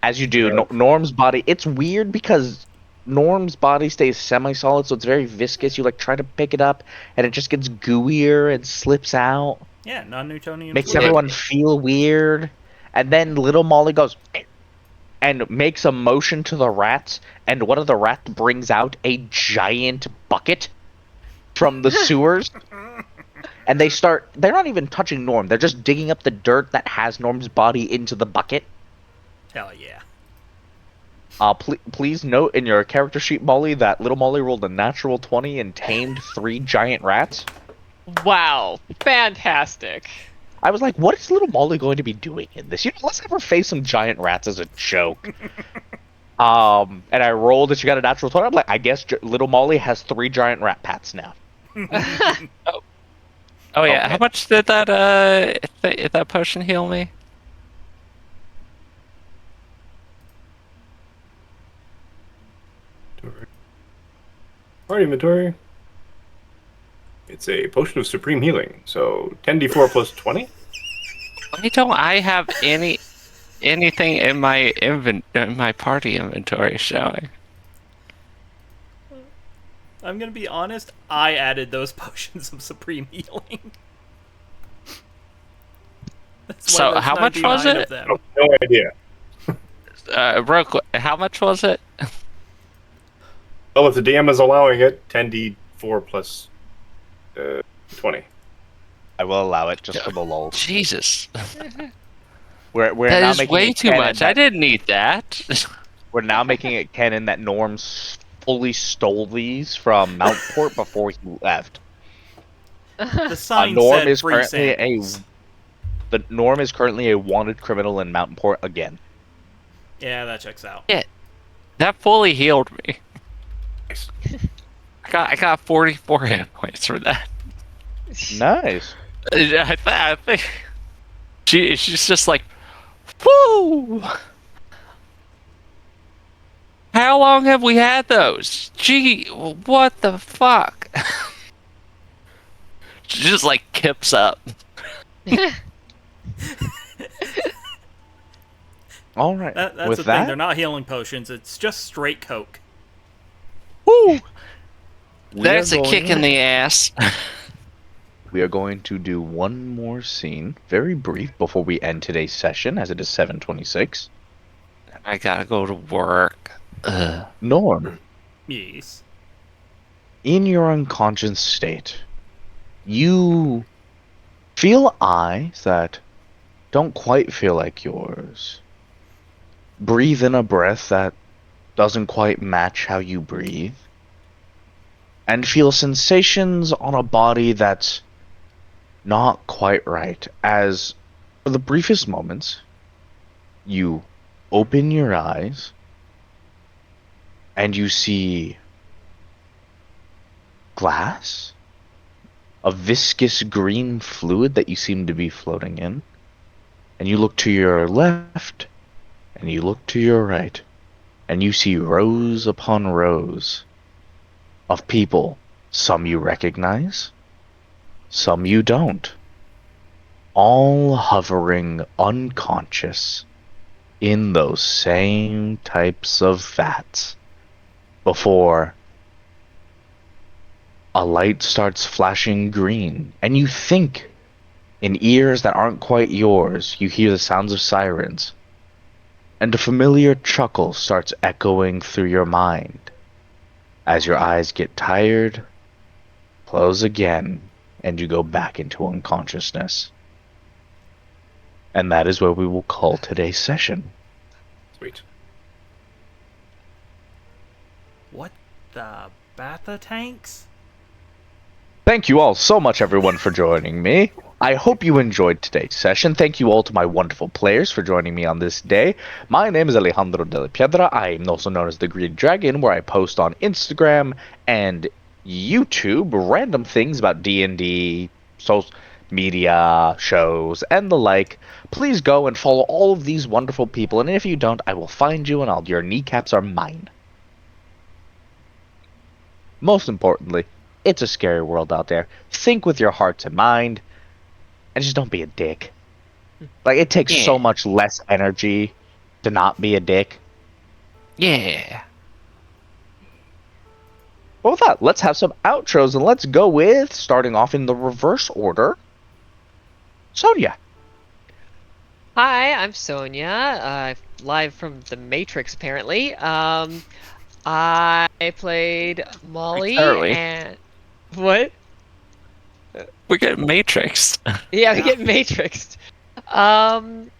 [SPEAKER 3] As you do, Norm's body, it's weird because Norm's body stays semi-solid, so it's very viscous. You like try to pick it up, and it just gets gooier and slips out.
[SPEAKER 1] Yeah, non-Newtonian.
[SPEAKER 3] Makes
[SPEAKER 1] fluid.
[SPEAKER 3] everyone feel weird. And then little Molly goes and makes a motion to the rats, and one of the rats brings out a giant bucket from the sewers. And they're not even touching Norm. They're just digging up the dirt that has Norm's body into the bucket.
[SPEAKER 1] Hell yeah.
[SPEAKER 3] Please note in your character sheet, Molly, that little Molly rolled a natural 20 and tamed 3 giant rats.
[SPEAKER 5] Wow, fantastic.
[SPEAKER 3] I was like, what is little Molly going to be doing in this? You know, let's have her face some giant rats as a joke. And I rolled and she got a natural 20. I'm like, I guess little Molly has 3 giant rat pats now.
[SPEAKER 4] Oh yeah,
[SPEAKER 3] Okay.
[SPEAKER 4] how much did that that potion heal me?
[SPEAKER 2] Part inventory. It's a potion of supreme healing, so 10d4 plus 20.
[SPEAKER 4] Why don't I have anything in my in my party inventory showing?
[SPEAKER 1] I'm gonna be honest. I added those potions of supreme healing. That's why
[SPEAKER 4] So
[SPEAKER 1] there's
[SPEAKER 4] how much was
[SPEAKER 1] 99
[SPEAKER 4] it?
[SPEAKER 1] of them.
[SPEAKER 2] Oh, no idea.
[SPEAKER 4] Real quick, how much was it?
[SPEAKER 2] Well, if the DM is allowing it, 10d4 plus 20.
[SPEAKER 3] I will allow it just for the lulz.
[SPEAKER 4] Jesus,
[SPEAKER 3] We're
[SPEAKER 4] that
[SPEAKER 3] now
[SPEAKER 4] is
[SPEAKER 3] making
[SPEAKER 4] way
[SPEAKER 3] it
[SPEAKER 4] too
[SPEAKER 3] canon
[SPEAKER 4] much. I didn't need that.
[SPEAKER 3] We're now making it canon that Norm fully stole these from Mountport before he left.
[SPEAKER 1] The sign
[SPEAKER 3] Norm
[SPEAKER 1] said
[SPEAKER 3] is
[SPEAKER 1] free
[SPEAKER 3] currently
[SPEAKER 1] samples.
[SPEAKER 3] The Norm is currently a wanted criminal in Mountport again.
[SPEAKER 1] Yeah, that checks out.
[SPEAKER 4] That fully healed me.
[SPEAKER 2] Nice.
[SPEAKER 4] I got 44 hit points for that.
[SPEAKER 3] Nice.
[SPEAKER 4] I think she's just like, woo. How long have we had those? Gee, what the fuck? She just like kips up.
[SPEAKER 3] All right.
[SPEAKER 1] That's
[SPEAKER 3] With
[SPEAKER 1] the thing.
[SPEAKER 3] that,
[SPEAKER 1] They're not healing potions. It's just straight Coke.
[SPEAKER 3] woo,
[SPEAKER 4] There's a kick in the ass.
[SPEAKER 3] We are going to do one more scene, very brief, before we end today's session, as it is 7:26.
[SPEAKER 4] I gotta go to work. Ugh.
[SPEAKER 3] Norm,
[SPEAKER 1] Yes.
[SPEAKER 3] in your unconscious state, you feel eyes that don't quite feel like yours. Breathe in a breath that doesn't quite match how you breathe. And feel sensations on a body that's not quite right, as for the briefest moments, you open your eyes and you see glass, a viscous green fluid that you seem to be floating in, and you look to your left and you look to your right, and you see rows upon rows of people, some you recognize, some you don't, all hovering unconscious in those same types of vats before a light starts flashing green, and you think in ears that aren't quite yours, you hear the sounds of sirens, and a familiar chuckle starts echoing through your mind as your eyes get tired, close again, and you go back into unconsciousness. And that is where we will call today's session.
[SPEAKER 2] Sweet.
[SPEAKER 1] What the Batha tanks?
[SPEAKER 3] Thank you all so much, everyone, for joining me. I hope you enjoyed today's session. Thank you all to my wonderful players for joining me on this day. My name is Alejandro de la Piedra. I am also known as the Green Dragon, where I post on Instagram and YouTube random things about D&D, social media, shows, and the like. Please go and follow all of these wonderful people, and if you don't, I will find you and your kneecaps are mine. Most importantly, it's a scary world out there. Think with your hearts and mind, and just don't be a dick. Like, it takes so much less energy to not be a dick.
[SPEAKER 4] Yeah.
[SPEAKER 3] But with that, let's have some outros, and let's go with, starting off in the reverse order, Sonia.
[SPEAKER 5] Hi, I'm Sonia, live from the Matrix, apparently. I played Molly
[SPEAKER 4] Early.
[SPEAKER 5] and... What?
[SPEAKER 4] We get Matrixed.
[SPEAKER 5] Yeah, we get Matrixed. And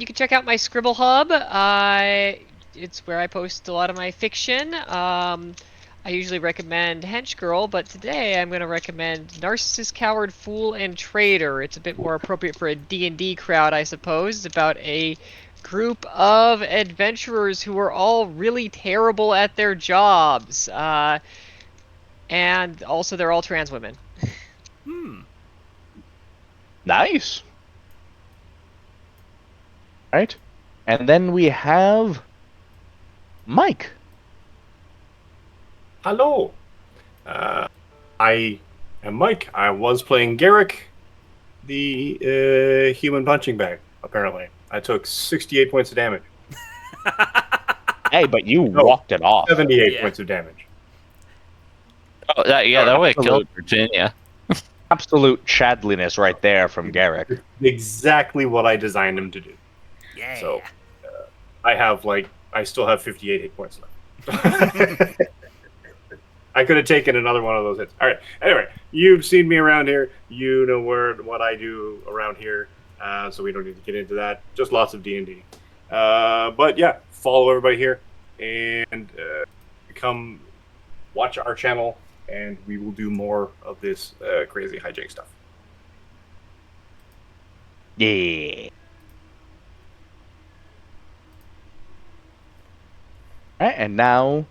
[SPEAKER 5] you can check out my Scribble Hub. It's where I post a lot of my fiction. I usually recommend Hench Girl, but today I'm going to recommend Narcissist, Coward, Fool, and Traitor. It's a bit more appropriate for a D&D crowd, I suppose. It's about a group of adventurers who are all really terrible at their jobs. And also they're all trans women.
[SPEAKER 3] Nice. Right? And then we have Mike.
[SPEAKER 2] Hello. I am Mike. I was playing Garrick, the human punching bag, apparently. I took 68 points of damage.
[SPEAKER 3] Hey, but you
[SPEAKER 2] No.
[SPEAKER 3] walked it off.
[SPEAKER 2] 78
[SPEAKER 1] Yeah.
[SPEAKER 2] points of damage.
[SPEAKER 4] Oh, that would have killed Virginia.
[SPEAKER 3] Absolute chadliness right there from Garrick.
[SPEAKER 2] Exactly what I designed him to do.
[SPEAKER 1] Yeah.
[SPEAKER 2] So, I still have 58 hit points left. I could have taken another one of those hits. All right. Anyway, you've seen me around here. You know what I do around here. So we don't need to get into that. Just lots of D&D. But yeah, follow everybody here and come watch our channel, and we will do more of this crazy hijack stuff.
[SPEAKER 3] Yeah. All right, and now,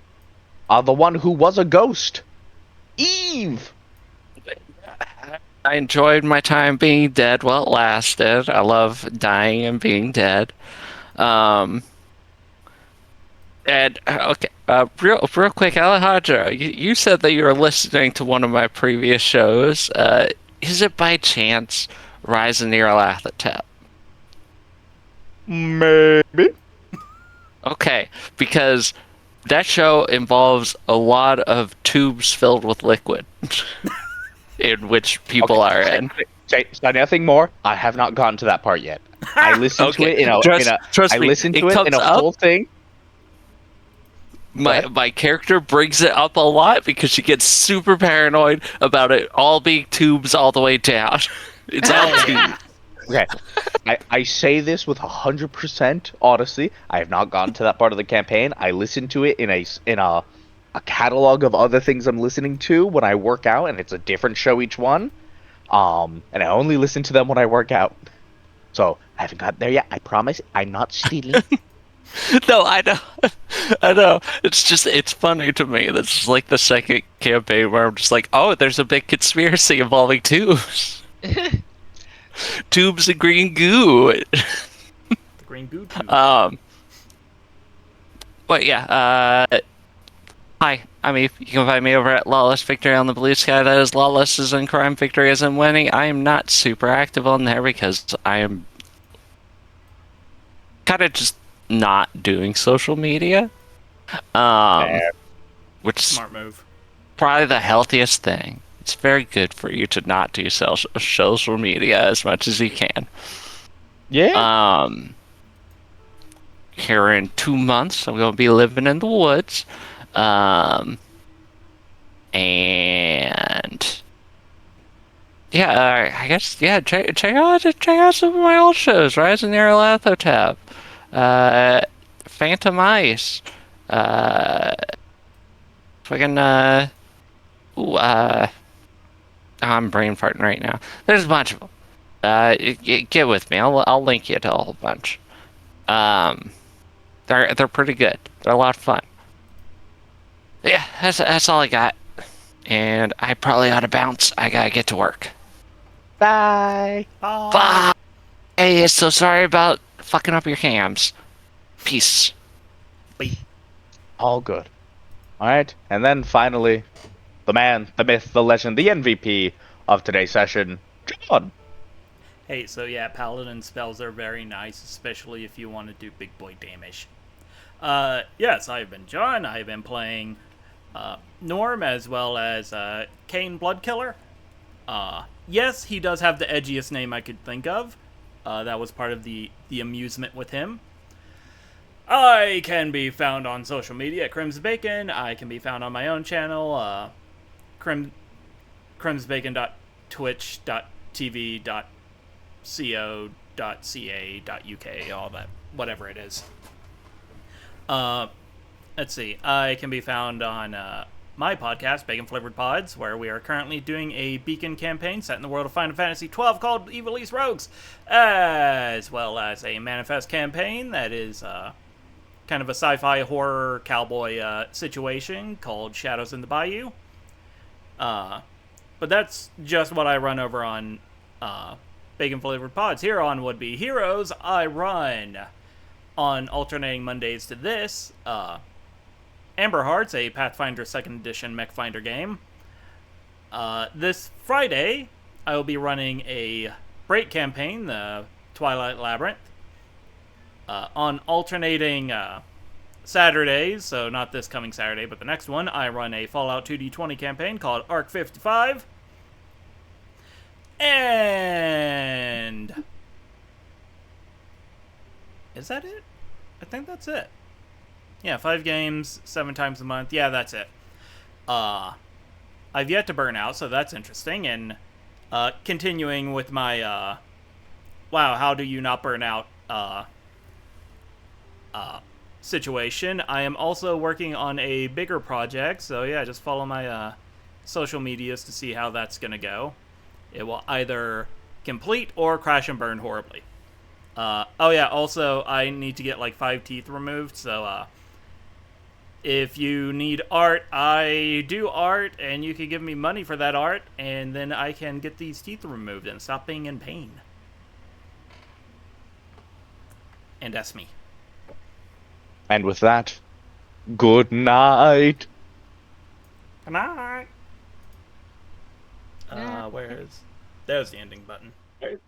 [SPEAKER 3] the one who was a ghost, Eve.
[SPEAKER 4] I enjoyed my time being dead while it lasted. I love dying and being dead. And okay, real quick, Alejandro, you said that you were listening to one of my previous shows. Is it by chance Rise of Nyarlathotep?
[SPEAKER 3] Maybe.
[SPEAKER 4] Okay, because that show involves a lot of tubes filled with liquid, in which people are in.
[SPEAKER 3] Say nothing more. I have not gotten to that part yet. I listened to it
[SPEAKER 4] Trust
[SPEAKER 3] I
[SPEAKER 4] me,
[SPEAKER 3] listened
[SPEAKER 4] it
[SPEAKER 3] to it in
[SPEAKER 4] comes
[SPEAKER 3] a
[SPEAKER 4] up.
[SPEAKER 3] full thing.
[SPEAKER 4] My character brings it up a lot because she gets super paranoid about it all being tubes all the way down. It's all tubes.
[SPEAKER 3] Okay. I say this with 100% honesty. I have not gotten to that part of the campaign. I listen to it in a catalog of other things I'm listening to when I work out, and it's a different show each one. And I only listen to them when I work out. So I haven't gotten there yet. I promise. I'm not stealing.
[SPEAKER 4] No, I know. I know. It's funny to me. That's just like the second campaign where I'm just like, oh, there's a big conspiracy involving tubes. Tubes and green goo.
[SPEAKER 1] The green goo tube.
[SPEAKER 4] But yeah, hi, I'm Eve. You can find me over at Lawless Victory on the Blue Sky. That is Lawless is in crime, victory is in winning. I am not super active on there because I am kind of just not doing social media. Which is
[SPEAKER 1] Smart move.
[SPEAKER 4] probably the healthiest thing. It's very good for you to not do social media as much as you can.
[SPEAKER 3] Yeah.
[SPEAKER 4] Here in 2 months, I'm going to be living in the woods. And yeah, I guess check out some of my old shows. Rise of Nyarlathotep, Phantom Ice, fucking I'm brain farting right now. There's a bunch of them. Get with me. I'll link you to a whole bunch. They're pretty good. They're a lot of fun. Yeah, that's all I got. And I probably ought to bounce. I gotta get to work.
[SPEAKER 3] Bye.
[SPEAKER 4] Bye. Hey, so sorry about fucking up your cams. Peace.
[SPEAKER 3] All good. All right, and then finally, the man, the myth, the legend, the MVP of today's session, John.
[SPEAKER 1] Hey, so yeah, paladin spells are very nice, especially if you want to do big boy damage. Yes, I've been John. I've been playing Norm as well as Kane Bloodkiller. Yes, he does have the edgiest name I could think of. That was part of the amusement with him. I can be found on social media at crimsbacon. I can be found on my own channel, crimsbacon.twitch.tv.co.ca.uk, all that, whatever it is. Let's see. I can be found on my podcast, Bacon Flavored Pods, where we are currently doing a Beacon campaign set in the world of Final Fantasy XII called Evil East Rogues, as well as a Manifest campaign that is kind of a sci-fi horror cowboy situation called Shadows in the Bayou. But that's just what I run over on Bacon Flavored Pods. Here on Would Be Heroes, I run on alternating Mondays to this Amber Hearts, a Pathfinder 2nd Edition Mech Finder game. This Friday, I will be running a break campaign, the Twilight Labyrinth. On alternating Saturdays, so not this coming Saturday, but the next one, I run a Fallout 2D20 campaign called Arc 55. And is that it? I think that's it. Yeah, 5 games, 7 times a month. Yeah, that's it. I've yet to burn out, so that's interesting. And continuing with my wow, how do you not burn out situation, I am also working on a bigger project, so yeah, just follow my social medias to see how that's gonna go. It will either complete or crash and burn horribly. Oh yeah, also I need to get like 5 teeth removed, so if you need art, I do art, and you can give me money for that art, and then I can get these teeth removed and stop being in pain. And that's me.
[SPEAKER 3] And with that, Good night.
[SPEAKER 1] Good night.
[SPEAKER 5] Yeah.
[SPEAKER 1] There's the ending button.
[SPEAKER 2] Right.